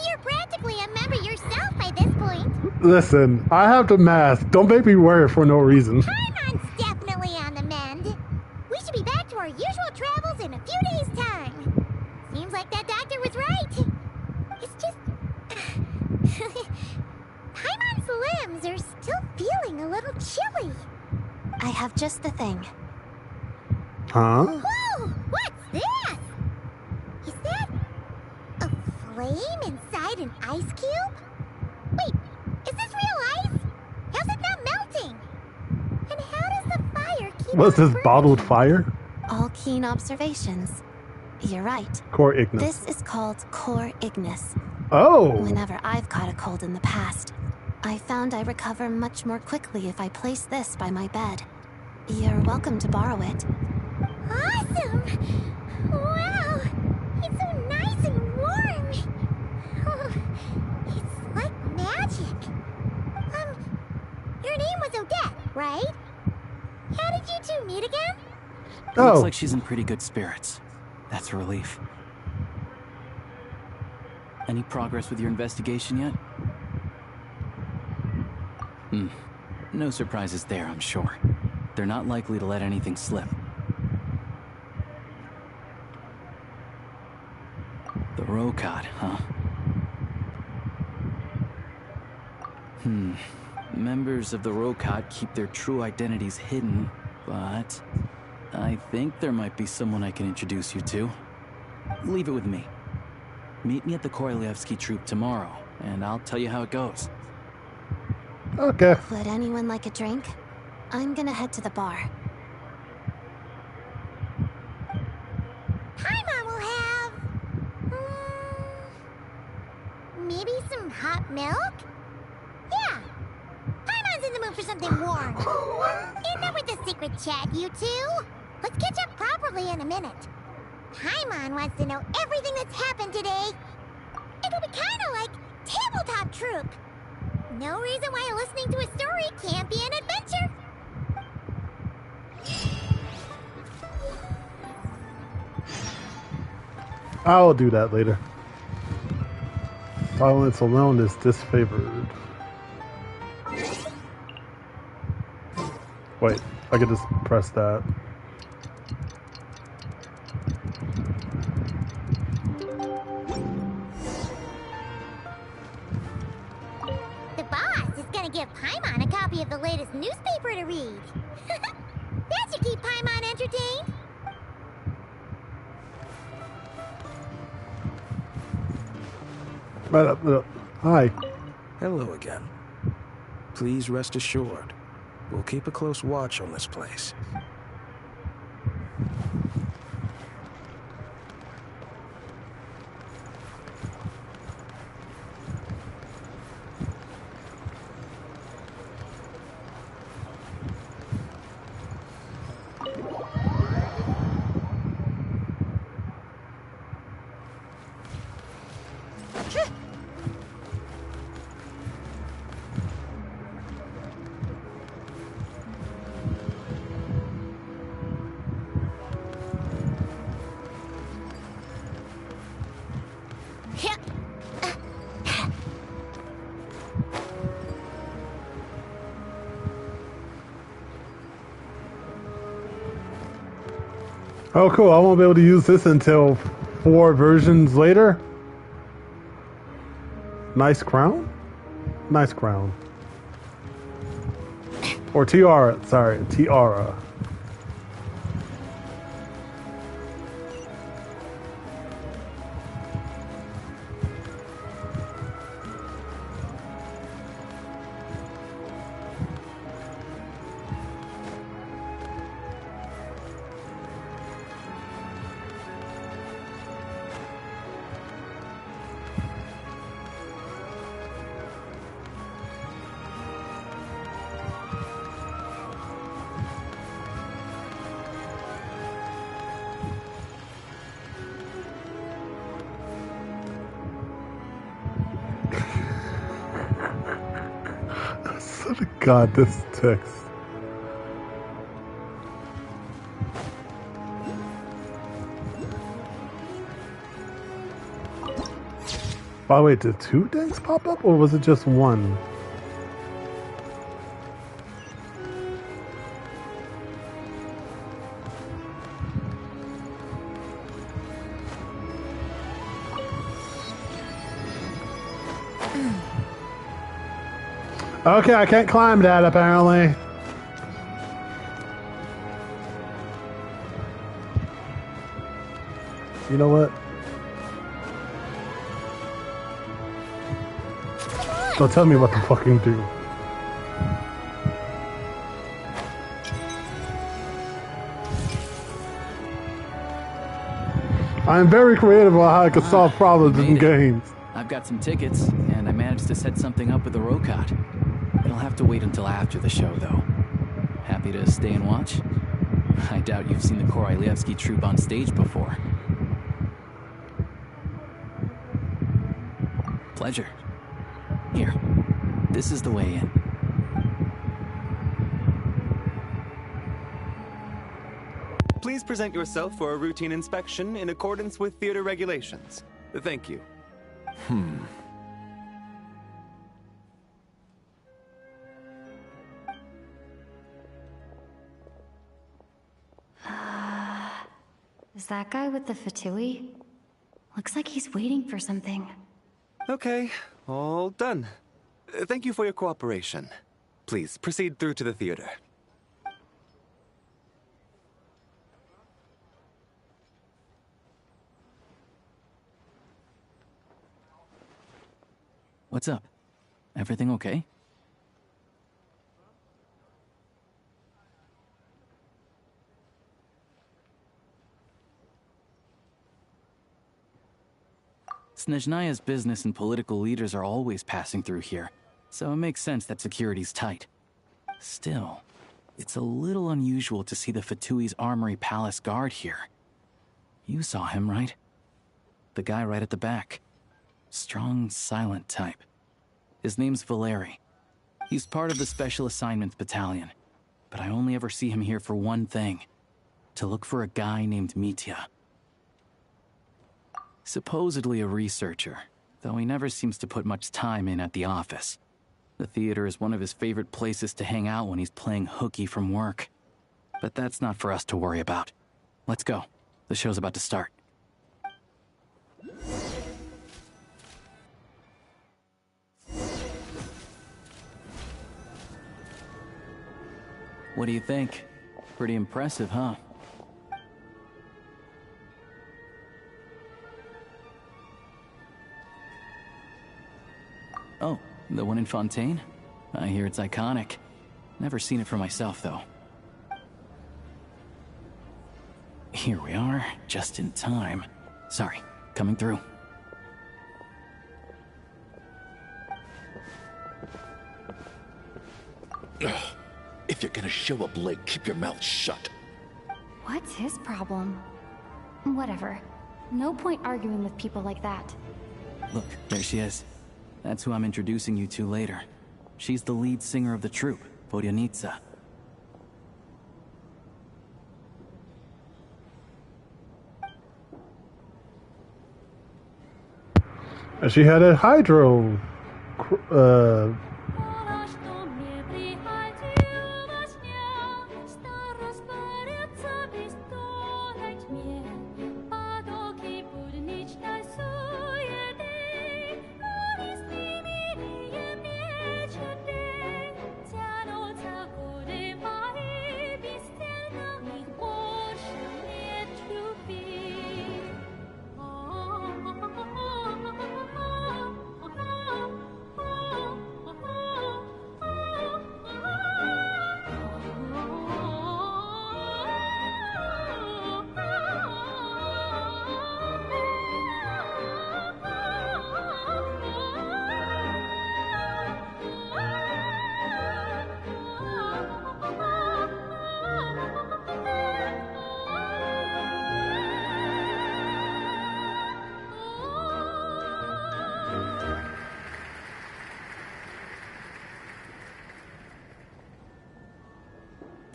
You're practically a member yourself by this point. Listen, I have the mask. Don't make me wear it for no reason. Paimon's definitely on the mend. We should be back to our usual travels in a few days' time. Seems like that doctor was right. It's just... Paimon's are still feeling a little chilly. I have just the thing. Huh? Whoa! What's this? Is that a flame inside an ice cube? Wait, is this real ice? How's it not melting? And how does the fire keep What's on this burning? bottled fire? All keen observations. You're right. Core Ignis. This is called Core Ignis. Oh! Whenever I've caught a cold in the past, I found I recover much more quickly if I place this by my bed. You're welcome to borrow it. Awesome! Wow! It's so nice and warm! Oh, it's like magic. Your name was Odette, right? How did you two meet again? Looks like she's in pretty good spirits. That's a relief. Any progress with your investigation yet? No surprises there, I'm sure. They're not likely to let anything slip. The Rokad, huh? Members of the Rokad keep their true identities hidden, but I think there might be someone I can introduce you to. Leave it with me. Meet me at the Korolyevsky Troop tomorrow, and I'll tell you how it goes. Okay. Would anyone like a drink? I'm gonna head to the bar. Paimon will have... maybe some hot milk? Yeah. Paimon's in the mood for something warm. Enough with the secret chat, you two. Let's catch up properly in a minute. Paimon wants to know everything that's happened today. It'll be kind of like Tabletop Troop. No reason why listening to a story can't be an adventure. I'll do that later. Silence alone is disfavored. Wait, I could just press that. The boss is gonna give Paimon a copy of the latest newspaper to read. That should keep Paimon entertained. Hi. Hello again. Please rest assured, we'll keep a close watch on this place. Oh, cool. I won't be able to use this until 4 versions later. Nice crown? Nice crown. Or tiara. Sorry, tiara. God, this text. By the way, did 2 decks pop up, or was it just 1? Okay, I can't climb that apparently. You know what? Don't tell me what to fucking do. I am very creative on how I can solve problems in games. I've got some tickets, and I managed to set something up with the Rokot. It'll have to wait until after the show, though. Happy to stay and watch? I doubt you've seen the Korolyevsky troupe on stage before. Pleasure. Here, this is the way in. Please present yourself for a routine inspection in accordance with theater regulations. Thank you. Is that guy with the fatui? Looks like he's waiting for something. Okay, all done. Thank you for your cooperation. Please proceed through to the theater. What's up? Everything okay? Snezhnaya's business and political leaders are always passing through here, so it makes sense that security's tight. Still, it's a little unusual to see the Fatui's Armory Palace guard here. You saw him, right? The guy right at the back. Strong, silent type. His name's Valeri. He's part of the Special Assignments Battalion, but I only ever see him here for one thing. To look for a guy named Mitya. Supposedly a researcher, though he never seems to put much time in at the office. The theater is one of his favorite places to hang out when he's playing hooky from work. But that's not for us to worry about. Let's go. The show's about to start. What do you think? Pretty impressive, huh? Oh, the one in Fontaine? I hear it's iconic. Never seen it for myself, though. Here we are, just in time. Sorry, coming through. If you're gonna show up late, keep your mouth shut. What's his problem? Whatever. No point arguing with people like that. Look, there she is. That's who I'm introducing you to later. She's the lead singer of the troupe, Vodyanitsa. And she had a hydro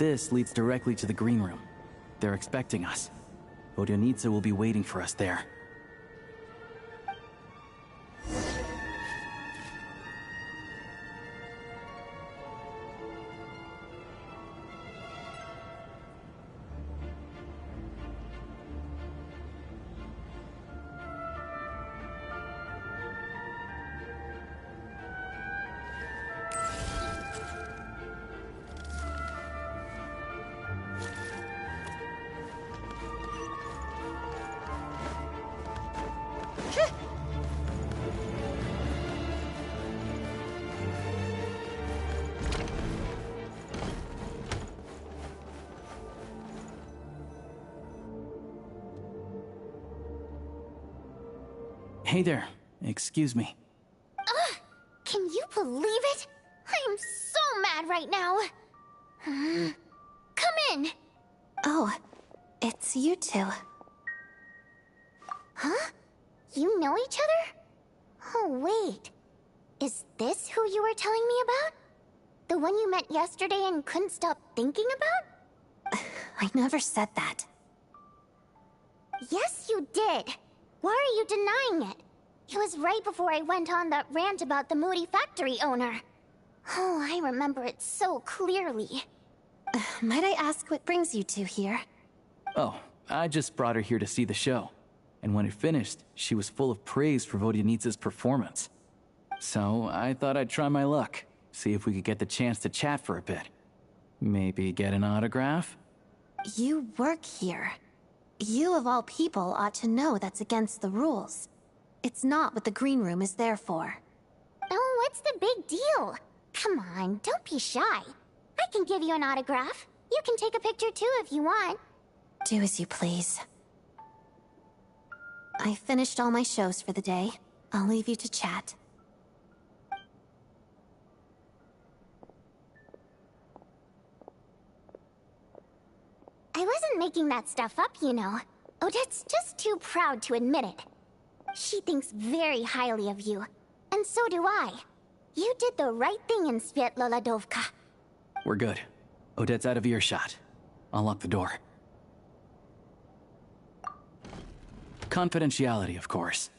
This leads directly to the green room. They're expecting us. Vodyanitsa will be waiting for us there. Hey there. Excuse me. Ugh! Can you believe it? I am so mad right now. Come in. Oh, it's you two. Huh? You know each other? Oh, wait. Is this who you were telling me about? The one you met yesterday and couldn't stop thinking about? I never said that. Yes, you did. Why are you denying it? It was right before I went on that rant about the moody factory owner. Oh, I remember it so clearly. Might I ask what brings you two here? Oh, I just brought her here to see the show. And when it finished, she was full of praise for Vodyanitsa's performance. So I thought I'd try my luck, see if we could get the chance to chat for a bit. Maybe get an autograph? You work here. You of all people ought to know that's against the rules. It's not what the green room is there for. Oh, what's the big deal? Come on, don't be shy. I can give you an autograph. You can take a picture too if you want. Do as you please. I finished all my shows for the day. I'll leave you to chat. I wasn't making that stuff up, you know. Odette's just too proud to admit it. She thinks very highly of you, and so do I. You did the right thing in Svietloladovka. We're good. Odette's out of earshot. I'll lock the door. Confidentiality, of course.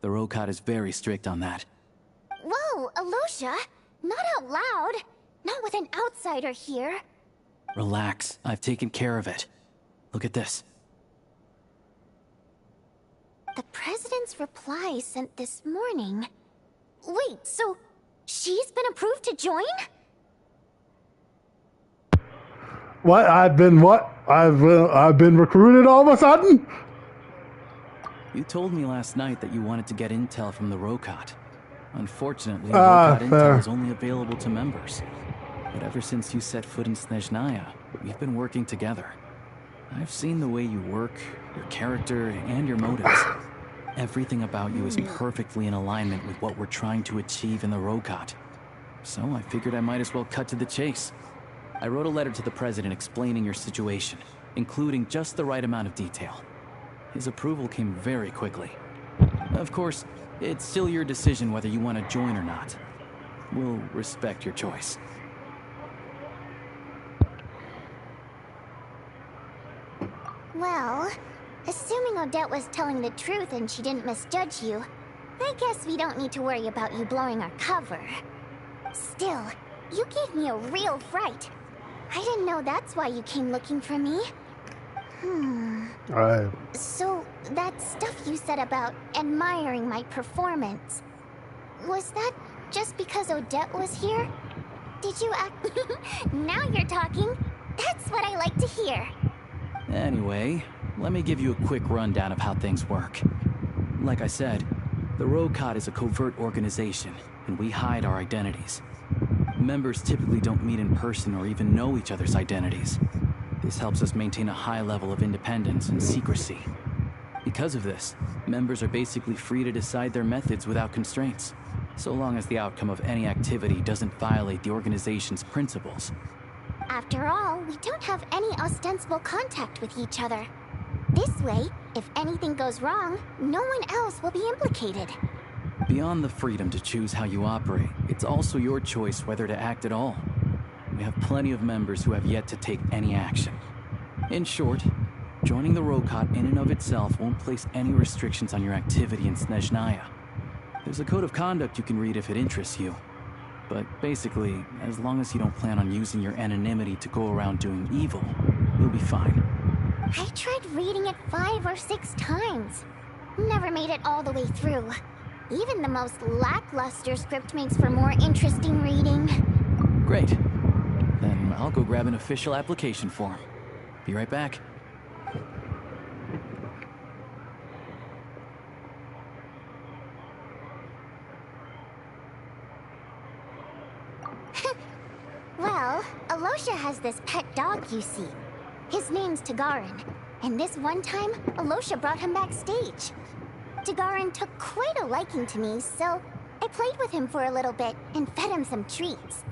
The Rokot is very strict on that. Whoa, Alosha! Not out loud! Not with an outsider here. Relax, I've taken care of it. Look at this. The President's reply sent this morning. Wait, so she's been approved to join? What? I've been recruited all of a sudden? You told me last night that you wanted to get intel from the Rokot. Unfortunately, Rokot intel is only available to members. But ever since you set foot in Snezhnaya, we've been working together. I've seen the way you work, your character, and your motives. Everything about you is perfectly in alignment with what we're trying to achieve in the Rokot. So I figured I might as well cut to the chase. I wrote a letter to the President explaining your situation, including just the right amount of detail. His approval came very quickly. Of course, it's still your decision whether you want to join or not. We'll respect your choice. Well, assuming Odette was telling the truth and she didn't misjudge you, I guess we don't need to worry about you blowing our cover. Still, you gave me a real fright. I didn't know that's why you came looking for me. Alright. So, that stuff you said about admiring my performance, was that just because Odette was here? Did you act... Now you're talking. That's what I like to hear. Anyway, let me give you a quick rundown of how things work. Like I said, the Rokot is a covert organization, and we hide our identities. Members typically don't meet in person or even know each other's identities. This helps us maintain a high level of independence and secrecy. Because of this, members are basically free to decide their methods without constraints, so long as the outcome of any activity doesn't violate the organization's principles. After all, we don't have any ostensible contact with each other. This way, if anything goes wrong, no one else will be implicated. Beyond the freedom to choose how you operate, it's also your choice whether to act at all. We have plenty of members who have yet to take any action. In short, joining the Rokot in and of itself won't place any restrictions on your activity in Snezhnaya. There's a code of conduct you can read if it interests you. But basically, as long as you don't plan on using your anonymity to go around doing evil, you'll be fine. I tried reading it 5 or 6 times. Never made it all the way through. Even the most lackluster script makes for more interesting reading. Great. Then I'll go grab an official application form. Be right back. Well, Alosha has this pet dog, you see. His name's Tagarin, and this one time, Alosha brought him backstage. Dagarin took quite a liking to me, so I played with him for a little bit and fed him some treats.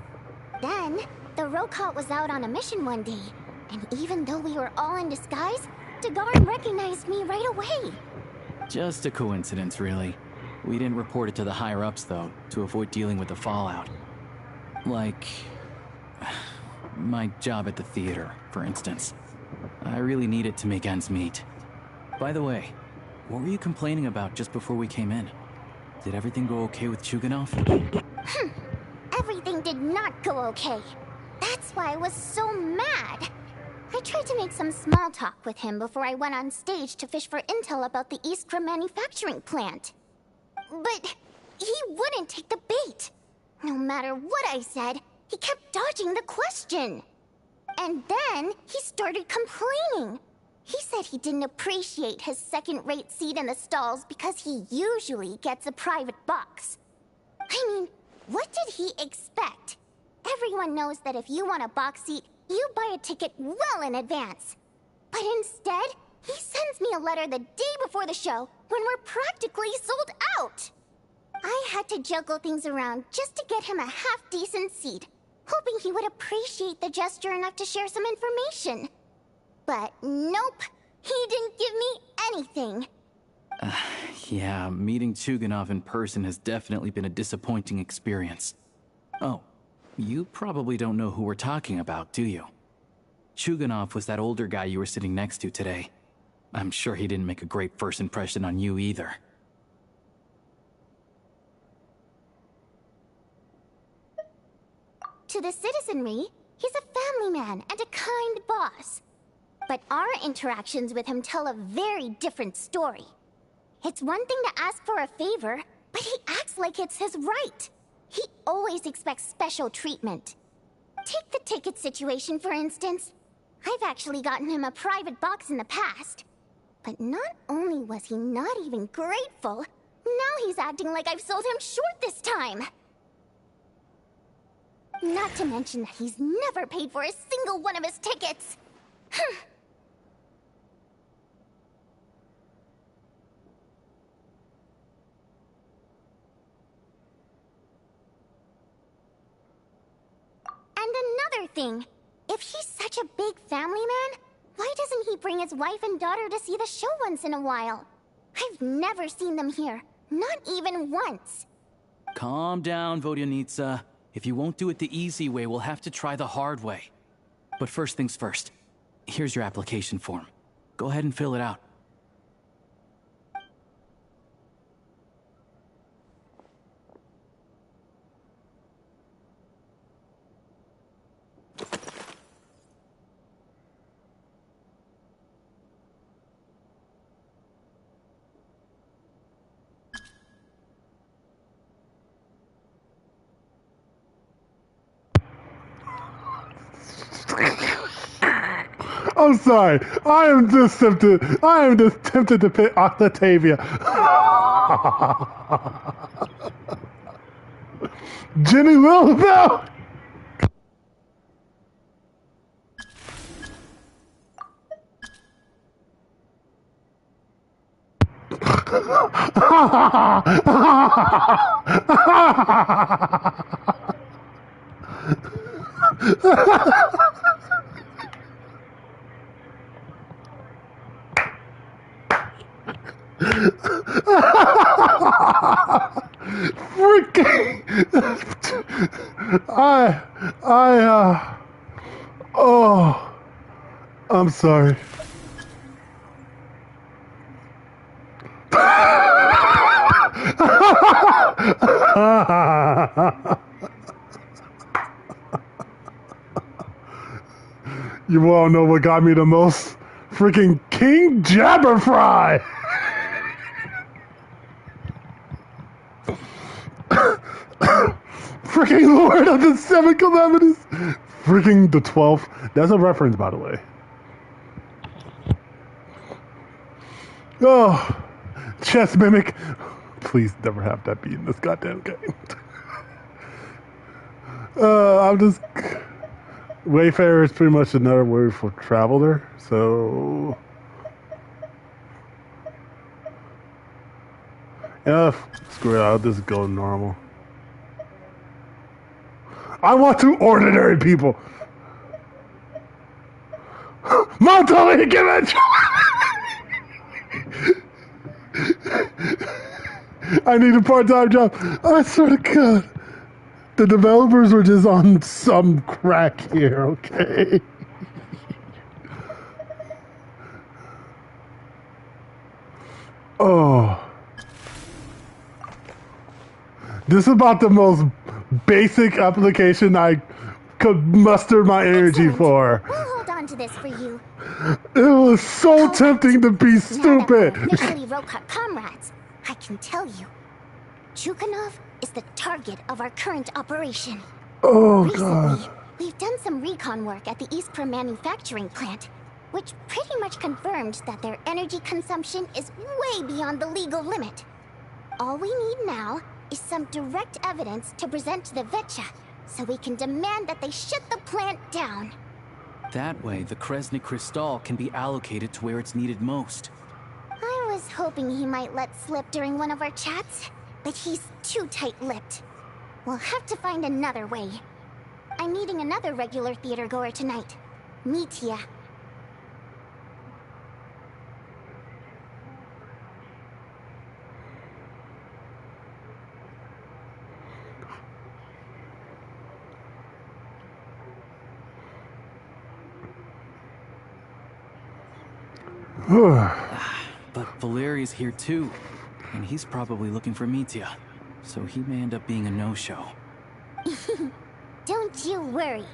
Then, the Rokot was out on a mission one day, and even though we were all in disguise, Dagarin recognized me right away. Just a coincidence, really. We didn't report it to the higher-ups, though, to avoid dealing with the fallout. Like... my job at the theater, for instance. I really needed to make ends meet. By the way, what were you complaining about just before we came in? Did everything go okay with Chuganov? Everything did not go okay. That's why I was so mad. I tried to make some small talk with him before I went on stage to fish for intel about the Iskra manufacturing plant. But he wouldn't take the bait. No matter what I said, he kept dodging the question. And then he started complaining. He said he didn't appreciate his second-rate seat in the stalls because he usually gets a private box. I mean, what did he expect? Everyone knows that if you want a box seat, you buy a ticket well in advance. But instead, he sends me a letter the day before the show when we're practically sold out. I had to juggle things around just to get him a half-decent seat, hoping he would appreciate the gesture enough to share some information. But nope, he didn't give me anything. Yeah, meeting Chuganov in person has definitely been a disappointing experience. Oh, you probably don't know who we're talking about, do you? Chuganov was that older guy you were sitting next to today. I'm sure he didn't make a great first impression on you either. To the citizenry, he's a family man and a kind boss. But our interactions with him tell a very different story. It's one thing to ask for a favor, but he acts like it's his right. He always expects special treatment. Take the ticket situation, for instance. I've actually gotten him a private box in the past. But not only was he not even grateful, now he's acting like I've sold him short this time. Not to mention that he's never paid for a single one of his tickets. And another thing, if he's such a big family man, why doesn't he bring his wife and daughter to see the show once in a while? I've never seen them here, not even once. Calm down, Vodyanitsa. If you won't do it the easy way, we'll have to try the hard way. But first things first. Here's your application form. Go ahead and fill it out. I'm sorry. I am just tempted to pick Octavia. Jenny Wilbell. Freaking! Oh, I'm sorry. You all know what got me the most? Freaking King Jabberfry! Freaking Lord of the Seven Calamities! Freaking the 12th. That's a reference, by the way. Oh, chess mimic. Please never have that be in this goddamn game. I'm just... Wayfarer is pretty much another word for traveler, so... Screw it, I'll just go normal. I want to ordinary people. Mom told me to give it. I need a part-time job. I swear to God. The developers were just on some crack here, okay? Oh. This is about the most basic application I could muster my energy for. We'll hold on to this for you. It was so tempting to be stupid. Now that we're officially Rokar comrades, I can tell you, Chukhanov is the target of our current operation. Oh, Recently, God. we've done some recon work at the Iskra manufacturing plant, which pretty much confirmed that their energy consumption is way beyond the legal limit. All we need now is some direct evidence to present to the Vetcha, so we can demand that they shut the plant down. That way, the Kresny Crystal can be allocated to where it's needed most. I was hoping he might let slip during one of our chats, but he's too tight-lipped. We'll have to find another way. I'm meeting another regular theater goer tonight, Mitya. But Valeri's here too, and he's probably looking for Mitya, so he may end up being a no-show. Don't you worry.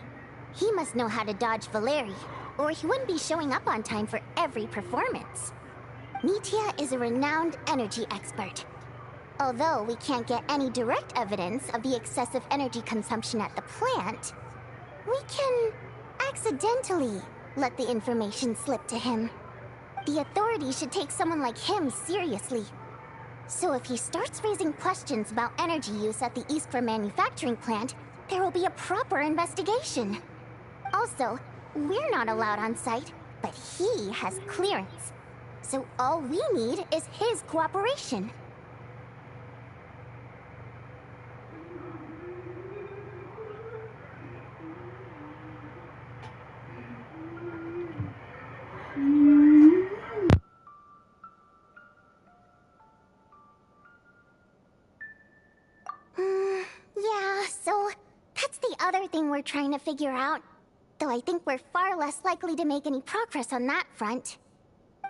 He must know how to dodge Valeri, or he wouldn't be showing up on time for every performance. Mitya is a renowned energy expert. Although we can't get any direct evidence of the excessive energy consumption at the plant, we can accidentally let the information slip to him. The authorities should take someone like him seriously. So if he starts raising questions about energy use at the Iskra manufacturing plant, there will be a proper investigation. Also, we're not allowed on site, but he has clearance. So all we need is his cooperation. Yeah, so that's the other thing we're trying to figure out. Though I think we're far less likely to make any progress on that front.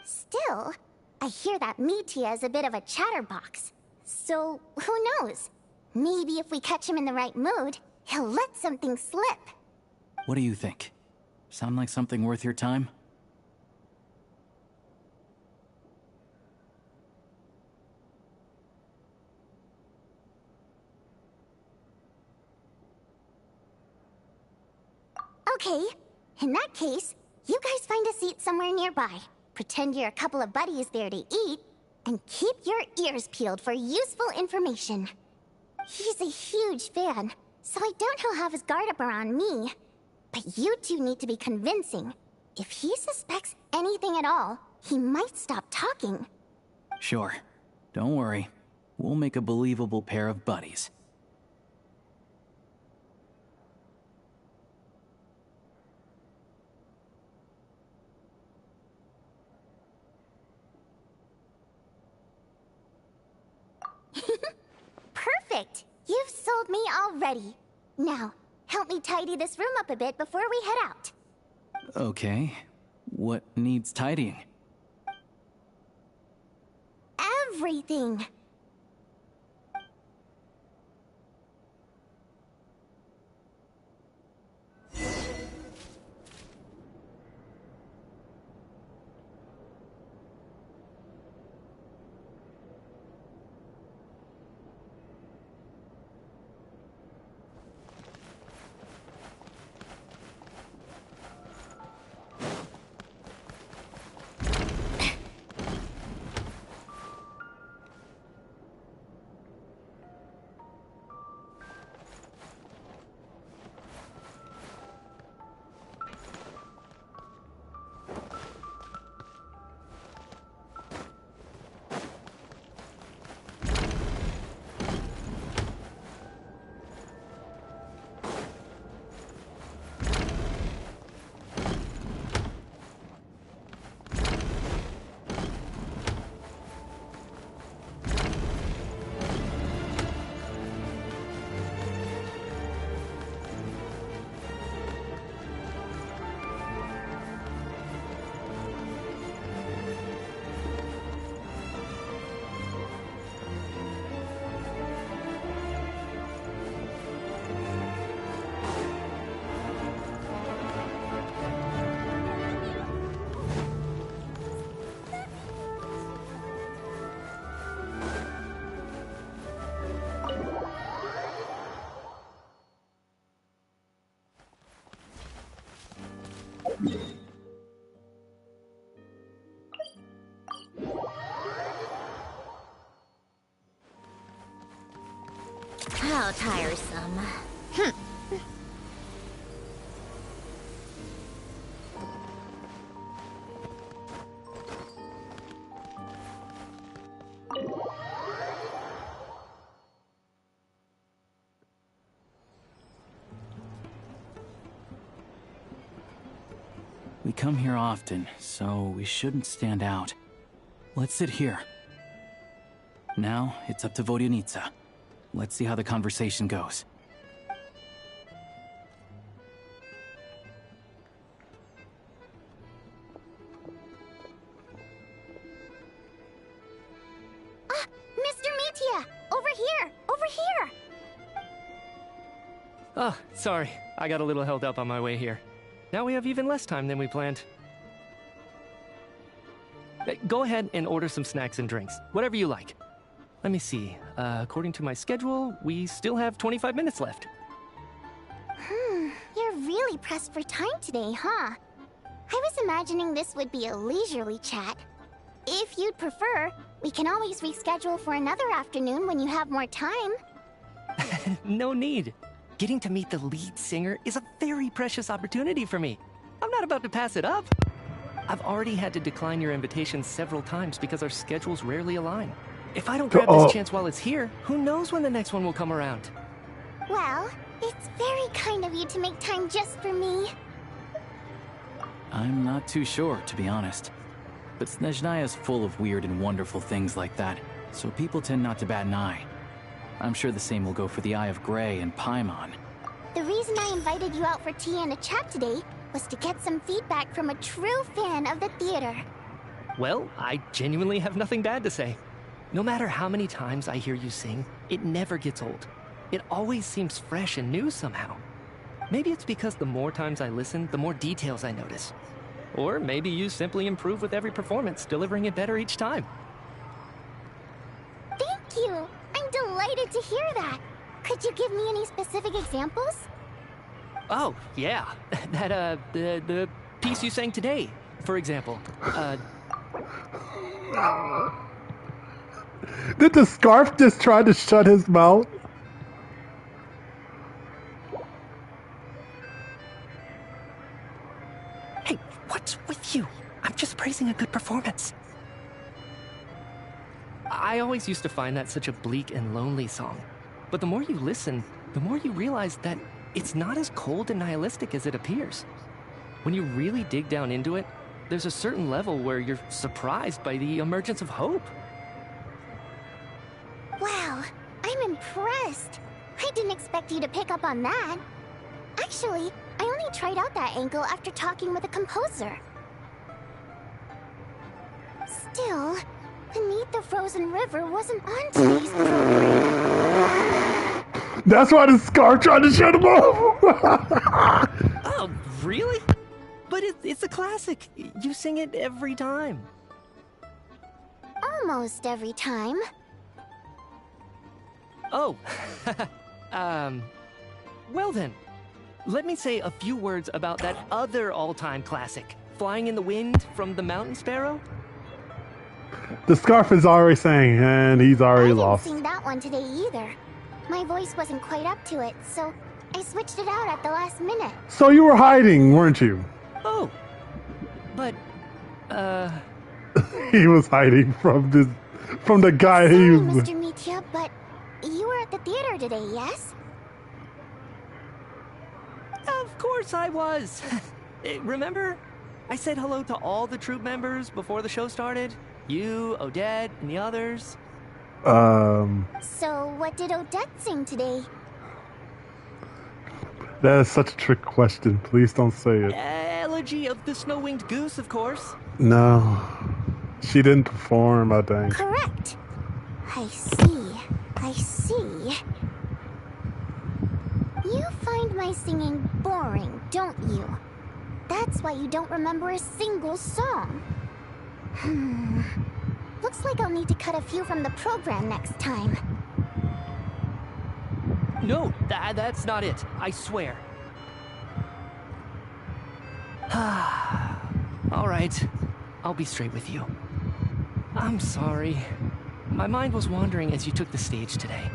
Still, I hear that Mitya is a bit of a chatterbox. So, who knows? Maybe if we catch him in the right mood, he'll let something slip. What do you think? Sound like something worth your time? Okay, in that case, you guys find a seat somewhere nearby. Pretend you're a couple of buddies there to eat, and keep your ears peeled for useful information. He's a huge fan, so I doubt he'll have his guard up around me. But you two need to be convincing. If he suspects anything at all, he might stop talking. Sure. Don't worry. We'll make a believable pair of buddies. Perfect! You've sold me already. Now, help me tidy this room up a bit before we head out. Okay. What needs tidying? Everything! How tiresome. We come here often, so we shouldn't stand out. Let's sit here. Now, it's up to Vodyanica. Let's see how the conversation goes. Mr. Metia! Over here! Over here! Oh, sorry. I got a little held up on my way here. Now we have even less time than we planned. Go ahead and order some snacks and drinks. Whatever you like. Let me see. According to my schedule, we still have 25 minutes left. You're really pressed for time today, huh? I was imagining this would be a leisurely chat. If you'd prefer, we can always reschedule for another afternoon when you have more time. No need. Getting to meet the lead singer is a very precious opportunity for me. I'm not about to pass it up. I've already had to decline your invitation several times because our schedules rarely align. If I don't grab this chance while it's here, who knows when the next one will come around? Well, it's very kind of you to make time just for me. I'm not too sure, to be honest. But Snezhnaya is full of weird and wonderful things like that, so people tend not to bat an eye. I'm sure the same will go for the Eye of Grey and Paimon. The reason I invited you out for tea and a chat today was to get some feedback from a true fan of the theater. Well, I genuinely have nothing bad to say. No matter how many times I hear you sing, it never gets old. It always seems fresh and new somehow. Maybe it's because the more times I listen, the more details I notice. Or maybe you simply improve with every performance, delivering it better each time. Thank you! I'm delighted to hear that. Could you give me any specific examples? Oh, yeah. That, the piece you sang today, for example. Did the scarf just try to shut his mouth? Hey, what's with you? I'm just praising a good performance. I always used to find that such a bleak and lonely song. But the more you listen, the more you realize that it's not as cold and nihilistic as it appears. When you really dig down into it, there's a certain level where you're surprised by the emergence of hope. Wow, I'm impressed. I didn't expect you to pick up on that. Actually, I only tried out that angle after talking with a composer. Still, Beneath the Frozen River wasn't on today's program. That's why the scarf tried to shut him off. Oh, really? But it's a classic. You sing it every time. Almost every time. Oh, well then, let me say a few words about that other all-time classic, Flying in the Wind from the Mountain Sparrow. The scarf is already sang, and he's already lost. I didn't sing that one today either. My voice wasn't quite up to it, so I switched it out at the last minute. So you were hiding, weren't you? Oh, but, He was hiding from the guy Sorry, he was... Mr. Mitya, but you were at the theater today, yes? Of course I was. Remember? I said hello to all the troupe members before the show started. You, Odette, and the others. So what did Odette sing today? That is such a trick question. Please don't say it. Elegy of the Snow-Winged Goose, of course. No. She didn't perform, I think. Correct. I see. I see. You find my singing boring, don't you? That's why you don't remember a single song. Looks like I'll need to cut a few from the program next time. No, that's not it. I swear. All right. I'll be straight with you. I'm sorry. My mind was wandering as you took the stage today.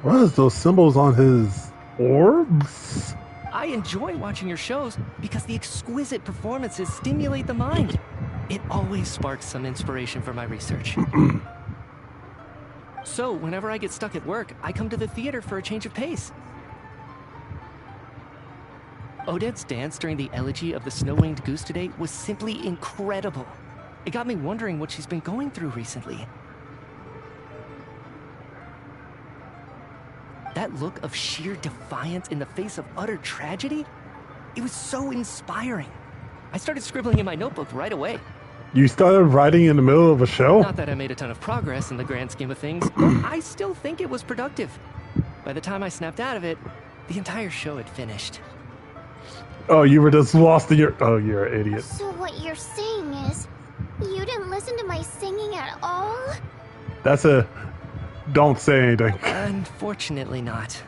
What is those symbols on his orbs? I enjoy watching your shows because the exquisite performances stimulate the mind. It always sparks some inspiration for my research. So, whenever I get stuck at work, I come to the theater for a change of pace. Odette's dance during the elegy of the snow-winged goose today was simply incredible. It got me wondering what she's been going through recently. That look of sheer defiance in the face of utter tragedy? It was so inspiring. I started scribbling in my notebook right away. You started writing in the middle of a show? Not that I made a ton of progress in the grand scheme of things, but I still think it was productive. By the time I snapped out of it, the entire show had finished. Oh, you were just lost in your... Oh, you're an idiot. So what you're saying is, you didn't listen to my singing at all? That's a... Don't say anything. Unfortunately not.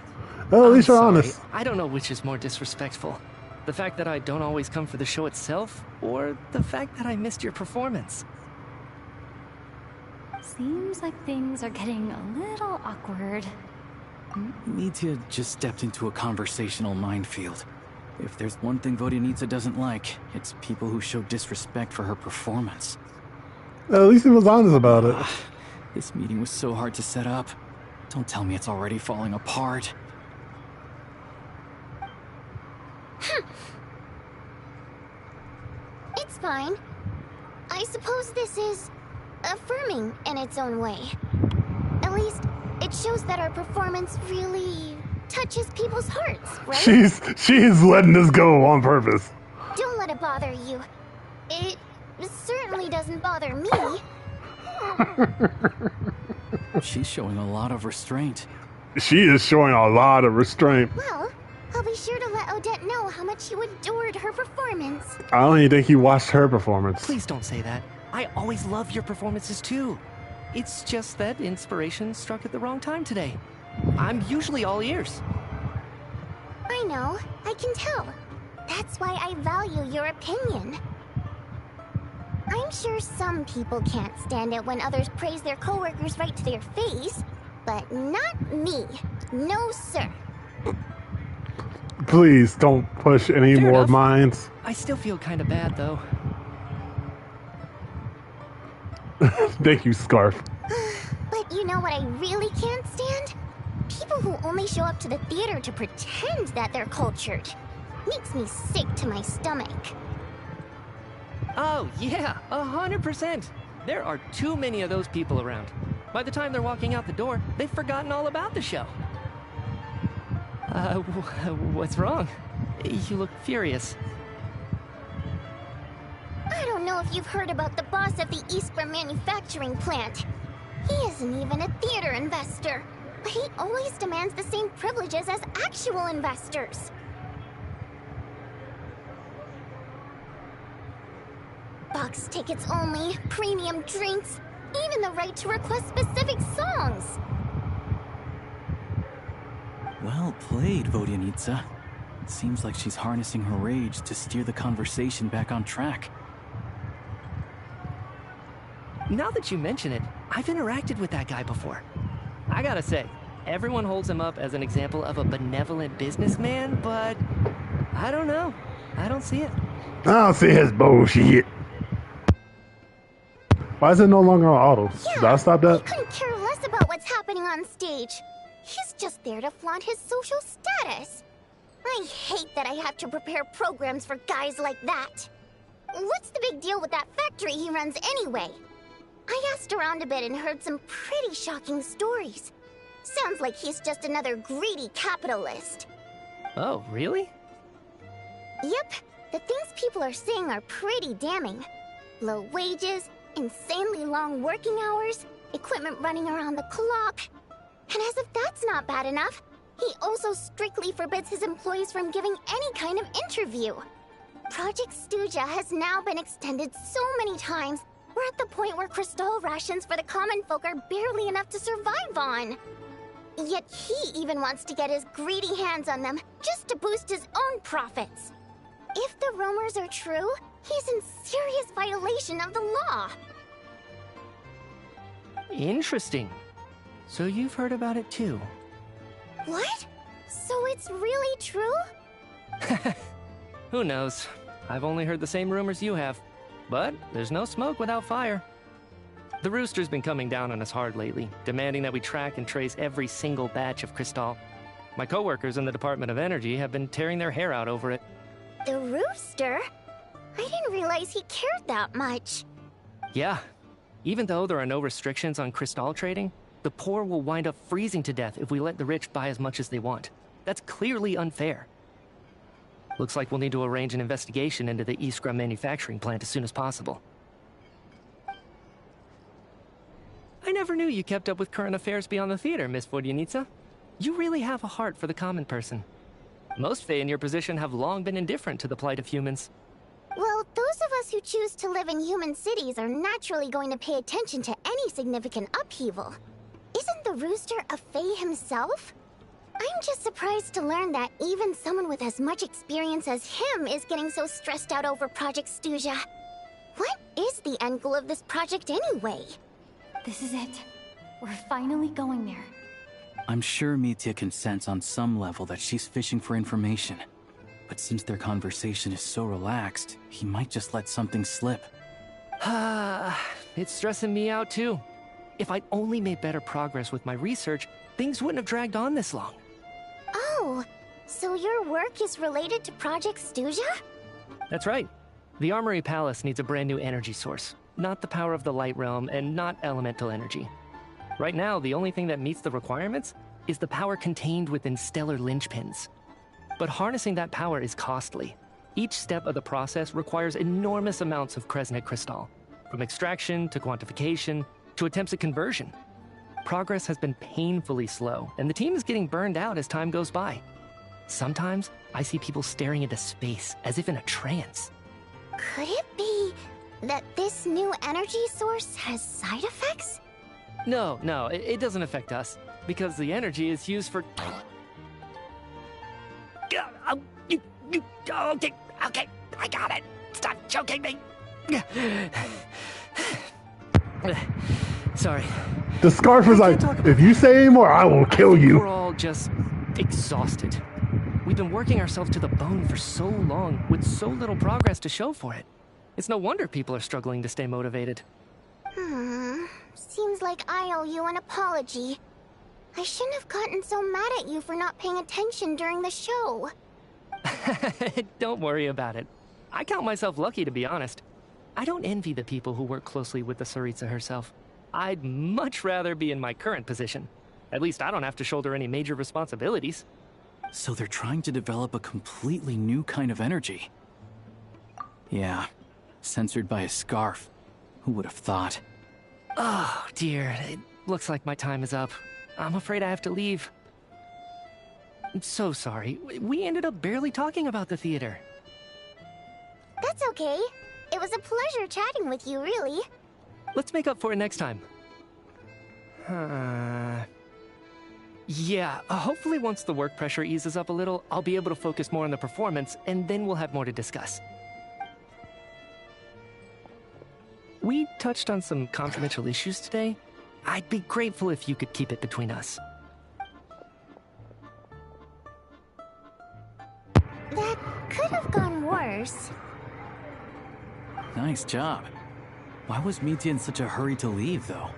Well, at least you're sorry. honest. I don't know which is more disrespectful. The fact that I don't always come for the show itself, or the fact that I missed your performance. Seems like things are getting a little awkward. Nitya just stepped into a conversational minefield. If there's one thing Vodyanitsa doesn't like, it's people who show disrespect for her performance. At least he was honest about it. This meeting was so hard to set up. Don't tell me it's already falling apart. It's fine. I suppose this is affirming in its own way. At least, it shows that our performance really touches people's hearts, right? She's letting this go on purpose. Don't let it bother you. It certainly doesn't bother me. She's showing a lot of restraint. She is showing a lot of restraint. Well, I'll be sure to let Odette know how much you adored her performance. I don't even think he watched her performance. Please don't say that. I always love your performances too. It's just that inspiration struck at the wrong time today. I'm usually all ears. I know, I can tell. That's why I value your opinion. I'm sure some people can't stand it when others praise their coworkers right to their face, but not me. No, sir. Please don't push any Fair more enough. minds. I still feel kind of bad though. Thank you, Scarf. But you know what I really can't stand? People who only show up to the theater to pretend that they're cultured. Makes me sick to my stomach. Oh, yeah, 100%. There are too many of those people around. By the time they're walking out the door, they've forgotten all about the show. What's wrong? You look furious. I don't know if you've heard about the boss of the Eastgrim manufacturing plant. He isn't even a theater investor, but he always demands the same privileges as actual investors. Box tickets only, premium drinks, even the right to request specific songs. Well played, Vodyanitsa. It seems like she's harnessing her rage to steer the conversation back on track. Now that you mention it, I've interacted with that guy before. I gotta say, everyone holds him up as an example of a benevolent businessman, but I don't know. I don't see it. I don't see his bullshit. Why is it no longer on auto? Did I stop that? He couldn't care less about what's happening on stage. He's just there to flaunt his social status. I hate that I have to prepare programs for guys like that. What's the big deal with that factory he runs anyway? I asked around a bit and heard some pretty shocking stories. Sounds like he's just another greedy capitalist. Oh, really? Yep, the things people are saying are pretty damning. Low wages, insanely long working hours, equipment running around the clock. And as if that's not bad enough, he also strictly forbids his employees from giving any kind of interview. Project Stuja has now been extended so many times, we're at the point where crystal rations for the common folk are barely enough to survive on. Yet he even wants to get his greedy hands on them just to boost his own profits. If the rumors are true, he's in serious violation of the law. Interesting. So you've heard about it too. What? So it's really true? Who knows? I've only heard the same rumors you have. But there's no smoke without fire. The Rooster's been coming down on us hard lately, demanding that we track and trace every single batch of Crystal. My coworkers in the Department of Energy have been tearing their hair out over it. The Rooster? I didn't realize he cared that much. Yeah. Even though there are no restrictions on Crystal trading, the poor will wind up freezing to death if we let the rich buy as much as they want. That's clearly unfair. Looks like we'll need to arrange an investigation into the Iskra manufacturing plant as soon as possible. I never knew you kept up with current affairs beyond the theater, Miss Vodyanitsa. You really have a heart for the common person. Most Fae in your position have long been indifferent to the plight of humans. Well, those of us who choose to live in human cities are naturally going to pay attention to any significant upheaval. Isn't the Rooster a Fae himself? I'm just surprised to learn that even someone with as much experience as him is getting so stressed out over Project Stuja. What is the end goal of this project anyway? This is it. We're finally going there. I'm sure Mitya can sense on some level that she's fishing for information. But since their conversation is so relaxed, he might just let something slip. It's stressing me out too. If I'd only made better progress with my research, things wouldn't have dragged on this long. Oh, so your work is related to Project Stuja? That's right. The Armory Palace needs a brand new energy source. Not the power of the Light Realm, and not elemental energy. Right now, the only thing that meets the requirements is the power contained within stellar linchpins. But harnessing that power is costly. Each step of the process requires enormous amounts of Kresnet crystal, from extraction to quantification to attempts at conversion. Progress has been painfully slow, and the team is getting burned out as time goes by. Sometimes, I see people staring into space as if in a trance. Could it be that this new energy source has side effects? No, it doesn't affect us, because the energy is used for... Okay, I got it. Stop choking me. Sorry. The scarf is like, if you say any more, I will kill you. We're all just exhausted. We've been working ourselves to the bone for so long, with so little progress to show for it. It's no wonder people are struggling to stay motivated. Seems like I owe you an apology. I shouldn't have gotten so mad at you for not paying attention during the show. Don't worry about it. I count myself lucky, to be honest. I don't envy the people who work closely with the Tsaritsa herself. I'd much rather be in my current position. At least I don't have to shoulder any major responsibilities. So they're trying to develop a completely new kind of energy. Yeah, censored by a scarf. Who would have thought? Oh, dear. It looks like my time is up. I'm afraid I have to leave. I'm so sorry. We ended up barely talking about the theater. That's okay. It was a pleasure chatting with you, really. Let's make up for it next time. Yeah, hopefully once the work pressure eases up a little, I'll be able to focus more on the performance, and then we'll have more to discuss. We touched on some confidential issues today. I'd be grateful if you could keep it between us. That could have gone worse. Nice job. Why was Mitya in such a hurry to leave, though?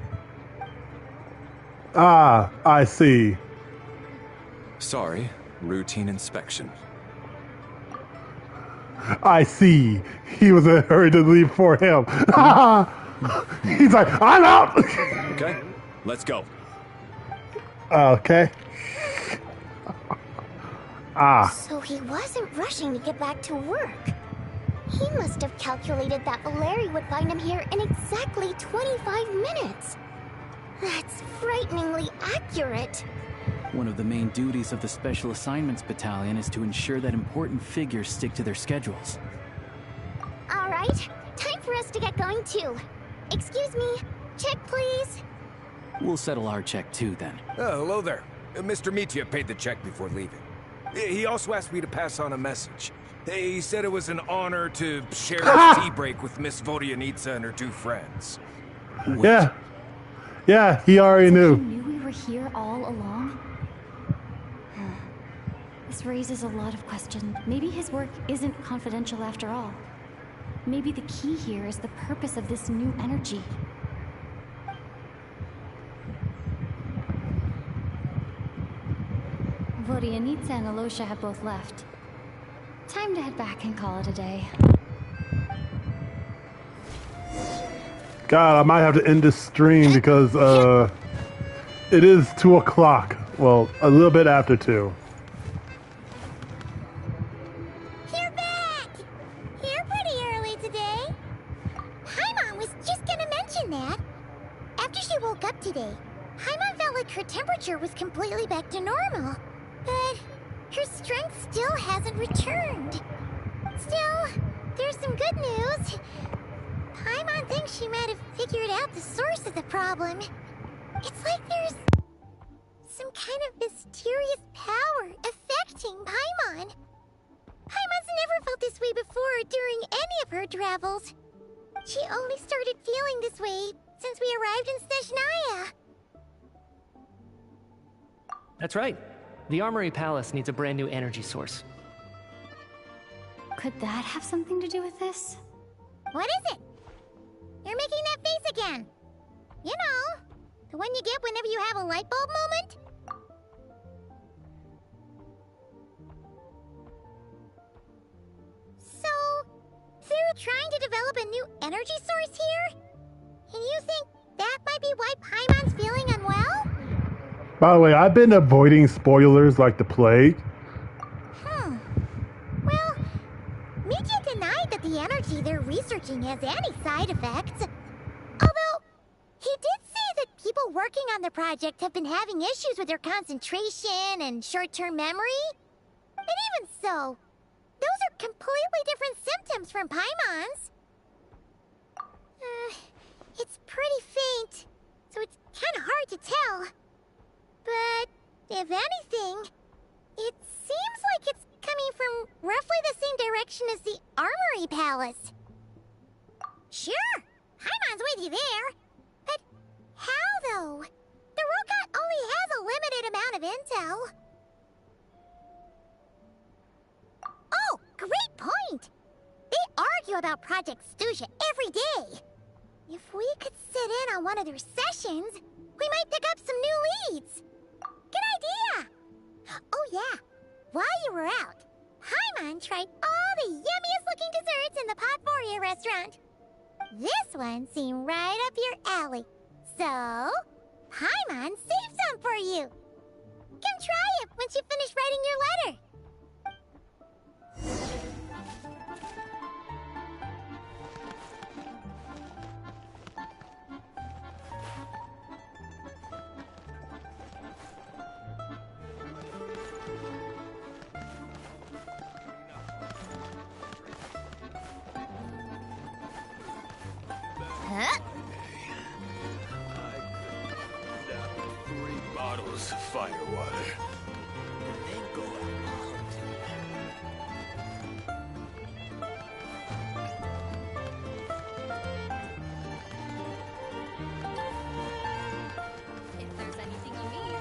Ah, I see. Sorry, routine inspection. I see. He was in a hurry to leave for him. He's like, I'm out. Okay, let's go. Okay. So he wasn't rushing to get back to work. He must have calculated that Valeri would find him here in exactly 25 minutes. That's frighteningly accurate. One of the main duties of the Special Assignments Battalion is to ensure that important figures stick to their schedules. All right, time for us to get going too. Excuse me, check please. We'll settle our check too, then. Oh, hello there. Mr. Mitya paid the check before leaving. He also asked me to pass on a message. He said it was an honor to share his tea break with Miss Vodyanitsa and her two friends. Yeah, he already knew. You knew we were here all along? This raises a lot of questions. Maybe his work isn't confidential after all. Maybe the key here is the purpose of this new energy. Vodyanitsa and Alosha have both left. Time to head back and call it a day. God, I might have to end this stream because it is 2 o'clock. Well, a little bit after 2. You're back! You're pretty early today. Paimon was just gonna mention that. After she woke up today, Paimon felt like her temperature was completely back to normal. But her strength still hasn't returned. Still, there's some good news. Paimon thinks she might have figured out the source of the problem. It's like there's some kind of mysterious power affecting Paimon. Paimon's never felt this way before during any of her travels. She only started feeling this way since we arrived in Snezhnaya. That's right. The Armory Palace needs a brand new energy source. Could that have something to do with this? What is it? You're making that face again. You know, the one you get whenever you have a light bulb moment? So, they're trying to develop a new energy source here? And you think that might be why Paimon's feeling unwell? By the way, I've been avoiding spoilers like the plague. Well, Mitya denied that the energy they're researching has any side effects. Although, he did say that people working on the project have been having issues with their concentration and short-term memory. And even so, those are completely different symptoms from Paimon's. It's pretty faint, so it's kind of hard to tell. But, if anything, it seems like it's coming from roughly the same direction as the Armory Palace. Sure, Paimon's with you there. But how, though? The Rokat only has a limited amount of intel. Oh, great point! They argue about Project Stuja every day. If we could sit in on one of their sessions, we might pick up some new leads. Good idea! Oh yeah, while you were out, Paimon tried all the yummiest looking desserts in the Potvoria restaurant. This one seemed right up your alley. So, Paimon saved some for you. Come try it once you finish writing your letter. Huh? I could 3 bottles of firewater. If there's anything you need.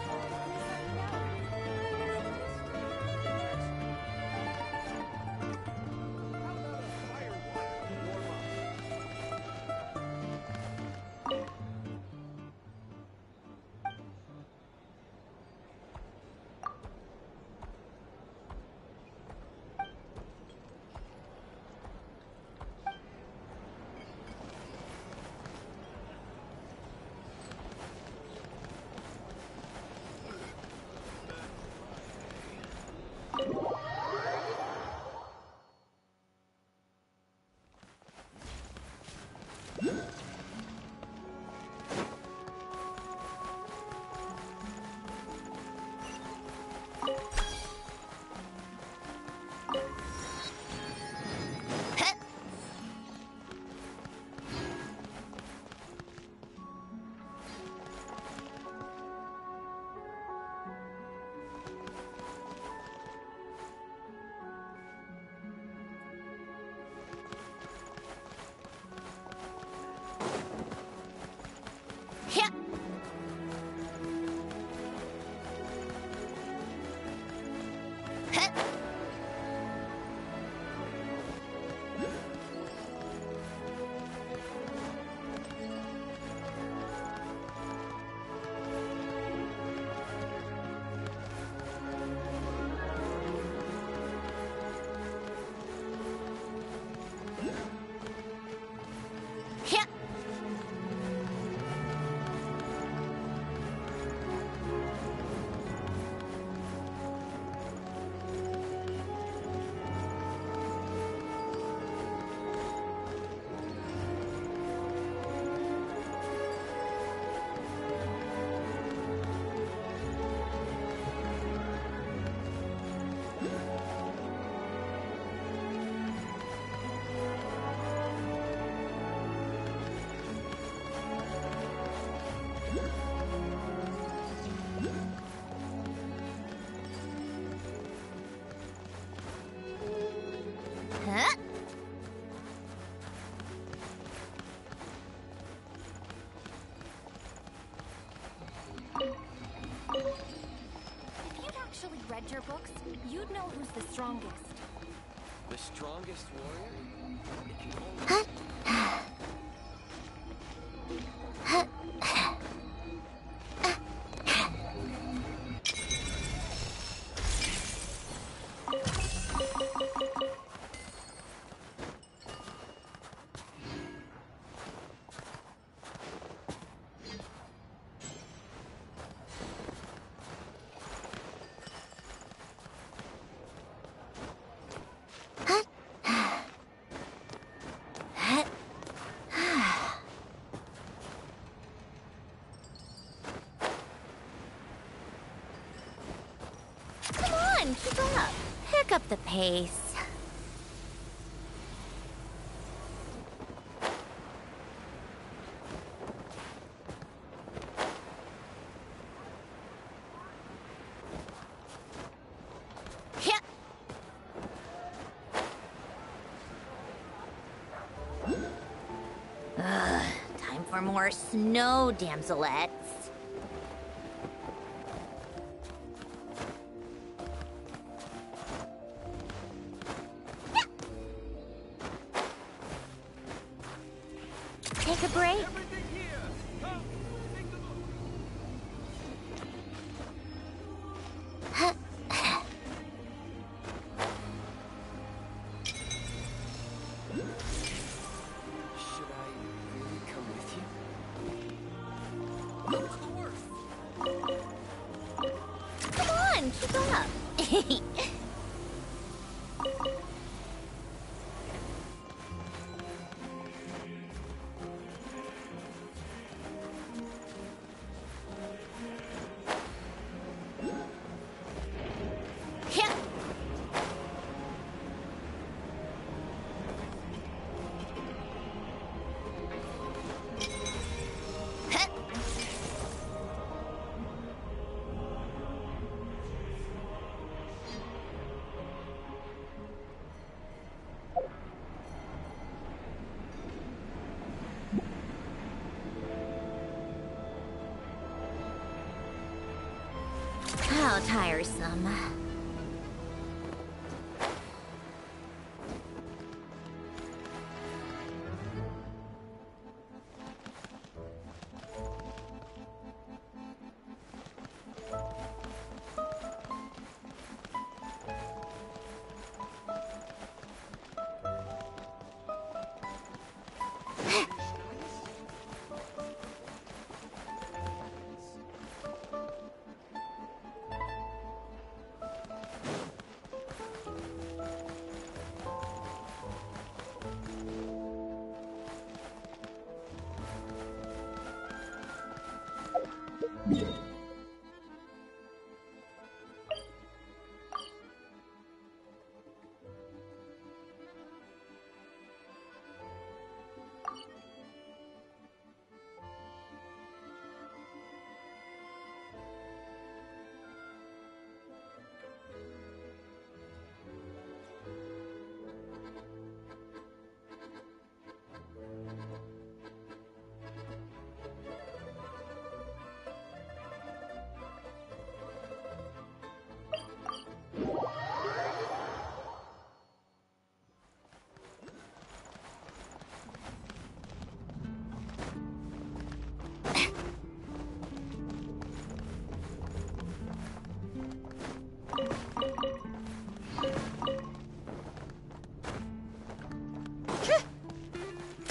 adventure books, you'd know who's the strongest. The strongest warrior? If you only... Come on, keep up. Pick up the pace. Yeah. Time for more snow damselettes. Take a break. Should I really come with you? Come on, keep up. Yeah. How tiresome.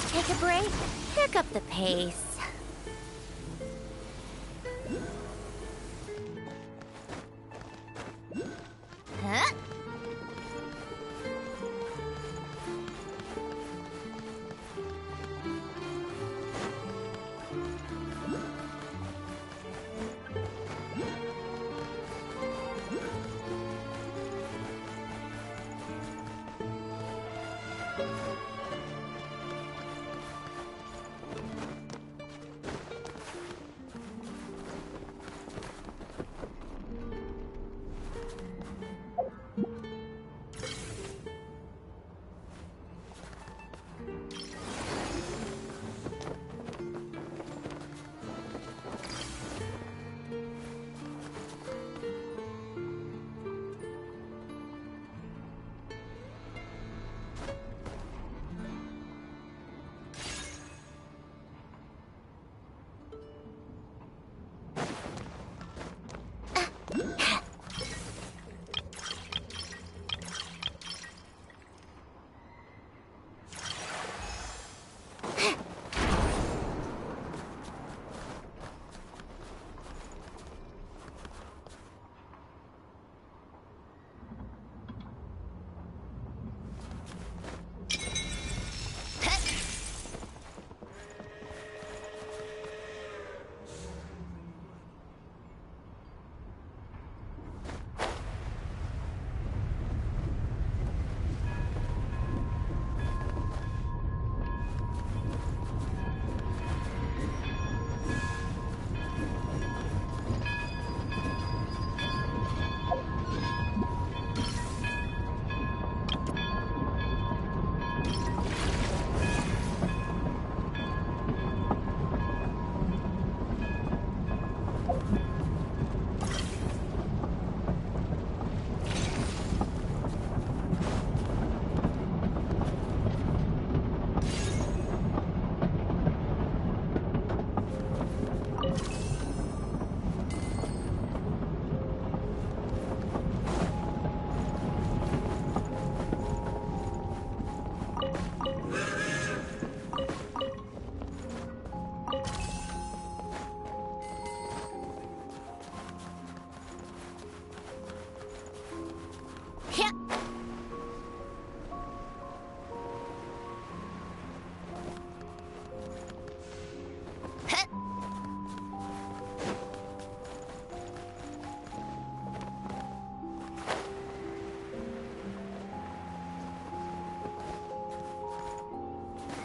Take a break. Pick up the pace. Huh?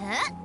Huh?